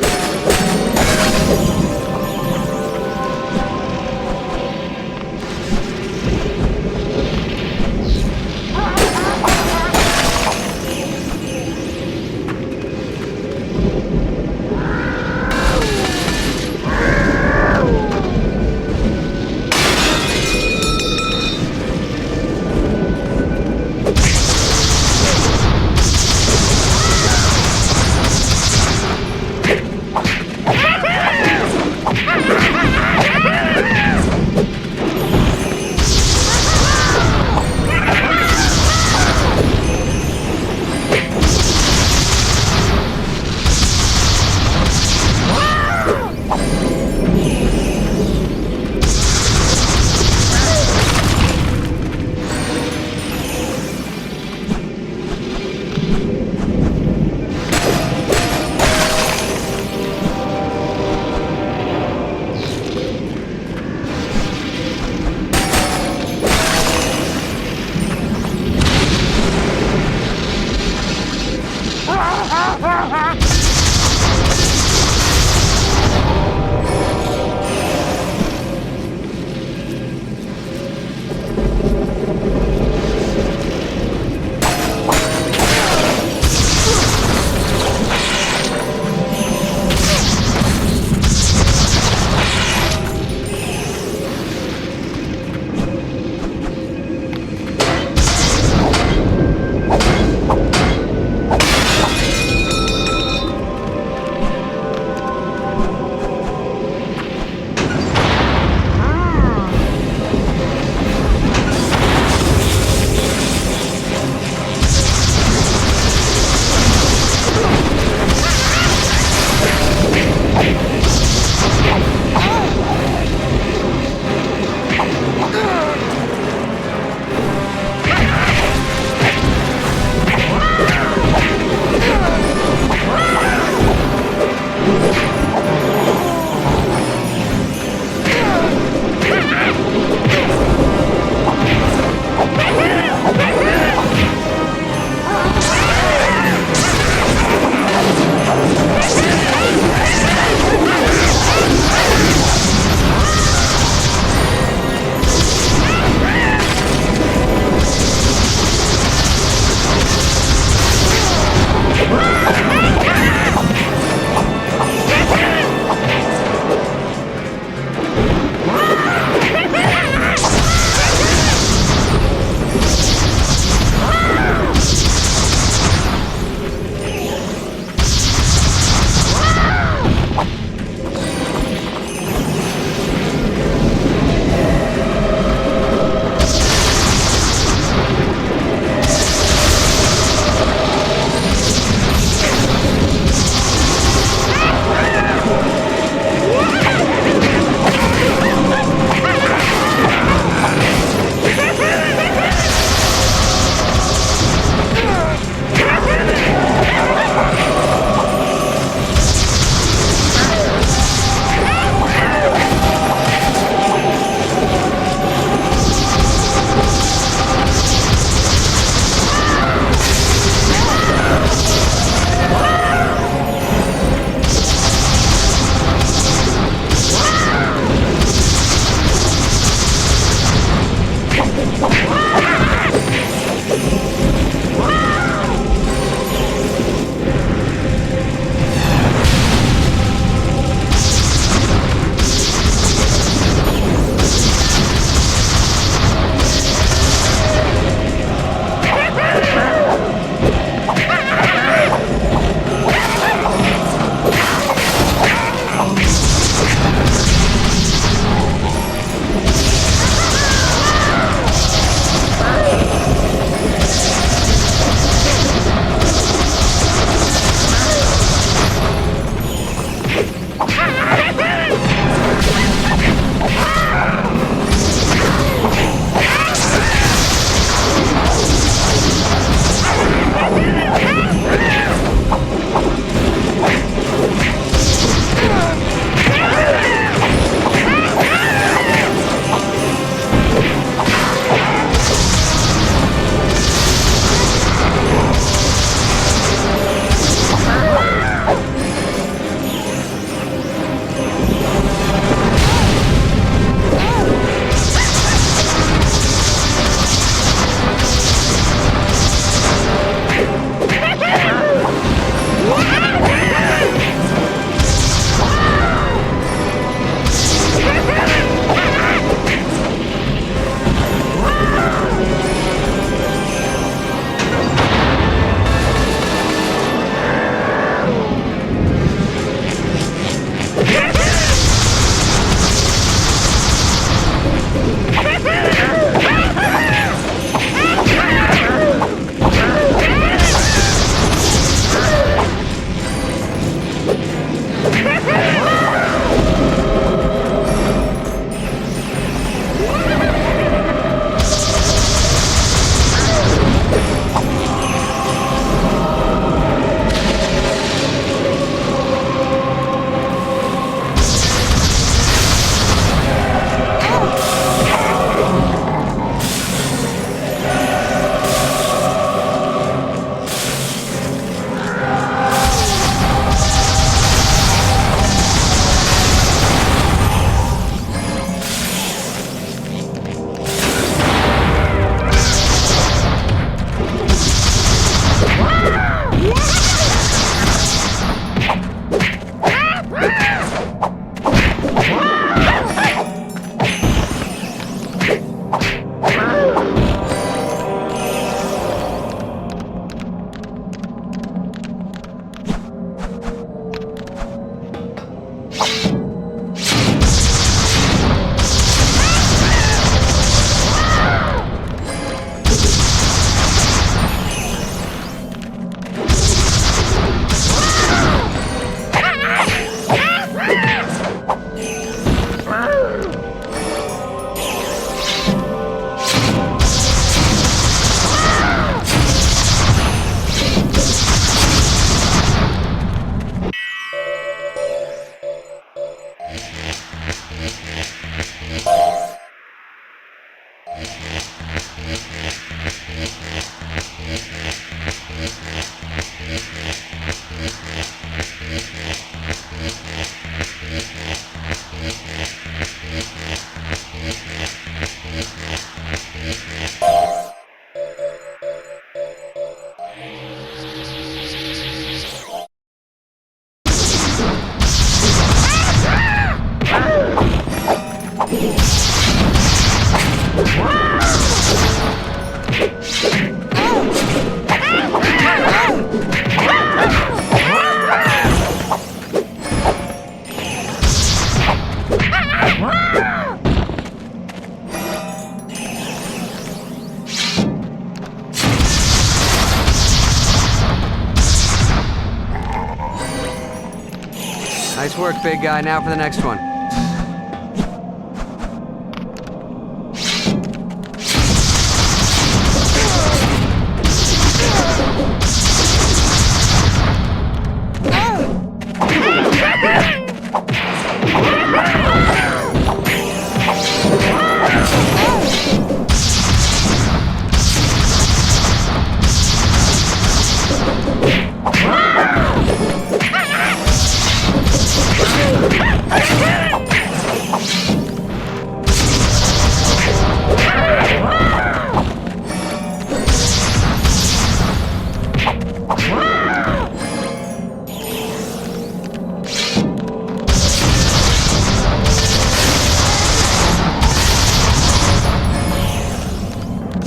Nice work, big guy. Now for the next one.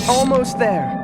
Almost there.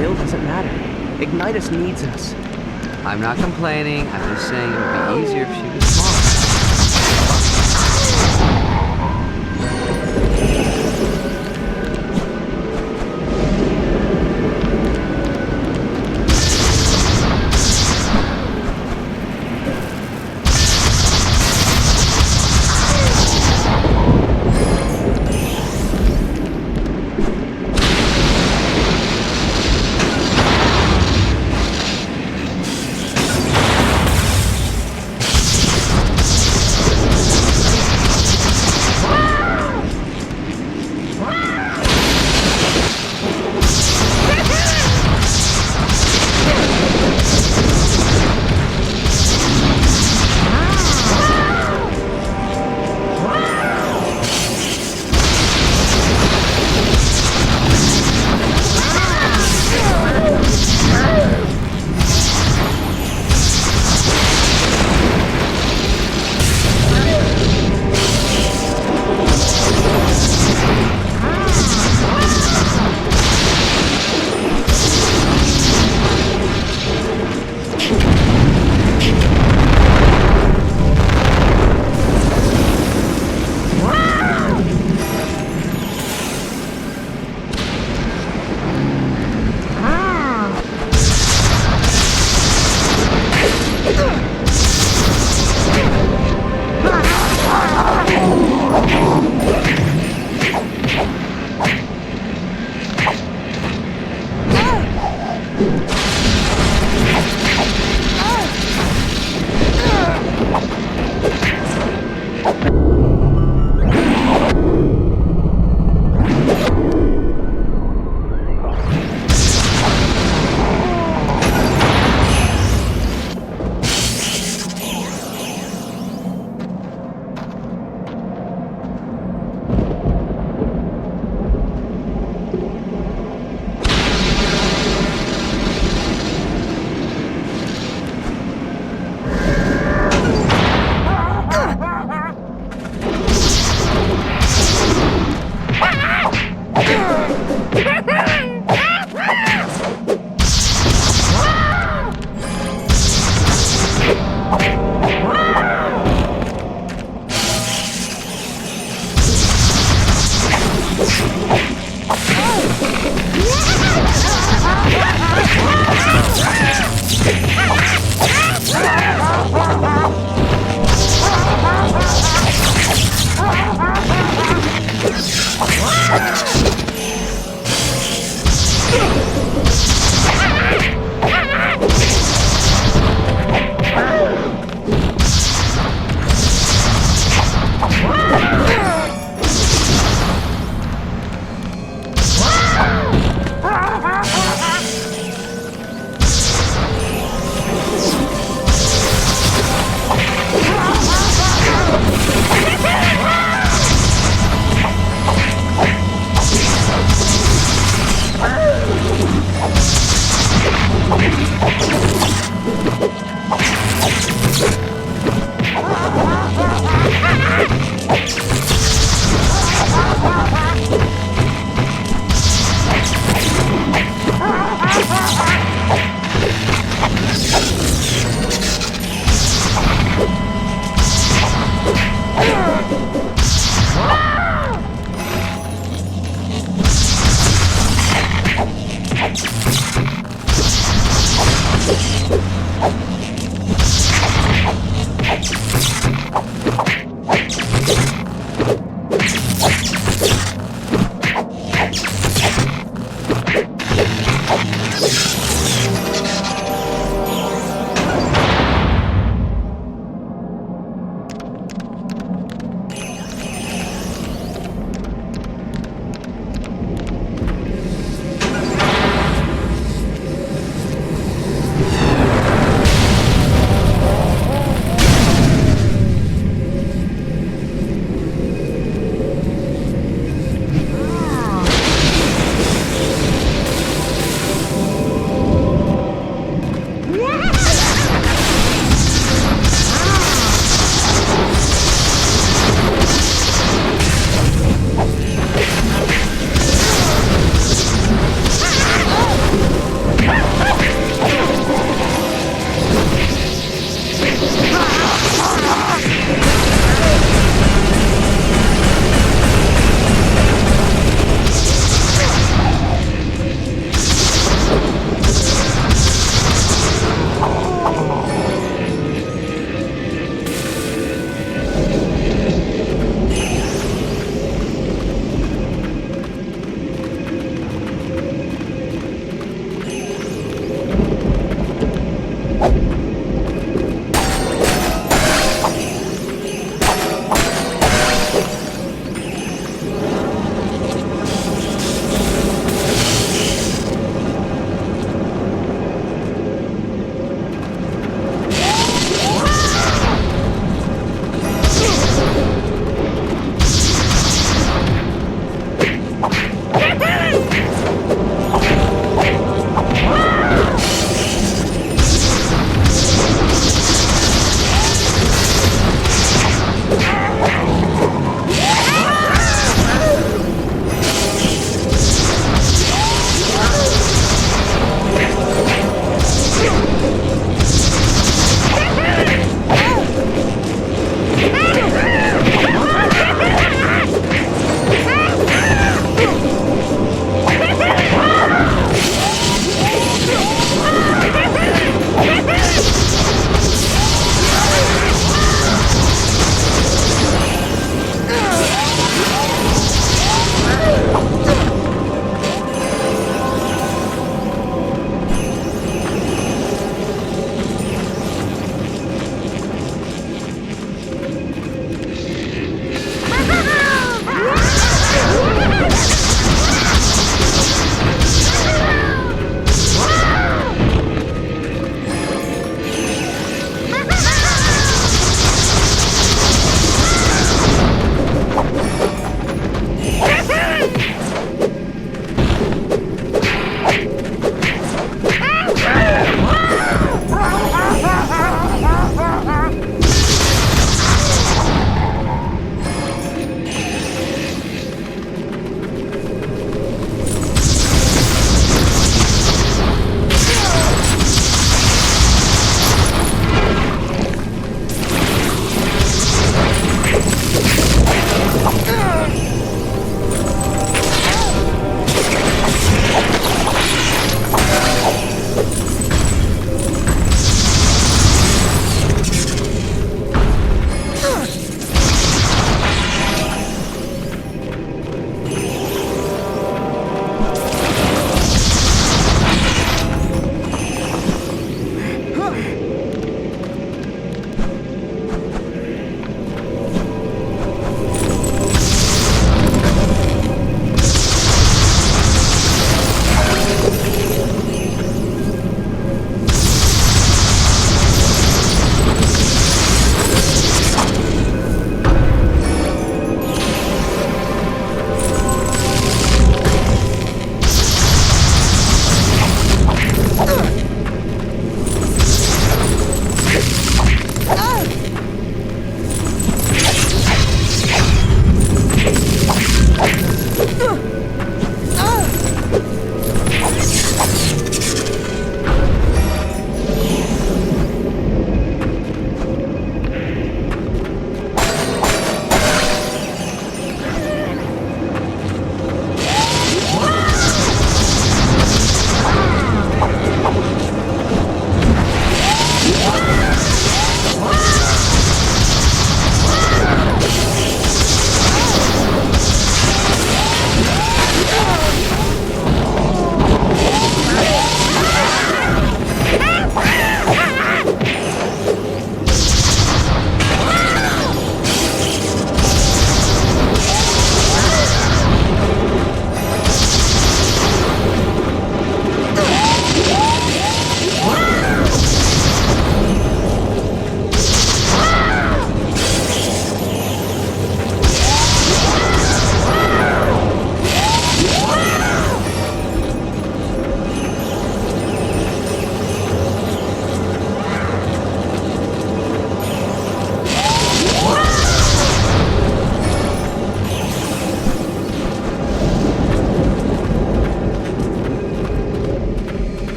still doesn't matter. Ignitus needs us. I'm not complaining. I'm just saying it would be easier if she was smaller.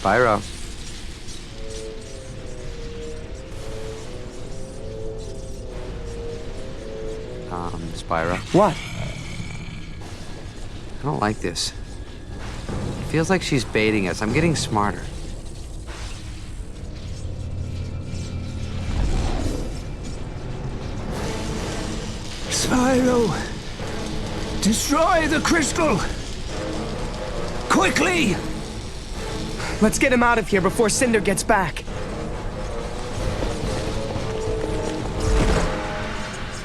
Spyro. Spyro. What? I don't like this. It feels like she's baiting us. I'm getting smarter. Spyro! Destroy the crystal! Quickly! Let's get him out of here before Cynder gets back.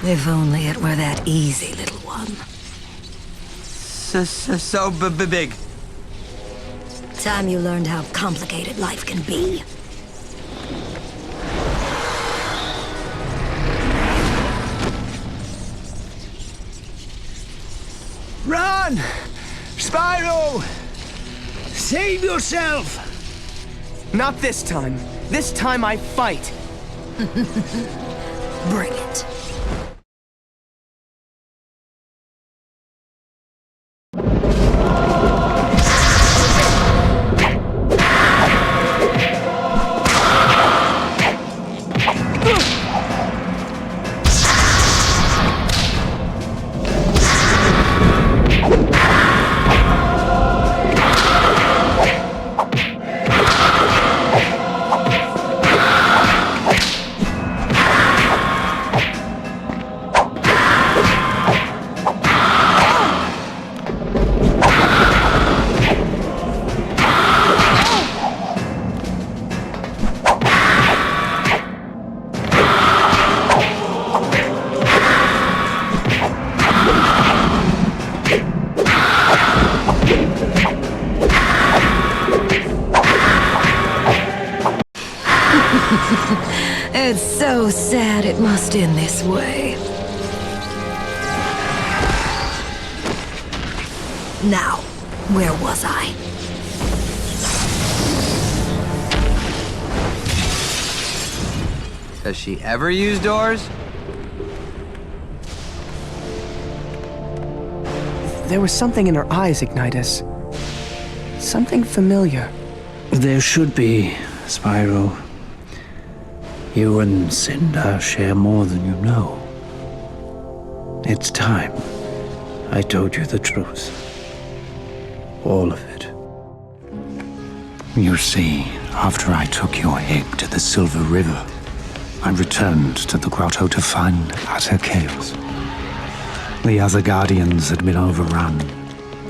If only it were that easy, little one. So big. Time you learned how complicated life can be. Run! Spyro! Save yourself! Not this time. This time I fight. Bring it. It's so sad it must end this way. Now, where was I? Does she ever use doors? There was something in her eyes, Ignitus. Something familiar. There should be, Spyro. You and Cynder share more than you know. It's time I told you the truth. All of it. You see, after I took your egg to the Silver River, I returned to the grotto to find utter chaos. The other Guardians had been overrun,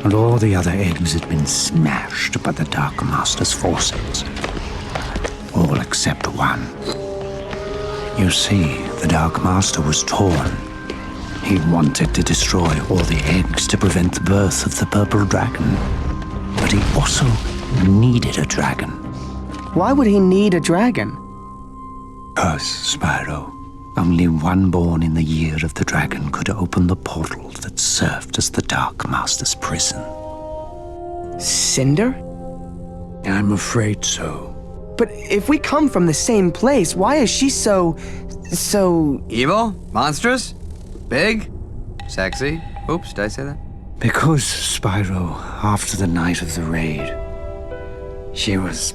and all the other eggs had been smashed by the Dark Master's forces. All except one. You see, the Dark Master was torn. He wanted to destroy all the eggs to prevent the birth of the Purple Dragon. But he also needed a dragon. Why would he need a dragon? Because, Spyro, only one born in the year of the dragon could open the portal that served as the Dark Master's prison. Cynder? I'm afraid so. But if we come from the same place, why is she so... Evil? Monstrous? Big? Sexy? Oops, did I say that? Because, Spyro, after the night of the raid, she was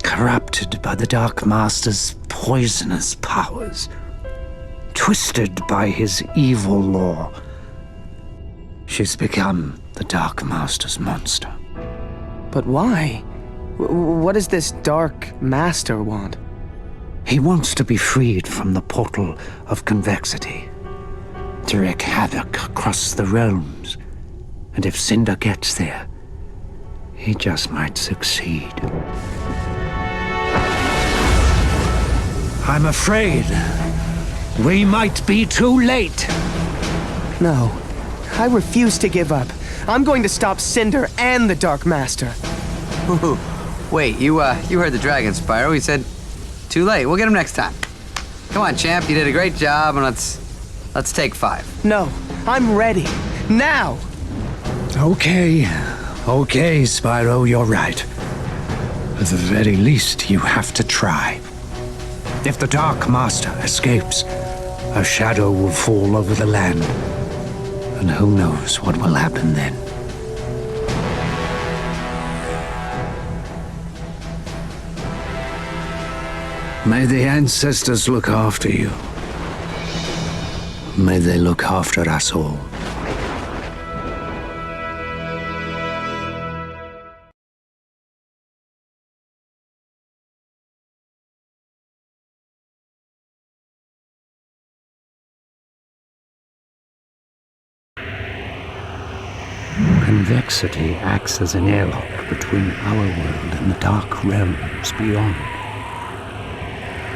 corrupted by the Dark Master's poisonous powers, twisted by his evil law. She's become the Dark Master's monster. But why? What does this Dark Master want? He wants to be freed from the portal of Convexity, to wreak havoc across the realms. And if Cynder gets there, he just might succeed. I'm afraid we might be too late. No, I refuse to give up. I'm going to stop Cynder and the Dark Master. Ooh. Wait, you heard the dragon, Spyro. He said, too late. We'll get him next time. Come on, champ. You did a great job, and let's take 5. No, I'm ready. Now! Okay, Spyro, you're right. At the very least, you have to try. If the Dark Master escapes, a shadow will fall over the land. And who knows what will happen then. May the ancestors look after you. May they look after us all. Convexity acts as an airlock between our world and the dark realms beyond.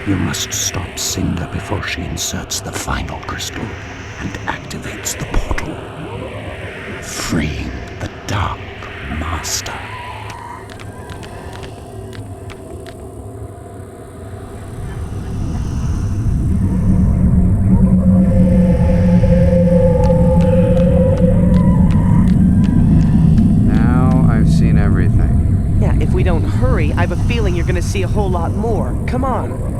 You must stop Cynder before she inserts the final crystal and activates the portal, freeing the Dark Master. Yeah, if we don't hurry, I have a feeling you're gonna see a whole lot more. Come on.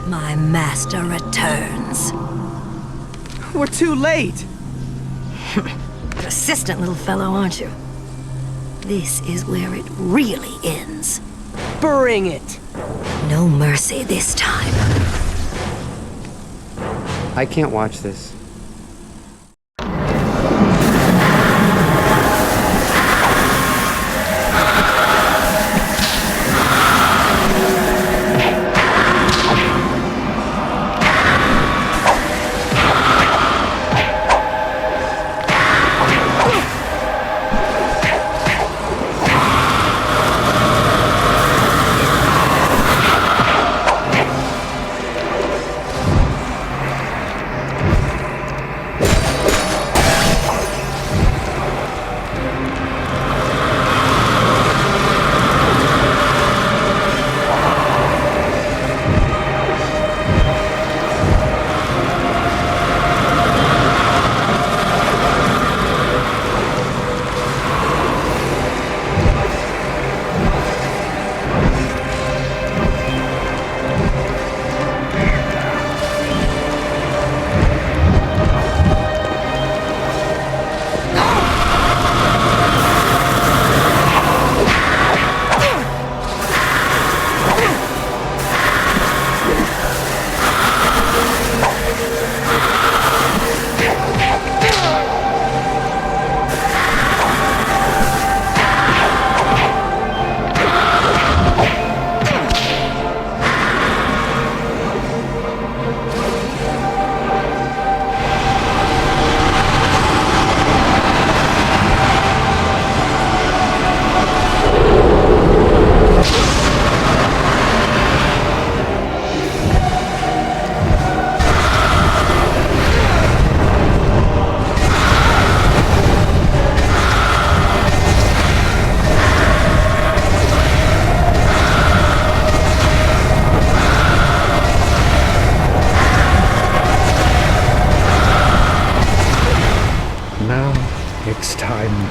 My master returns. We're too late! Persistent little fellow, aren't you? This is where it really ends. Bring it! No mercy this time. I can't watch this.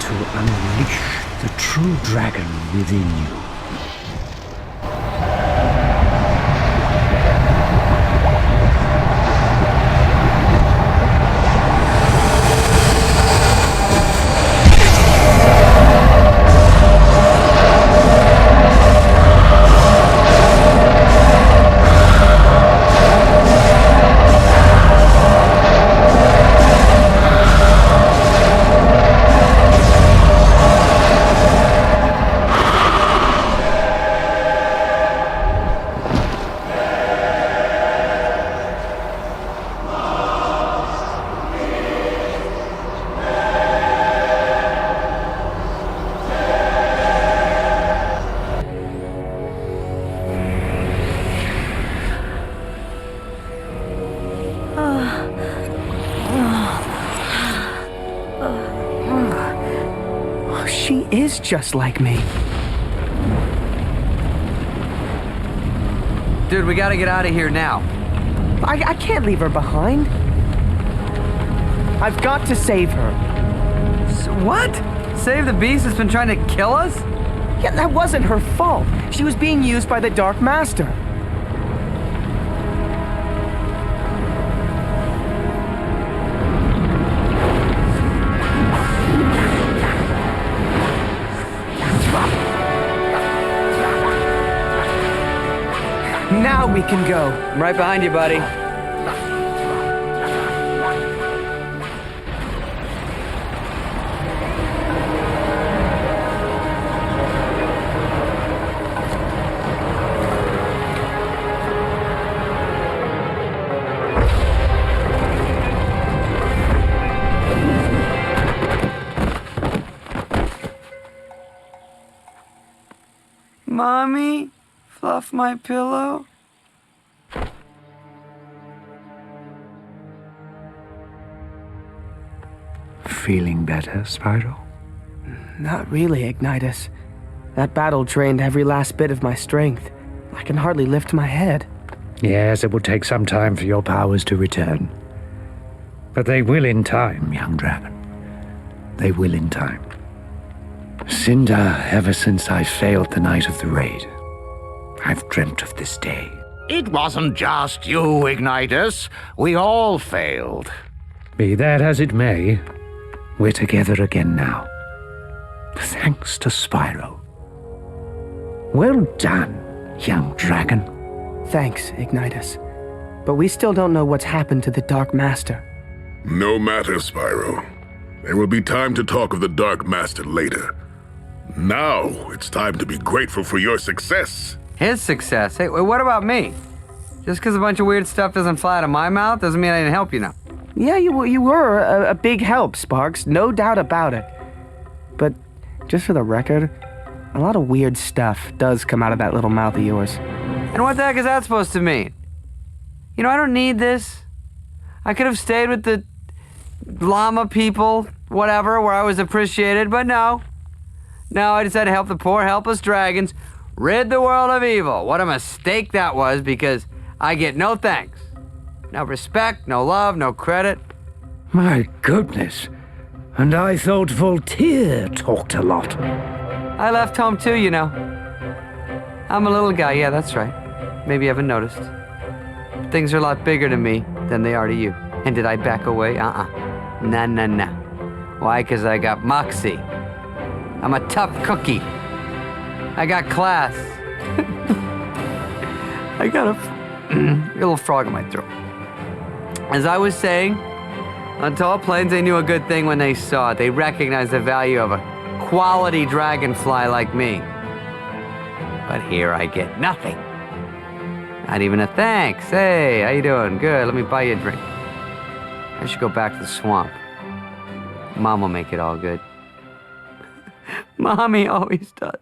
to unleash the true dragon within you. She is just like me. Dude, we gotta get out of here now. I can't leave her behind. I've got to save her. What? Save the beast that's been trying to kill us? Yeah, that wasn't her fault. She was being used by the Dark Master. Now we can go. I'm right behind you, buddy. Mommy, fluff my pillow. Feeling better, Spyro? Not really, Ignitus. That battle drained every last bit of my strength. I can hardly lift my head. Yes, it will take some time for your powers to return. But they will in time, young dragon. They will in time. Cynder, ever since I failed the night of the raid, I've dreamt of this day. It wasn't just you, Ignitus. We all failed. Be that as it may, we're together again now. Thanks to Spyro. Well done, young dragon. Thanks, Ignitus. But we still don't know what's happened to the Dark Master. No matter, Spyro. There will be time to talk of the Dark Master later. Now, it's time to be grateful for your success. His success? Hey, what about me? Just because a bunch of weird stuff doesn't fly out of my mouth doesn't mean I didn't help you now. Yeah, you were a big help, Sparks. No doubt about it. But, just for the record, a lot of weird stuff does come out of that little mouth of yours. And what the heck is that supposed to mean? You know, I don't need this. I could have stayed with the llama people, whatever, where I was appreciated, but no. No, I decided to help the poor, helpless dragons rid the world of evil. What a mistake that was, because I get no thanks. No respect, no love, no credit. My goodness. And I thought Voltaire talked a lot. I left home too, you know. I'm a little guy, yeah, that's right. Maybe you haven't noticed. Things are a lot bigger to me than they are to you. And did I back away? Nah. Why? 'Cause I got moxie. I'm a tough cookie. I got class. I got a little frog in my throat. As I was saying, on tall plains, they knew a good thing when they saw it. They recognized the value of a quality dragonfly like me. But here I get nothing. Not even a thanks. Hey, how you doing? Good, let me buy you a drink. I should go back to the swamp. Mom will make it all good. Mommy always does.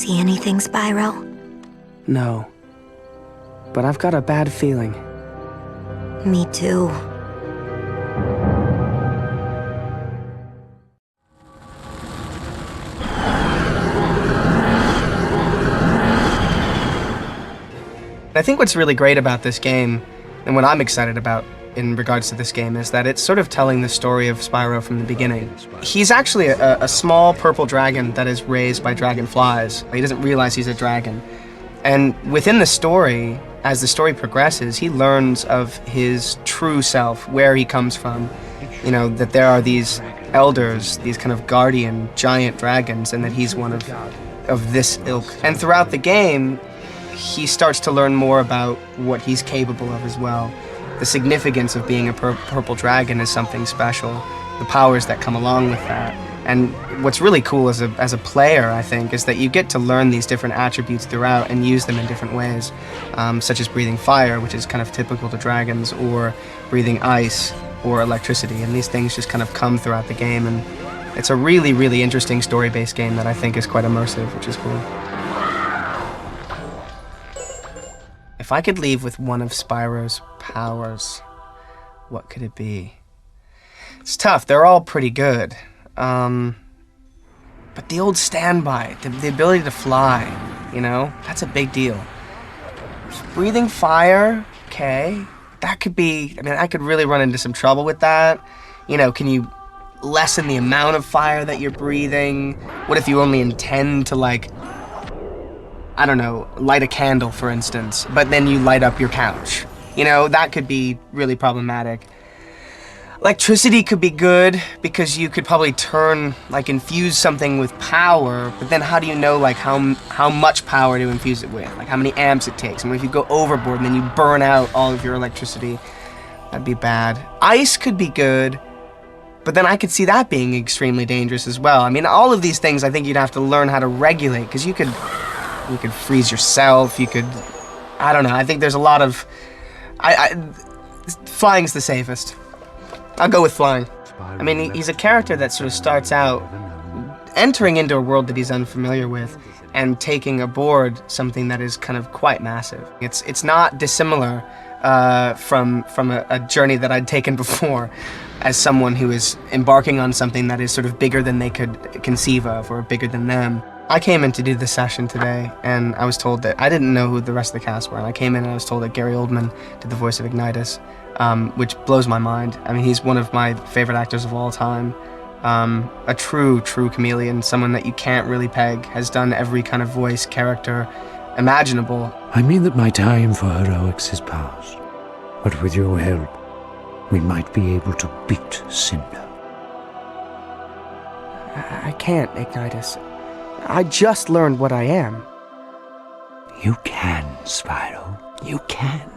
See anything, Spyro? No. But I've got a bad feeling. Me too. I think what's really great about this game, and what I'm excited about in regards to this game, is that it's sort of telling the story of Spyro from the beginning. He's actually a small purple dragon that is raised by dragonflies. He doesn't realize he's a dragon. And within the story, as the story progresses, he learns of his true self, where he comes from. You know, that there are these elders, these kind of guardian giant dragons, and that he's one of this ilk. And throughout the game, he starts to learn more about what he's capable of as well. The significance of being a purple dragon is something special, the powers that come along with that. And what's really cool as a player, I think, is that you get to learn these different attributes throughout and use them in different ways, such as breathing fire, which is kind of typical to dragons, or breathing ice, or electricity, and these things just kind of come throughout the game, and it's a really, really interesting story-based game that I think is quite immersive, which is cool. If I could leave with one of Spyro's powers, what could it be? It's tough, they're all pretty good. But the old standby, the ability to fly, you know, that's a big deal. Breathing fire, okay, that could be, I mean, I could really run into some trouble with that. You know, can you lessen the amount of fire that you're breathing? What if you only intend to, like, I don't know, light a candle, for instance, but then you light up your couch? You know, that could be really problematic. Electricity could be good, because you could probably infuse something with power, but then how do you know, like, how much power to infuse it with? Like, how many amps it takes? And if you go overboard and then you burn out all of your electricity, that'd be bad. Ice could be good, but then I could see that being extremely dangerous as well. I mean, all of these things I think you'd have to learn how to regulate, because you could freeze yourself, you could, I don't know, I think there's a lot of, flying's the safest. I'll go with flying. I mean, he's a character that sort of starts out entering into a world that he's unfamiliar with and taking aboard something that is kind of quite massive. It's not dissimilar from a journey that I'd taken before as someone who is embarking on something that is sort of bigger than they could conceive of, or bigger than them. I came in to do this session today, and I was told that I didn't know who the rest of the cast were, and I came in and I was told that Gary Oldman did the voice of Ignitus, which blows my mind. I mean, he's one of my favorite actors of all time. A true chameleon, someone that you can't really peg, has done every kind of voice, character imaginable. I mean that my time for heroics is past, but with your help, we might be able to beat Cynder. I can't, Ignitus. I just learned what I am. You can, Spyro. You can.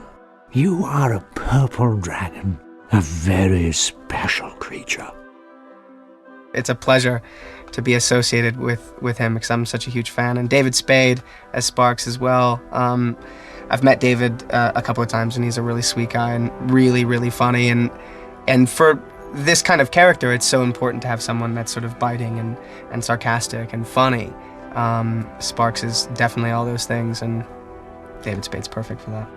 You are a purple dragon, a very special creature. It's a pleasure to be associated with him, because I'm such a huge fan. And David Spade as Sparks as well. I've met David a couple of times, and he's a really sweet guy and really, really funny. And for this kind of character, it's so important to have someone that's sort of biting and sarcastic and funny. Sparks is definitely all those things, and David Spade's perfect for that.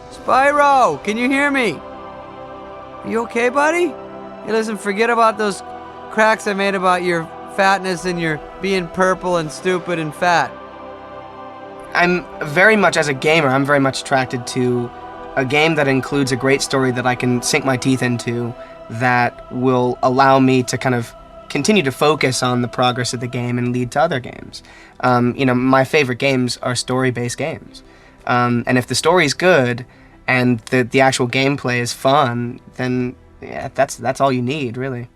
Spyro, can you hear me? Are you okay, buddy? Hey, listen, forget about those cracks I made about your fatness and your being purple and stupid and fat. I'm very much, as a gamer, I'm very much attracted to a game that includes a great story that I can sink my teeth into, that will allow me to kind of continue to focus on the progress of the game and lead to other games. You know, my favorite games are story-based games. And if the story's good and the actual gameplay is fun, then yeah, that's all you need, really.